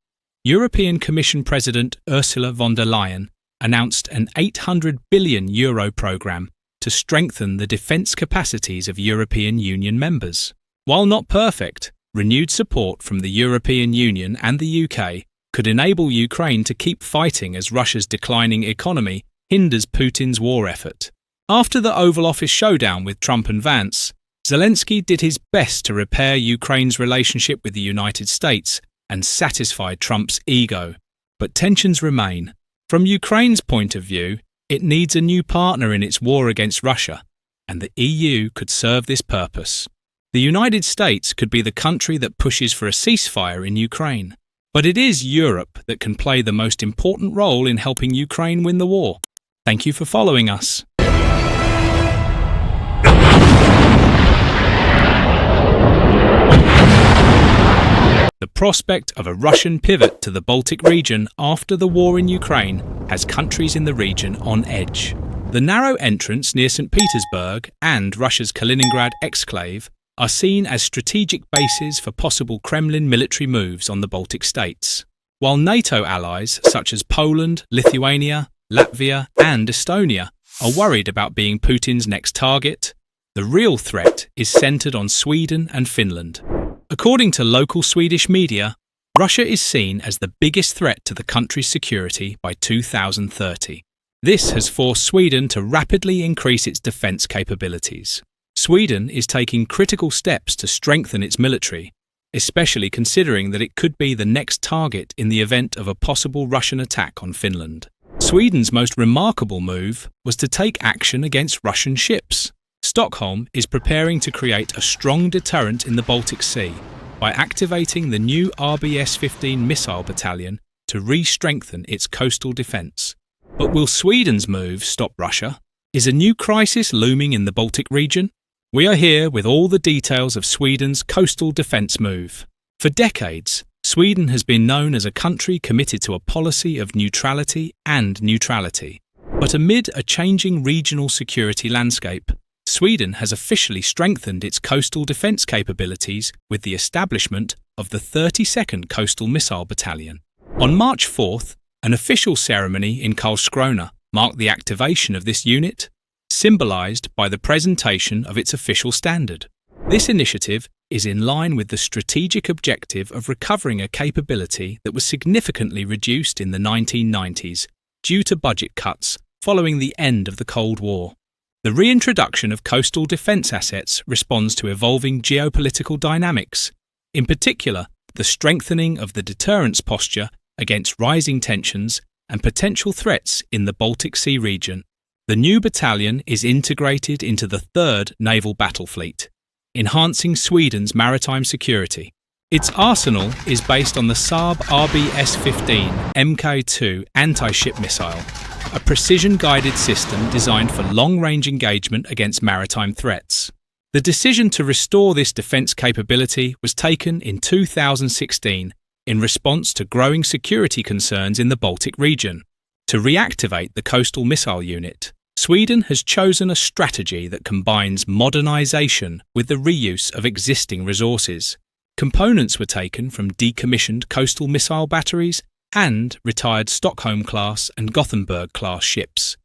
European Commission President Ursula von der Leyen announced an €800 billion programme to strengthen the defence capacities of European Union members. While not perfect, renewed support from the European Union and the UK could enable Ukraine to keep fighting as Russia's declining economy hinders Putin's war effort. After the Oval Office showdown with Trump and Vance, Zelensky did his best to repair Ukraine's relationship with the United States and satisfy Trump's ego. But tensions remain. From Ukraine's point of view, it needs a new partner in its war against Russia, and the EU could serve this purpose. The United States could be the country that pushes for a ceasefire in Ukraine. But it is Europe that can play the most important role in helping Ukraine win the war. Thank you for following us. The prospect of a Russian pivot to the Baltic region after the war in Ukraine has countries in the region on edge. The narrow entrance near St. Petersburg and Russia's Kaliningrad exclave are seen as strategic bases for possible Kremlin military moves on the Baltic states. While NATO allies such as Poland, Lithuania, Latvia and Estonia are worried about being Putin's next target, the real threat is centred on Sweden and Finland. According to local Swedish media, Russia is seen as the biggest threat to the country's security by 2030. This has forced Sweden to rapidly increase its defence capabilities. Sweden is taking critical steps to strengthen its military, especially considering that it could be the next target in the event of a possible Russian attack on Finland. Sweden's most remarkable move was to take action against Russian ships. Stockholm is preparing to create a strong deterrent in the Baltic Sea by activating the new RBS-15 missile battalion to re-strengthen its coastal defence. But will Sweden's move stop Russia? Is a new crisis looming in the Baltic region? We are here with all the details of Sweden's coastal defence move. For decades, Sweden has been known as a country committed to a policy of neutrality and neutrality. But amid a changing regional security landscape, Sweden has officially strengthened its coastal defence capabilities with the establishment of the 32nd Coastal Missile Battalion. On March 4th, an official ceremony in Karlskrona marked the activation of this unit, symbolised by the presentation of its official standard. This initiative is in line with the strategic objective of recovering a capability that was significantly reduced in the 1990s due to budget cuts following the end of the Cold War. The reintroduction of coastal defence assets responds to evolving geopolitical dynamics, in particular, the strengthening of the deterrence posture against rising tensions and potential threats in the Baltic Sea region. The new battalion is integrated into the 3rd Naval Battle Fleet, enhancing Sweden's maritime security. Its arsenal is based on the Saab RBS-15 Mk2 anti-ship missile, a precision-guided system designed for long-range engagement against maritime threats. The decision to restore this defence capability was taken in 2016 in response to growing security concerns in the Baltic region. To reactivate the coastal missile unit, Sweden has chosen a strategy that combines modernisation with the reuse of existing resources. Components were taken from decommissioned coastal missile batteries and retired Stockholm-class and Gothenburg-class ships,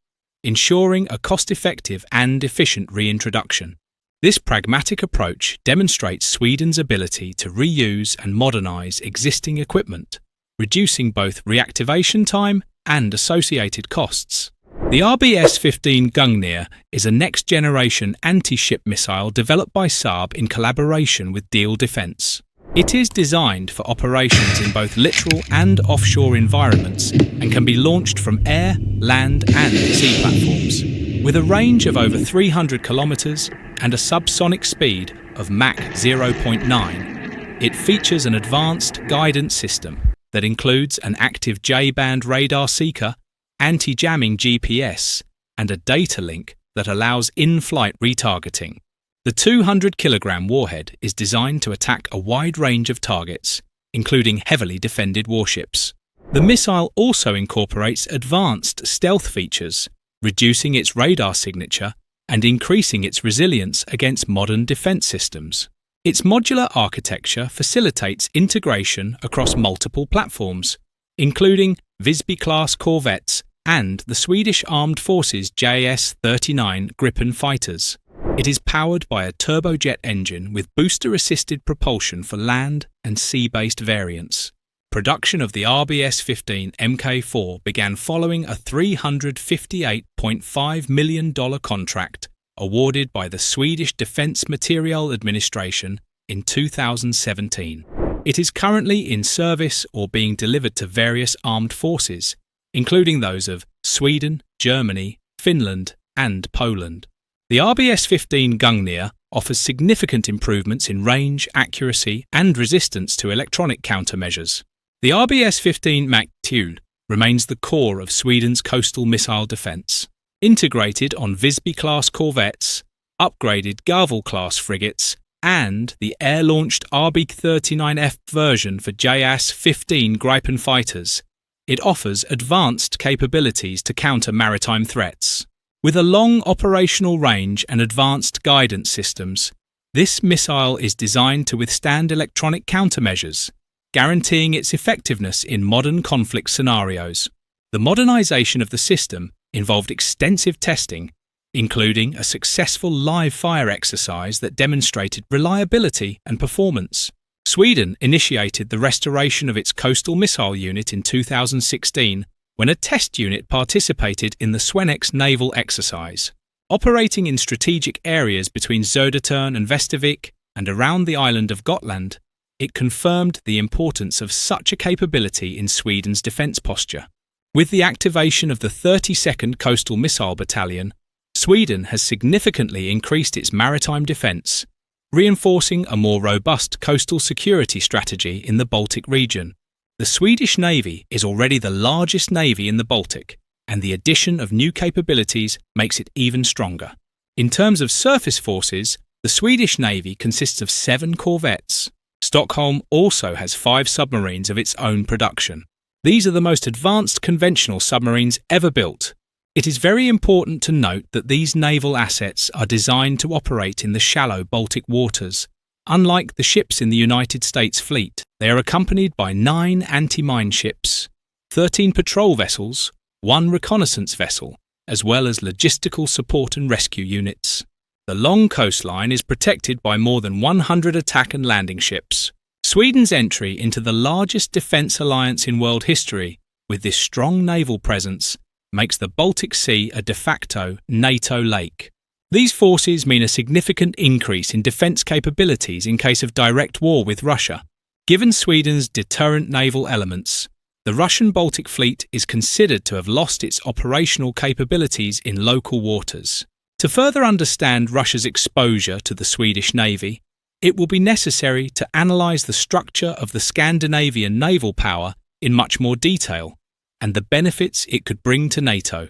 ensuring a cost-effective and efficient reintroduction. This pragmatic approach demonstrates Sweden's ability to reuse and modernise existing equipment, reducing both reactivation time and associated costs. The RBS-15 Gungnir is a next-generation anti-ship missile developed by Saab in collaboration with Diehl Defence. It is designed for operations in both littoral and offshore environments and can be launched from air, land and sea platforms. With a range of over 300 kilometres and a subsonic speed of Mach 0.9, it features an advanced guidance system that includes an active J-band radar seeker, anti-jamming GPS, and a data link that allows in-flight retargeting. The 200-kilogram warhead is designed to attack a wide range of targets, including heavily defended warships. The missile also incorporates advanced stealth features, reducing its radar signature and increasing its resilience against modern defence systems. Its modular architecture facilitates integration across multiple platforms, including Visby-class corvettes and the Swedish Armed Forces JS-39 Gripen fighters. It is powered by a turbojet engine with booster-assisted propulsion for land and sea-based variants. Production of the RBS-15 Mk4 began following a $358.5 million contract awarded by the Swedish Defence Materiel Administration in 2017. It is currently in service or being delivered to various armed forces, including those of Sweden, Germany, Finland, and Poland. The RBS-15 Gungnir offers significant improvements in range, accuracy, and resistance to electronic countermeasures. The RBS-15 Mk2 remains the core of Sweden's coastal missile defence. Integrated on Visby-class corvettes, upgraded Gavel-class frigates, and the air-launched RB-39F version for JAS-15 Gripen fighters, it offers advanced capabilities to counter maritime threats. With a long operational range and advanced guidance systems, this missile is designed to withstand electronic countermeasures, guaranteeing its effectiveness in modern conflict scenarios. The modernisation of the system involved extensive testing, including a successful live-fire exercise that demonstrated reliability and performance. Sweden initiated the restoration of its coastal missile unit in 2016 when a test unit participated in the Swenex naval exercise. Operating in strategic areas between Södertörn and Västervik and around the island of Gotland, it confirmed the importance of such a capability in Sweden's defence posture. With the activation of the 32nd Coastal Missile Battalion, Sweden has significantly increased its maritime defence, reinforcing a more robust coastal security strategy in the Baltic region. The Swedish Navy is already the largest navy in the Baltic, and the addition of new capabilities makes it even stronger. In terms of surface forces, the Swedish Navy consists of 7 corvettes. Stockholm also has 5 submarines of its own production. These are the most advanced conventional submarines ever built. It is very important to note that these naval assets are designed to operate in the shallow Baltic waters. Unlike the ships in the United States fleet, they are accompanied by 9 anti-mine ships, 13 patrol vessels, 1 reconnaissance vessel, as well as logistical support and rescue units. The long coastline is protected by more than 100 attack and landing ships. Sweden's entry into the largest defence alliance in world history, with this strong naval presence, makes the Baltic Sea a de facto NATO lake. These forces mean a significant increase in defence capabilities in case of direct war with Russia. Given Sweden's deterrent naval elements, the Russian Baltic Fleet is considered to have lost its operational capabilities in local waters. To further understand Russia's exposure to the Swedish Navy, it will be necessary to analyse the structure of the Scandinavian naval power in much more detail, and the benefits it could bring to NATO.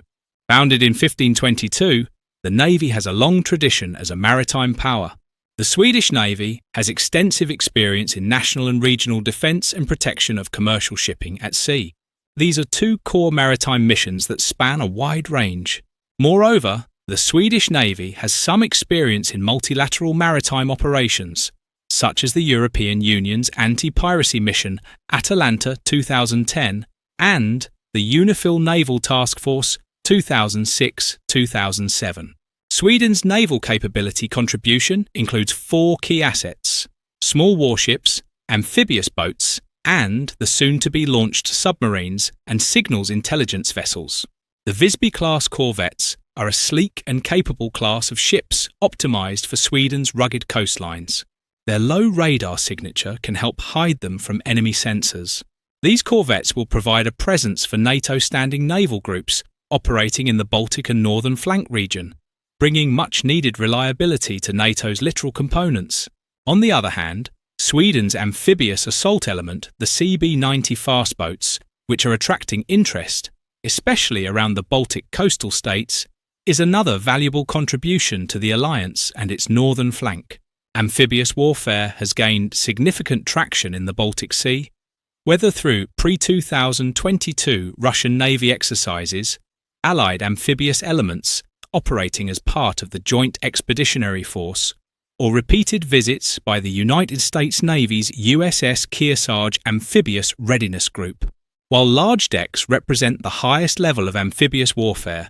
Founded in 1522, the Navy has a long tradition as a maritime power. The Swedish Navy has extensive experience in national and regional defence and protection of commercial shipping at sea. These are two core maritime missions that span a wide range. Moreover, the Swedish Navy has some experience in multilateral maritime operations, such as the European Union's anti-piracy mission Atalanta 2010 and the UNIFIL Naval Task Force 2006-2007. Sweden's naval capability contribution includes 4 key assets: small warships, amphibious boats, and the soon-to-be launched submarines and signals intelligence vessels. The Visby-class corvettes are a sleek and capable class of ships optimised for Sweden's rugged coastlines. Their low radar signature can help hide them from enemy sensors. These corvettes will provide a presence for NATO standing naval groups operating in the Baltic and Northern Flank region, bringing much-needed reliability to NATO's littoral components. On the other hand, Sweden's amphibious assault element, the CB-90 fast boats, which are attracting interest, especially around the Baltic coastal states, is another valuable contribution to the alliance and its northern flank. Amphibious warfare has gained significant traction in the Baltic Sea, whether through pre-2022 Russian Navy exercises, Allied amphibious elements operating as part of the Joint Expeditionary Force, or repeated visits by the United States Navy's USS Kearsarge Amphibious Readiness Group. While large decks represent the highest level of amphibious warfare,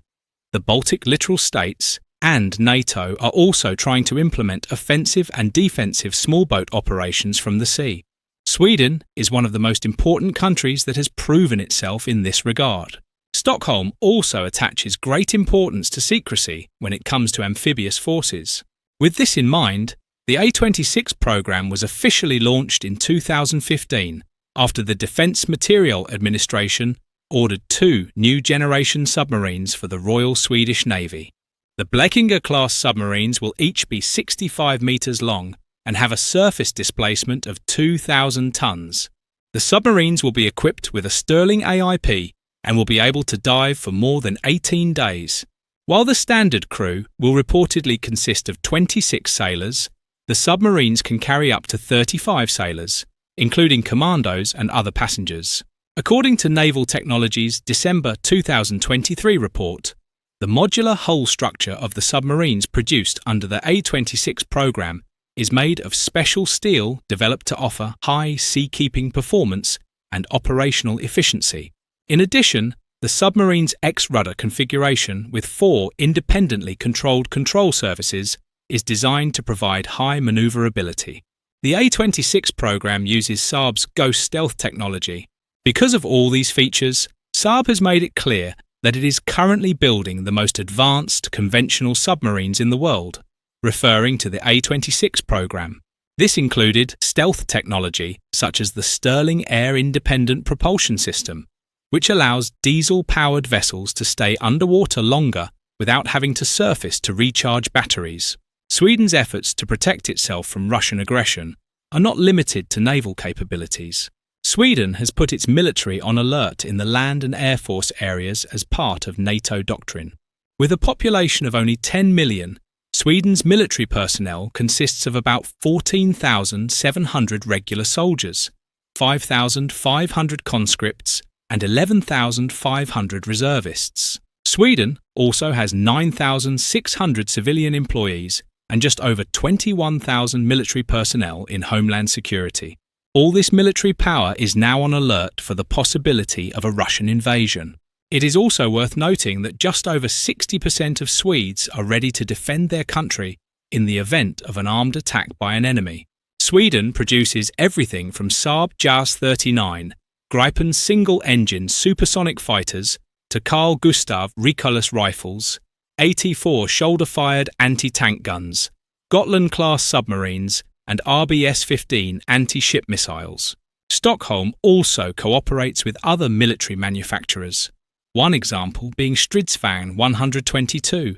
the Baltic littoral states and NATO are also trying to implement offensive and defensive small boat operations from the sea. Sweden is one of the most important countries that has proven itself in this regard. Stockholm also attaches great importance to secrecy when it comes to amphibious forces. With this in mind, the A-26 programme was officially launched in 2015 after the Defence Materiel Administration ordered 2 new generation submarines for the Royal Swedish Navy. The Blekinge-class submarines will each be 65 metres long and have a surface displacement of 2,000 tonnes. The submarines will be equipped with a Sterling AIP and will be able to dive for more than 18 days. While the standard crew will reportedly consist of 26 sailors, the submarines can carry up to 35 sailors, including commandos and other passengers. According to Naval Technology's December 2023 report, the modular hull structure of the submarines produced under the A-26 programme is made of special steel developed to offer high seakeeping performance and operational efficiency. In addition, the submarine's X-rudder configuration with 4 independently controlled control surfaces is designed to provide high manoeuvrability. The A-26 programme uses Saab's Ghost stealth technology. Because of all these features, Saab has made it clear that it is currently building the most advanced conventional submarines in the world, referring to the A-26 programme. This included stealth technology such as the Sterling Air Independent Propulsion System, which allows diesel-powered vessels to stay underwater longer without having to surface to recharge batteries. Sweden's efforts to protect itself from Russian aggression are not limited to naval capabilities. Sweden has put its military on alert in the land and air force areas as part of NATO doctrine. With a population of only 10 million, Sweden's military personnel consists of about 14,700 regular soldiers, 5,500 conscripts, and 11,500 reservists. Sweden also has 9,600 civilian employees and just over 21,000 military personnel in Homeland Security. All this military power is now on alert for the possibility of a Russian invasion. It is also worth noting that just over 60% of Swedes are ready to defend their country in the event of an armed attack by an enemy. Sweden produces everything from Saab JAS 39, Gripen single-engine supersonic fighters, to Carl Gustav Ricolas rifles, 84 shoulder-fired anti-tank guns, Gotland-class submarines, and RBS-15 anti-ship missiles. Stockholm also cooperates with other military manufacturers, one example being Stridsvagn 122,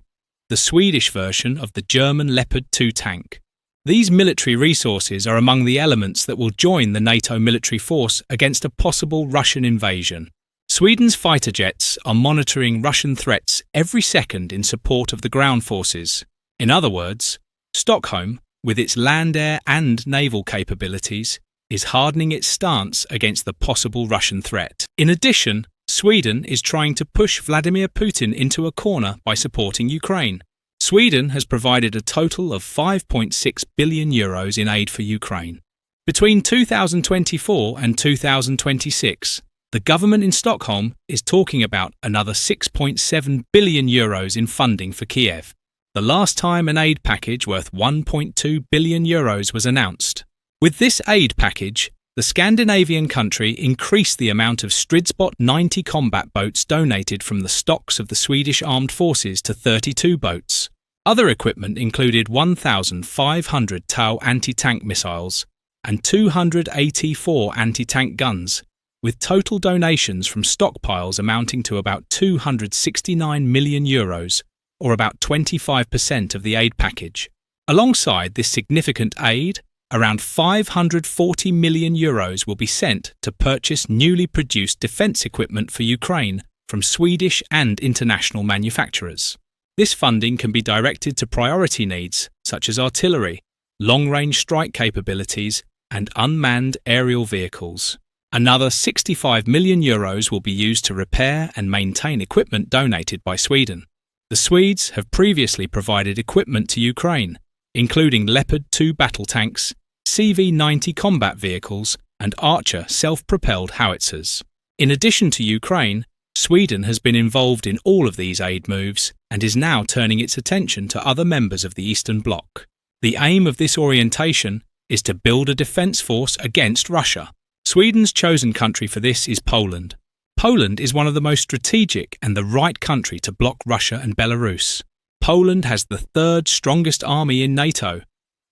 the Swedish version of the German Leopard 2 tank. These military resources are among the elements that will join the NATO military force against a possible Russian invasion. Sweden's fighter jets are monitoring Russian threats every second in support of the ground forces. In other words, Stockholm, with its land, air and naval capabilities, is hardening its stance against the possible Russian threat. In addition, Sweden is trying to push Vladimir Putin into a corner by supporting Ukraine. Sweden has provided a total of 5.6 billion euros in aid for Ukraine. Between 2024 and 2026, the government in Stockholm is talking about another 6.7 billion euros in funding for Kiev, the last time an aid package worth 1.2 billion euros was announced. With this aid package, the Scandinavian country increased the amount of Stridsbot 90 combat boats donated from the stocks of the Swedish armed forces to 32 boats. Other equipment included 1,500 Tau anti-tank missiles and 284 anti-tank guns, with total donations from stockpiles amounting to about 269 million euros, or about 25% of the aid package. Alongside this significant aid, around 540 million euros will be sent to purchase newly produced defence equipment for Ukraine from Swedish and international manufacturers. This funding can be directed to priority needs such as artillery, long-range strike capabilities, and unmanned aerial vehicles. Another 65 million euros will be used to repair and maintain equipment donated by Sweden. The Swedes have previously provided equipment to Ukraine, including Leopard 2 battle tanks, CV-90 combat vehicles, and Archer self-propelled howitzers. In addition to Ukraine, Sweden has been involved in all of these aid moves and is now turning its attention to other members of the Eastern Bloc. The aim of this orientation is to build a defence force against Russia. Sweden's chosen country for this is Poland. Poland is one of the most strategic and the right country to block Russia and Belarus. Poland has the third strongest army in NATO,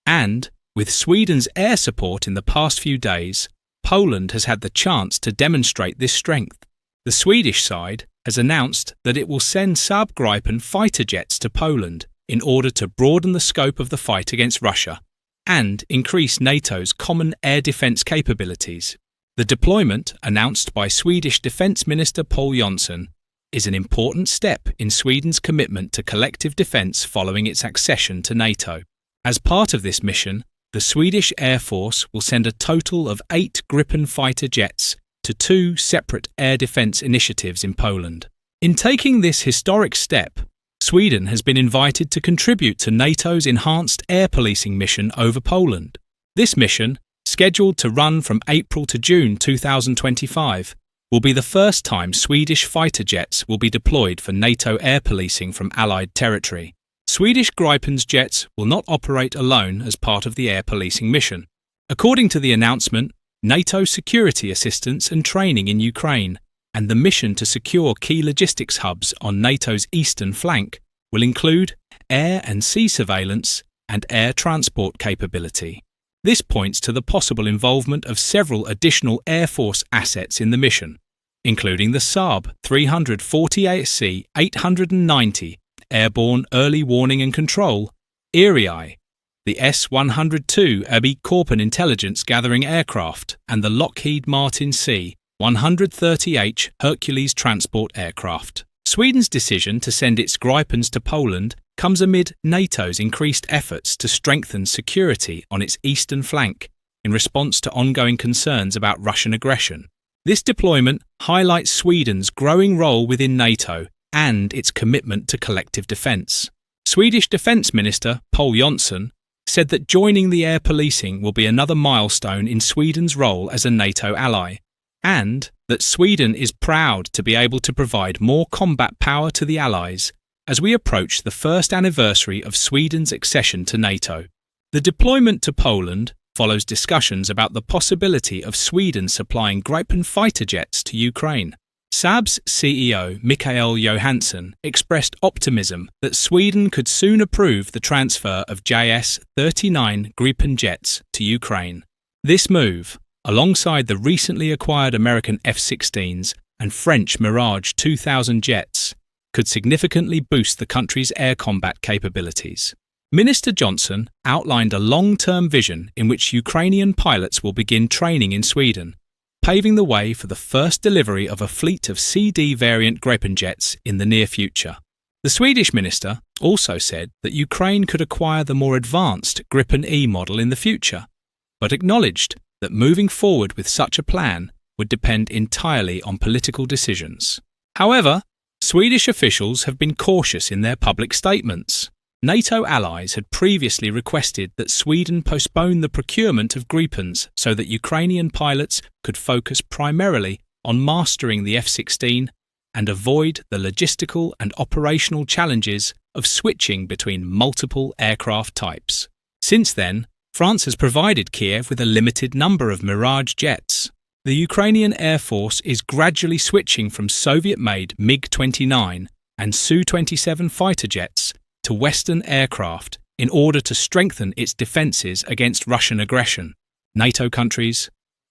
and, with Sweden's air support in the past few days, Poland has had the chance to demonstrate this strength. The Swedish side has announced that it will send Saab Gripen fighter jets to Poland in order to broaden the scope of the fight against Russia and increase NATO's common air defence capabilities. The deployment, announced by Swedish Defence Minister Pål Jonson, is an important step in Sweden's commitment to collective defence following its accession to NATO. As part of this mission, the Swedish Air Force will send a total of 8 Gripen fighter jets to 2 separate air defence initiatives in Poland. In taking this historic step, Sweden has been invited to contribute to NATO's enhanced air policing mission over Poland. This mission, scheduled to run from April to June 2025, will be the first time Swedish fighter jets will be deployed for NATO air policing from Allied territory. Swedish Gripen's jets will not operate alone as part of the air policing mission. According to the announcement, NATO security assistance and training in Ukraine and the mission to secure key logistics hubs on NATO's eastern flank will include air and sea surveillance and air transport capability. This points to the possible involvement of several additional Air Force assets in the mission, including the Saab 340 890 Airborne Early Warning and Control, ERII, the S-102 Abby Korpen intelligence gathering aircraft, and the Lockheed Martin C-130H Hercules transport aircraft. Sweden's decision to send its Gripens to Poland comes amid NATO's increased efforts to strengthen security on its eastern flank in response to ongoing concerns about Russian aggression. This deployment highlights Sweden's growing role within NATO and its commitment to collective defence. Swedish Defence Minister Pål Jonson said that joining the air policing will be another milestone in Sweden's role as a NATO ally, and that Sweden is proud to be able to provide more combat power to the Allies as we approach the first anniversary of Sweden's accession to NATO. The deployment to Poland follows discussions about the possibility of Sweden supplying Gripen fighter jets to Ukraine. Saab's CEO Mikael Johansson expressed optimism that Sweden could soon approve the transfer of JS-39 Gripen jets to Ukraine. This move, alongside the recently acquired American F-16s and French Mirage 2000 jets, could significantly boost the country's air combat capabilities. Minister Johnson outlined a long-term vision in which Ukrainian pilots will begin training in Sweden, paving the way for the first delivery of a fleet of CD variant Gripen jets in the near future. The Swedish minister also said that Ukraine could acquire the more advanced Gripen E model in the future, but acknowledged that moving forward with such a plan would depend entirely on political decisions. However, Swedish officials have been cautious in their public statements. NATO allies had previously requested that Sweden postpone the procurement of Gripens so that Ukrainian pilots could focus primarily on mastering the F-16 and avoid the logistical and operational challenges of switching between multiple aircraft types. Since then, France has provided Kiev with a limited number of Mirage jets. The Ukrainian Air Force is gradually switching from Soviet-made MiG-29 and Su-27 fighter jets to Western aircraft in order to strengthen its defences against Russian aggression. NATO countries,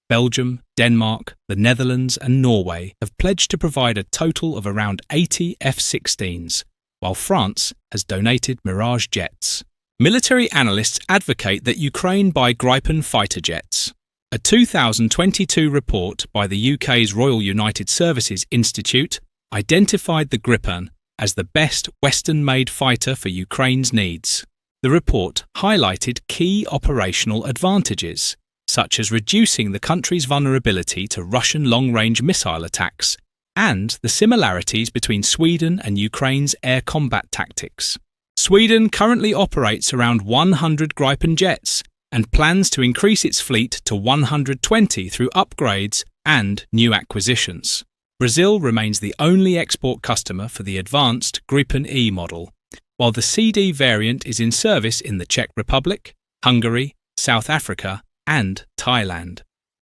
Belgium, Denmark, the Netherlands and Norway have pledged to provide a total of around 80 F-16s, while France has donated Mirage jets. Military analysts advocate that Ukraine buy Gripen fighter jets. A 2022 report by the UK's Royal United Services Institute identified the Gripen as the best Western-made fighter for Ukraine's needs. The report highlighted key operational advantages, such as reducing the country's vulnerability to Russian long-range missile attacks and the similarities between Sweden and Ukraine's air combat tactics. Sweden currently operates around 100 Gripen jets and plans to increase its fleet to 120 through upgrades and new acquisitions. Brazil remains the only export customer for the advanced Gripen E model, while the CD variant is in service in the Czech Republic, Hungary, South Africa, and Thailand.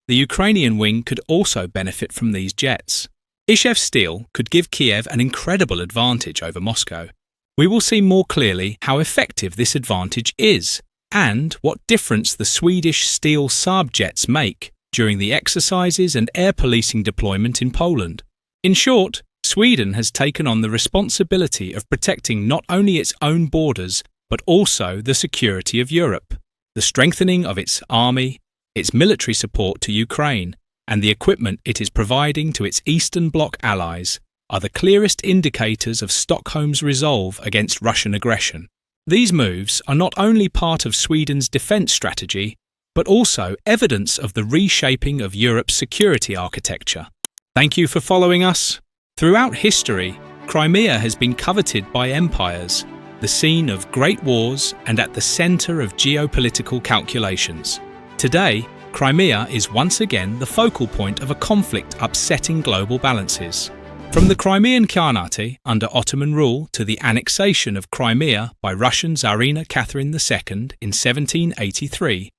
The Ukrainian wing could also benefit from these jets. Izhev Steel could give Kiev an incredible advantage over Moscow. We will see more clearly how effective this advantage is and what difference the Swedish Steel Saab jets make during the exercises and air policing deployment in Poland. In short, Sweden has taken on the responsibility of protecting not only its own borders, but also the security of Europe. The strengthening of its army, its military support to Ukraine, and the equipment it is providing to its Eastern Bloc allies are the clearest indicators of Stockholm's resolve against Russian aggression. These moves are not only part of Sweden's defence strategy, but also evidence of the reshaping of Europe's security architecture. Thank you for following us. Throughout history, Crimea has been coveted by empires, the scene of great wars and at the centre of geopolitical calculations. Today, Crimea is once again the focal point of a conflict upsetting global balances. From the Crimean Khanate under Ottoman rule to the annexation of Crimea by Russian Tsarina Catherine II in 1783,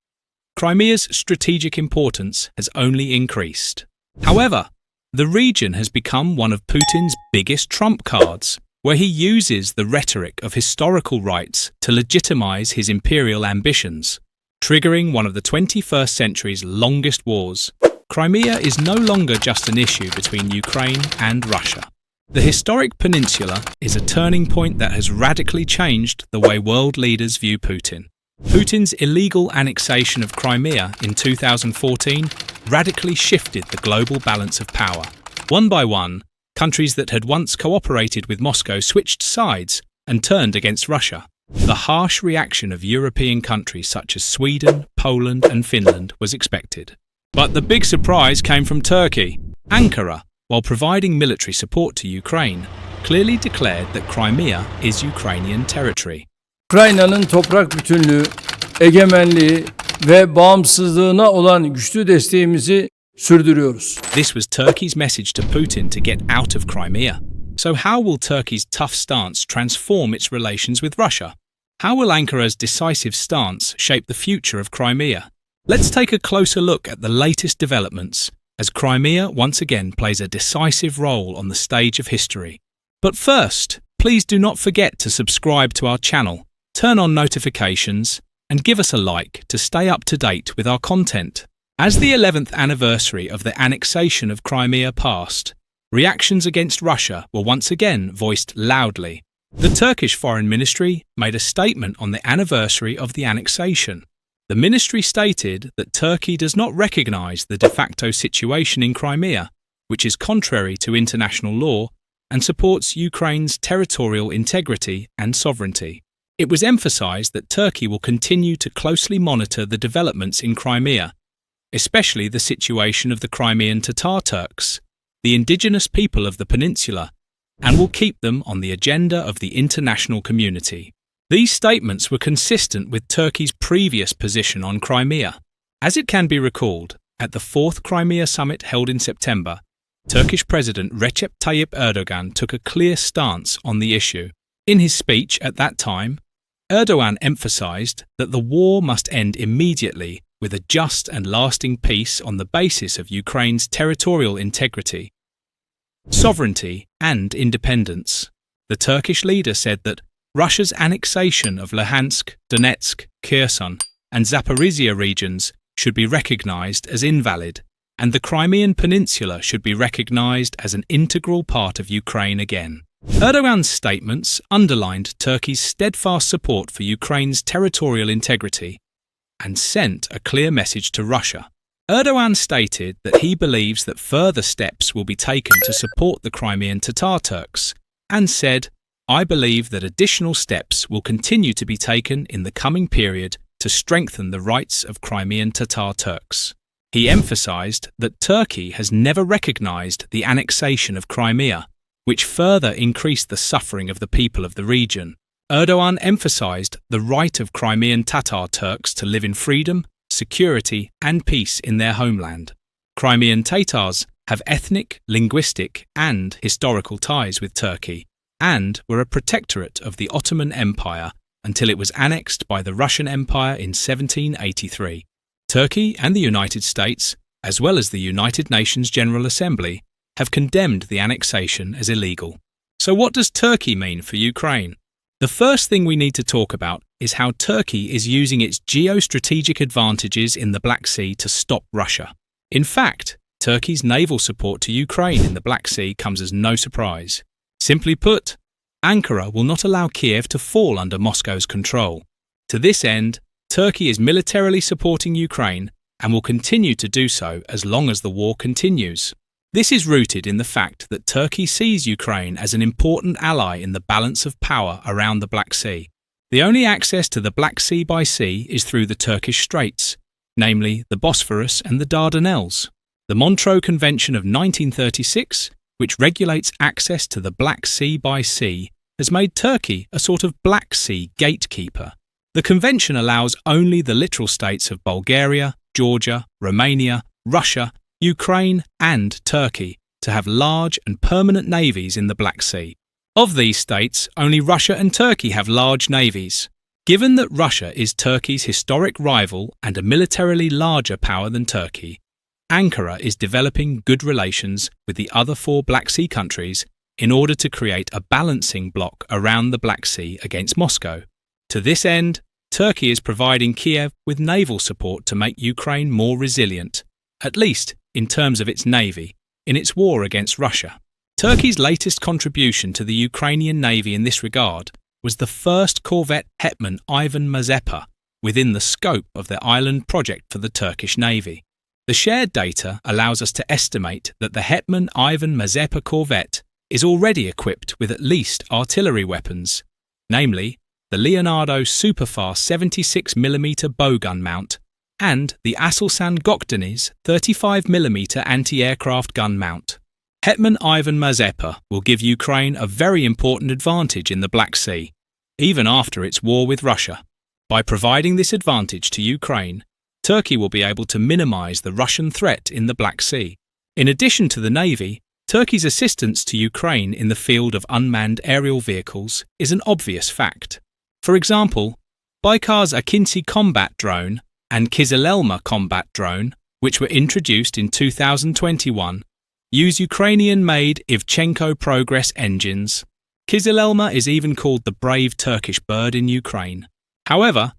Crimea's strategic importance has only increased. However, the region has become one of Putin's biggest trump cards, where he uses the rhetoric of historical rights to legitimize his imperial ambitions, triggering one of the 21st century's longest wars. Crimea is no longer just an issue between Ukraine and Russia. The historic peninsula is a turning point that has radically changed the way world leaders view Putin. Putin's illegal annexation of Crimea in 2014 radically shifted the global balance of power. One by one, countries that had once cooperated with Moscow switched sides and turned against Russia. The harsh reaction of European countries such as Sweden, Poland and Finland was expected. But the big surprise came from Turkey. Ankara, while providing military support to Ukraine, clearly declared that Crimea is Ukrainian territory. Ukrayna'nın toprak bütünlüğü, egemenliği ve bağımsızlığına olan güçlü desteğimizi sürdürüyoruz. This was Turkey's message to Putin to get out of Crimea. So how will Turkey's tough stance transform its relations with Russia? How will Ankara's decisive stance shape the future of Crimea? Let's take a closer look at the latest developments as Crimea once again plays a decisive role on the stage of history. But first, please do not forget to subscribe to our channel, turn on notifications, and give us a like to stay up to date with our content. As the 11th anniversary of the annexation of Crimea passed, reactions against Russia were once again voiced loudly. The Turkish Foreign Ministry made a statement on the anniversary of the annexation. The ministry stated that Turkey does not recognise the de facto situation in Crimea, which is contrary to international law, and supports Ukraine's territorial integrity and sovereignty. It was emphasised that Turkey will continue to closely monitor the developments in Crimea, especially the situation of the Crimean Tatar Turks, the indigenous people of the peninsula, and will keep them on the agenda of the international community. These statements were consistent with Turkey's previous position on Crimea. As it can be recalled, at the 4th Crimea summit held in September, Turkish President Recep Tayyip Erdogan took a clear stance on the issue. In his speech at that time, Erdogan emphasized that the war must end immediately with a just and lasting peace on the basis of Ukraine's territorial integrity, sovereignty, and independence. The Turkish leader said that Russia's annexation of Luhansk, Donetsk, Kherson, and Zaporizhia regions should be recognized as invalid, and the Crimean Peninsula should be recognized as an integral part of Ukraine again. Erdogan's statements underlined Turkey's steadfast support for Ukraine's territorial integrity and sent a clear message to Russia. Erdogan stated that he believes that further steps will be taken to support the Crimean Tatar Turks, and said, "I believe that additional steps will continue to be taken in the coming period to strengthen the rights of Crimean Tatar Turks." He emphasized that Turkey has never recognized the annexation of Crimea, which further increased the suffering of the people of the region. Erdogan emphasized the right of Crimean Tatar Turks to live in freedom, security, and peace in their homeland. Crimean Tatars have ethnic, linguistic, and historical ties with Turkey, and were a protectorate of the Ottoman Empire until it was annexed by the Russian Empire in 1783. Turkey and the United States, as well as the United Nations General Assembly, have condemned the annexation as illegal. So what does Turkey mean for Ukraine? The first thing we need to talk about is how Turkey is using its geostrategic advantages in the Black Sea to stop Russia. In fact, Turkey's naval support to Ukraine in the Black Sea comes as no surprise. Simply put, Ankara will not allow Kiev to fall under Moscow's control. To this end, Turkey is militarily supporting Ukraine and will continue to do so as long as the war continues. This is rooted in the fact that Turkey sees Ukraine as an important ally in the balance of power around the Black Sea. The only access to the Black Sea by sea is through the Turkish Straits, namely the Bosphorus and the Dardanelles. The Montreux Convention of 1936, which regulates access to the Black Sea by sea, has made Turkey a sort of Black Sea gatekeeper. The convention allows only the littoral states of Bulgaria, Georgia, Romania, Russia, Ukraine, and Turkey to have large and permanent navies in the Black Sea. Of these states, only Russia and Turkey have large navies. Given that Russia is Turkey's historic rival and a militarily larger power than Turkey, Ankara is developing good relations with the other 4 Black Sea countries in order to create a balancing bloc around the Black Sea against Moscow. To this end, Turkey is providing Kiev with naval support to make Ukraine more resilient, at least in terms of its navy, in its war against Russia. Turkey's latest contribution to the Ukrainian navy in this regard was the first corvette Hetman Ivan Mazepa within the scope of the Island project for the Turkish navy. The shared data allows us to estimate that the Hetman Ivan Mazepa corvette is already equipped with at least artillery weapons, namely the Leonardo Superfast 76mm bowgun mount and the Aselsan Gökdeniz 35mm anti-aircraft gun mount. Hetman Ivan Mazepa will give Ukraine a very important advantage in the Black Sea, even after its war with Russia. By providing this advantage to Ukraine, Turkey will be able to minimize the Russian threat in the Black Sea. In addition to the navy, Turkey's assistance to Ukraine in the field of unmanned aerial vehicles is an obvious fact. For example, Baykar's Akinci combat drone and Kizilelma combat drone which were introduced in 2021, use Ukrainian-made Ivchenko Progress engines. Kizilelma is even called the brave Turkish bird in Ukraine. However,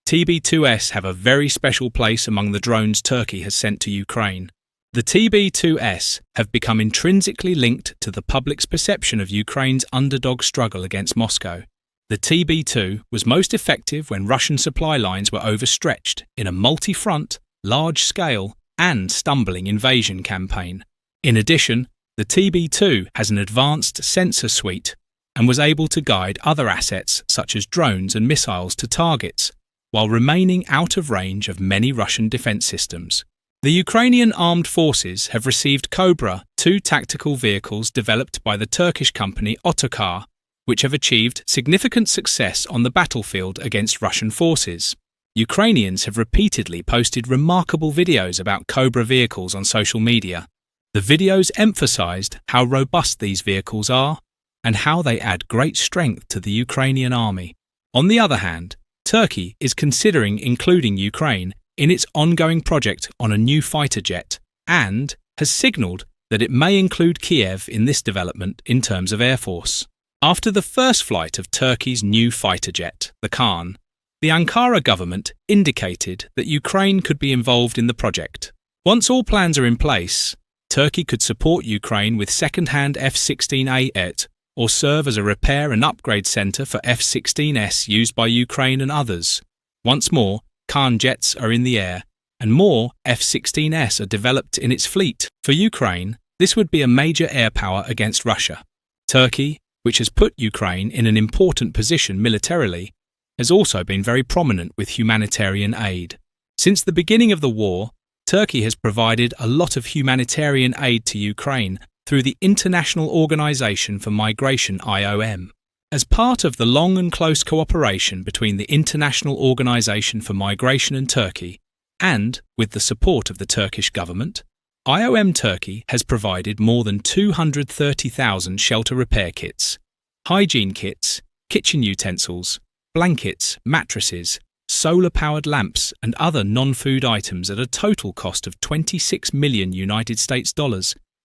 TB2S have a very special place among the drones Turkey has sent to Ukraine. The TB2S have become intrinsically linked to the public's perception of Ukraine's underdog struggle against Moscow. The TB2 was most effective when Russian supply lines were overstretched in a multi-front, large-scale and stumbling invasion campaign. In addition, the TB2 has an advanced sensor suite and was able to guide other assets such as drones and missiles to targets, while remaining out of range of many Russian defense systems. The Ukrainian armed forces have received Cobra, 2 tactical vehicles developed by the Turkish company Otokar, which have achieved significant success on the battlefield against Russian forces. Ukrainians have repeatedly posted remarkable videos about Cobra vehicles on social media. The videos emphasized how robust these vehicles are and how they add great strength to the Ukrainian army. On the other hand, Turkey is considering including Ukraine in its ongoing project on a new fighter jet and has signalled that it may include Kiev in this development in terms of air force. After the first flight of Turkey's new fighter jet, the Khan, the Ankara government indicated that Ukraine could be involved in the project. Once all plans are in place, Turkey could support Ukraine with second-hand F-16A or serve as a repair and upgrade centre for F-16S used by Ukraine and others. Once more, Khan jets are in the air, and more F-16S are developed in its fleet. For Ukraine, this would be a major air power against Russia. Turkey, which has put Ukraine in an important position militarily, has also been very prominent with humanitarian aid. Since the beginning of the war, Turkey has provided a lot of humanitarian aid to Ukraine through the International Organization for Migration IOM. As part of the long and close cooperation between the International Organization for Migration and Turkey, and with the support of the Turkish government, IOM Turkey has provided more than 230,000 shelter repair kits, hygiene kits, kitchen utensils, blankets, mattresses, solar-powered lamps and other non-food items at a total cost of $26 million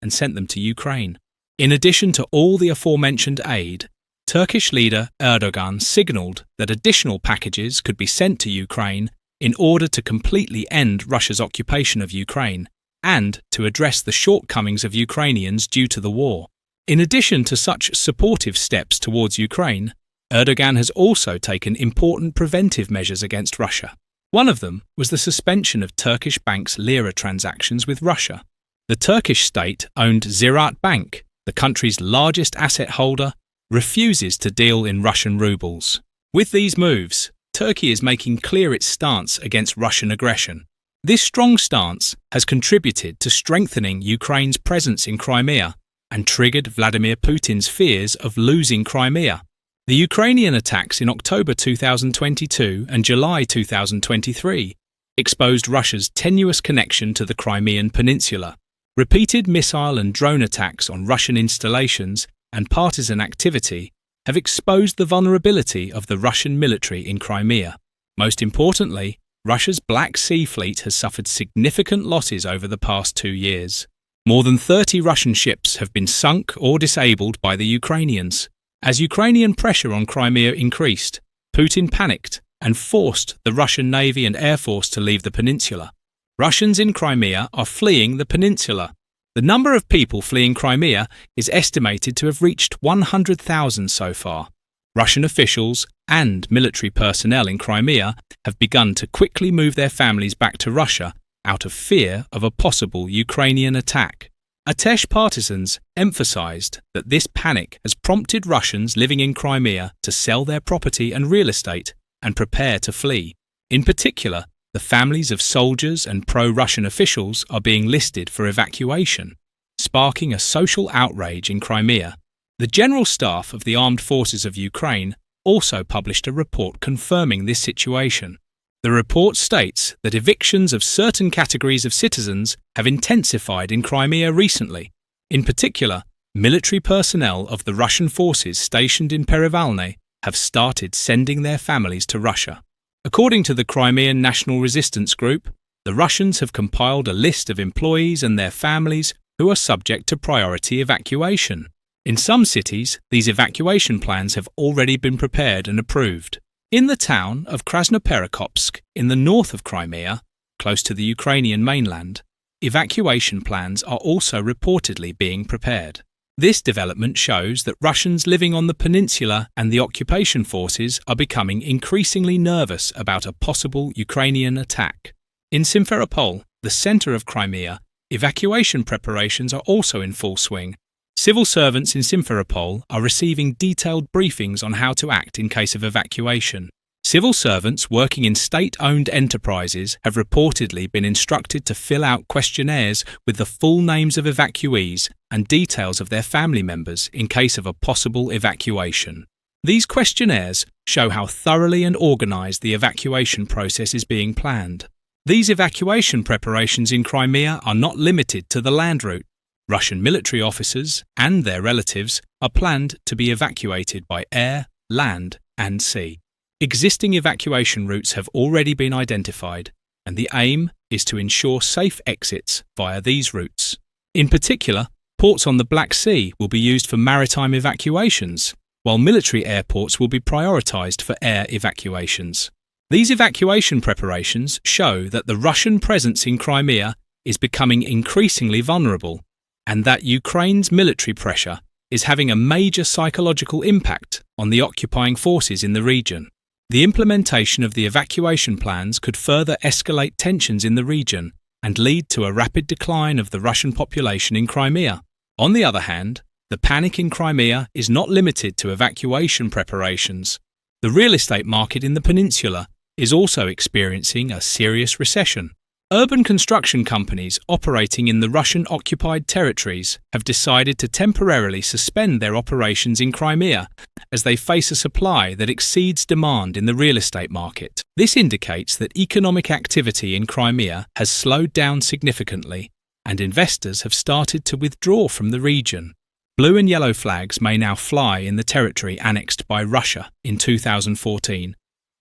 and sent them to Ukraine. In addition to all the aforementioned aid, Turkish leader Erdogan signalled that additional packages could be sent to Ukraine in order to completely end Russia's occupation of Ukraine and to address the shortcomings of Ukrainians due to the war. In addition to such supportive steps towards Ukraine, Erdogan has also taken important preventive measures against Russia. One of them was the suspension of Turkish banks' lira transactions with Russia. The Turkish state-owned Ziraat Bank, the country's largest asset holder, refuses to deal in Russian rubles. With these moves, Turkey is making clear its stance against Russian aggression. This strong stance has contributed to strengthening Ukraine's presence in Crimea and triggered Vladimir Putin's fears of losing Crimea. The Ukrainian attacks in October 2022 and July 2023 exposed Russia's tenuous connection to the Crimean Peninsula. Repeated missile and drone attacks on Russian installations and partisan activity have exposed the vulnerability of the Russian military in Crimea. Most importantly, Russia's Black Sea Fleet has suffered significant losses over the past 2 years. More than 30 Russian ships have been sunk or disabled by the Ukrainians. As Ukrainian pressure on Crimea increased, Putin panicked and forced the Russian Navy and Air Force to leave the peninsula. Russians in Crimea are fleeing the peninsula. The number of people fleeing Crimea is estimated to have reached 100,000 so far. Russian officials and military personnel in Crimea have begun to quickly move their families back to Russia out of fear of a possible Ukrainian attack. Atesh partisans emphasized that this panic has prompted Russians living in Crimea to sell their property and real estate and prepare to flee. In particular, the families of soldiers and pro-Russian officials are being listed for evacuation, sparking a social outrage in Crimea. The General Staff of the Armed Forces of Ukraine also published a report confirming this situation. The report states that evictions of certain categories of citizens have intensified in Crimea recently. In particular, military personnel of the Russian forces stationed in Perevalne have started sending their families to Russia. According to the Crimean National Resistance Group, the Russians have compiled a list of employees and their families who are subject to priority evacuation. In some cities, these evacuation plans have already been prepared and approved. In the town of Krasnoperekopsk, in the north of Crimea, close to the Ukrainian mainland, evacuation plans are also reportedly being prepared. This development shows that Russians living on the peninsula and the occupation forces are becoming increasingly nervous about a possible Ukrainian attack. In Simferopol, the centre of Crimea, evacuation preparations are also in full swing. Civil servants in Simferopol are receiving detailed briefings on how to act in case of evacuation. Civil servants working in state-owned enterprises have reportedly been instructed to fill out questionnaires with the full names of evacuees and details of their family members in case of a possible evacuation. These questionnaires show how thoroughly and organised the evacuation process is being planned. These evacuation preparations in Crimea are not limited to the land route. Russian military officers and their relatives are planned to be evacuated by air, land and sea. Existing evacuation routes have already been identified, and the aim is to ensure safe exits via these routes. In particular, ports on the Black Sea will be used for maritime evacuations, while military airports will be prioritised for air evacuations. These evacuation preparations show that the Russian presence in Crimea is becoming increasingly vulnerable, and that Ukraine's military pressure is having a major psychological impact on the occupying forces in the region. The implementation of the evacuation plans could further escalate tensions in the region and lead to a rapid decline of the Russian population in Crimea. On the other hand, the panic in Crimea is not limited to evacuation preparations. The real estate market in the peninsula is also experiencing a serious recession. Urban construction companies operating in the Russian-occupied territories have decided to temporarily suspend their operations in Crimea as they face a supply that exceeds demand in the real estate market. This indicates that economic activity in Crimea has slowed down significantly, and investors have started to withdraw from the region. Blue and yellow flags may now fly in the territory annexed by Russia in 2014,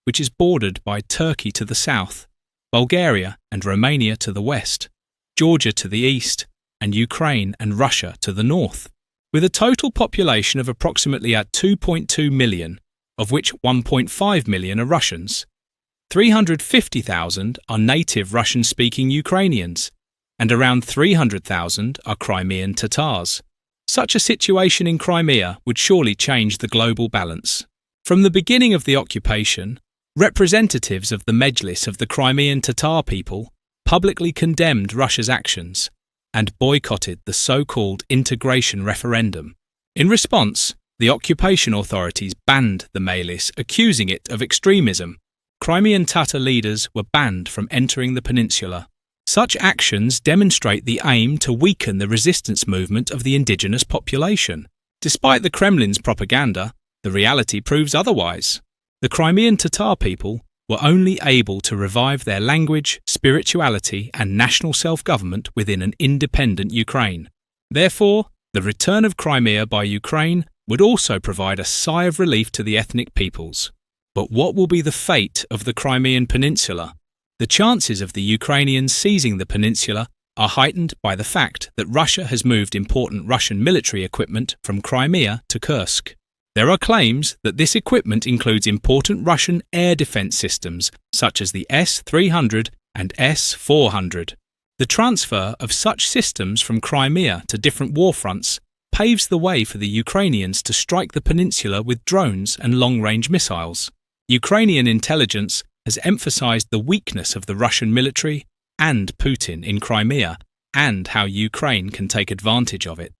which is bordered by Turkey to the south, Bulgaria and Romania to the west, Georgia to the east, and Ukraine and Russia to the north. With a total population of approximately at 2.2 million, of which 1.5 million are Russians, 350,000 are native Russian-speaking Ukrainians, and around 300,000 are Crimean Tatars. Such a situation in Crimea would surely change the global balance. From the beginning of the occupation, representatives of the Mejlis of the Crimean Tatar people publicly condemned Russia's actions and boycotted the so-called integration referendum. In response, the occupation authorities banned the Mejlis, accusing it of extremism. Crimean Tatar leaders were banned from entering the peninsula. Such actions demonstrate the aim to weaken the resistance movement of the indigenous population. Despite the Kremlin's propaganda, the reality proves otherwise. The Crimean Tatar people were only able to revive their language, spirituality and national self-government within an independent Ukraine. Therefore, the return of Crimea by Ukraine would also provide a sigh of relief to the ethnic peoples. But what will be the fate of the Crimean Peninsula? The chances of the Ukrainians seizing the peninsula are heightened by the fact that Russia has moved important Russian military equipment from Crimea to Kursk. There are claims that this equipment includes important Russian air defense systems such as the S-300 and S-400. The transfer of such systems from Crimea to different war fronts paves the way for the Ukrainians to strike the peninsula with drones and long-range missiles. Ukrainian intelligence has emphasized the weakness of the Russian military and Putin in Crimea and how Ukraine can take advantage of it.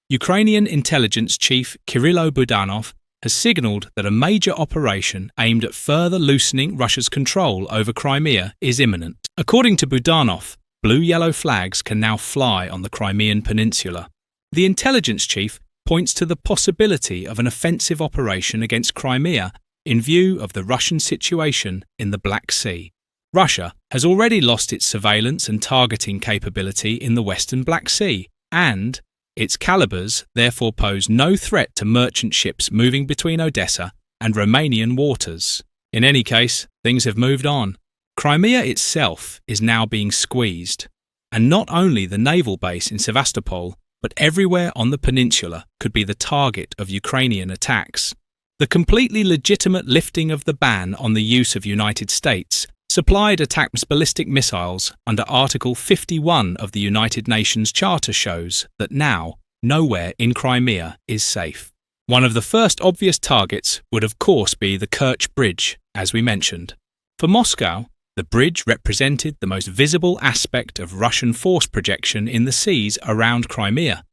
Ukrainian intelligence chief Kyrylo Budanov has signalled that a major operation aimed at further loosening Russia's control over Crimea is imminent. According to Budanov, blue-yellow flags can now fly on the Crimean Peninsula. The intelligence chief points to the possibility of an offensive operation against Crimea in view of the Russian situation in the Black Sea. Russia has already lost its surveillance and targeting capability in the Western Black Sea, and its calibers therefore pose no threat to merchant ships moving between Odessa and Romanian waters. In any case, things have moved on. Crimea itself is now being squeezed, and not only the naval base in Sevastopol, but everywhere on the peninsula could be the target of Ukrainian attacks. The completely legitimate lifting of the ban on the use of United States supplied attacks ballistic missiles under Article 51 of the United Nations Charter shows that now nowhere in Crimea is safe. One of the first obvious targets would of course be the Kerch Bridge, as we mentioned. For Moscow, the bridge represented the most visible aspect of Russian force projection in the seas around Crimea,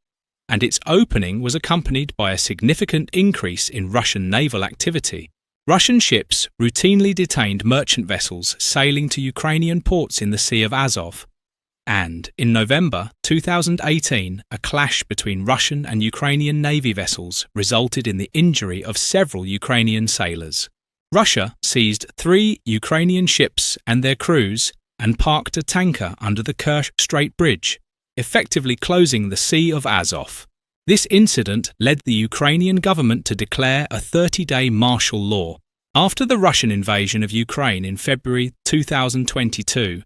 and its opening was accompanied by a significant increase in Russian naval activity. Russian ships routinely detained merchant vessels sailing to Ukrainian ports in the Sea of Azov, and in November 2018, a clash between Russian and Ukrainian navy vessels resulted in the injury of several Ukrainian sailors. Russia seized 3 Ukrainian ships and their crews and parked a tanker under the Kerch Strait Bridge, effectively closing the Sea of Azov. This incident led the Ukrainian government to declare a 30-day martial law. After the Russian invasion of Ukraine in February 2022,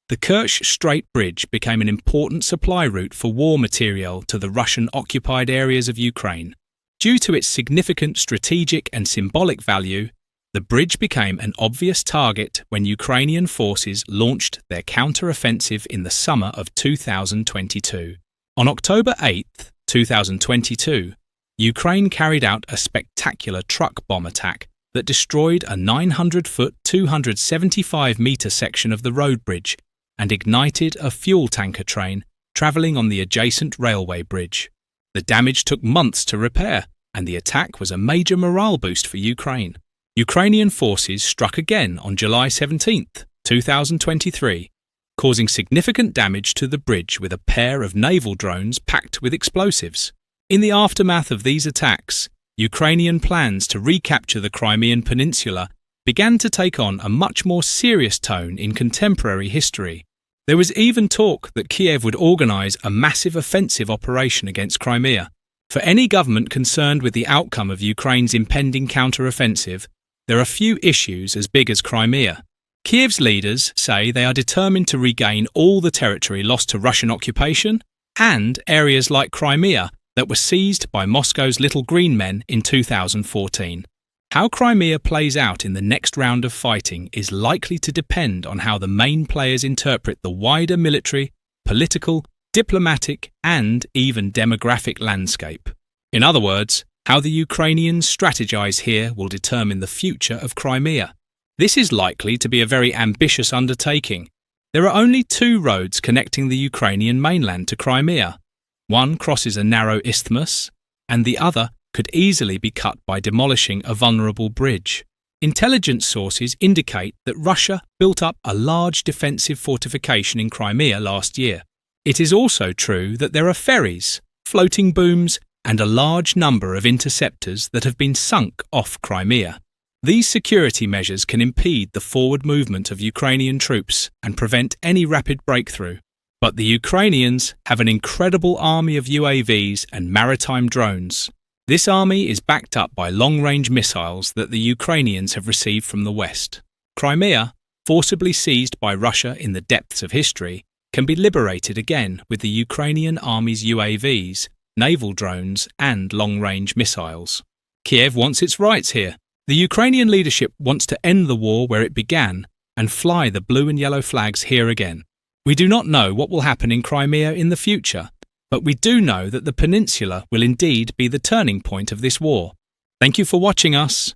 the Kerch Strait Bridge became an important supply route for war material to the Russian-occupied areas of Ukraine. Due to its significant strategic and symbolic value, the bridge became an obvious target when Ukrainian forces launched their counter-offensive in the summer of 2022. On October 8, 2022, Ukraine carried out a spectacular truck bomb attack that destroyed a 900-foot, 275-metre section of the road bridge and ignited a fuel tanker train travelling on the adjacent railway bridge. The damage took months to repair, and the attack was a major morale boost for Ukraine. Ukrainian forces struck again on July 17, 2023, causing significant damage to the bridge with a pair of naval drones packed with explosives. In the aftermath of these attacks, Ukrainian plans to recapture the Crimean Peninsula began to take on a much more serious tone in contemporary history. There was even talk that Kiev would organise a massive offensive operation against Crimea. For any government concerned with the outcome of Ukraine's impending counter-offensive, there are few issues as big as Crimea. Kiev's leaders say they are determined to regain all the territory lost to Russian occupation and areas like Crimea that were seized by Moscow's Little Green Men in 2014. How Crimea plays out in the next round of fighting is likely to depend on how the main players interpret the wider military, political, diplomatic, and even demographic landscape. In other words, how the Ukrainians strategize here will determine the future of Crimea. This is likely to be a very ambitious undertaking. There are only 2 roads connecting the Ukrainian mainland to Crimea. One crosses a narrow isthmus, and the other could easily be cut by demolishing a vulnerable bridge. Intelligence sources indicate that Russia built up a large defensive fortification in Crimea last year. It is also true that there are ferries, floating booms, and a large number of interceptors that have been sunk off Crimea. These security measures can impede the forward movement of Ukrainian troops and prevent any rapid breakthrough. But the Ukrainians have an incredible army of UAVs and maritime drones. This army is backed up by long-range missiles that the Ukrainians have received from the West. Crimea, forcibly seized by Russia in the depths of history, can be liberated again with the Ukrainian army's UAVs, naval drones, and long-range missiles. Kiev wants its rights here. The Ukrainian leadership wants to end the war where it began and fly the blue and yellow flags here again. We do not know what will happen in Crimea in the future, but we do know that the peninsula will indeed be the turning point of this war. Thank you for watching us.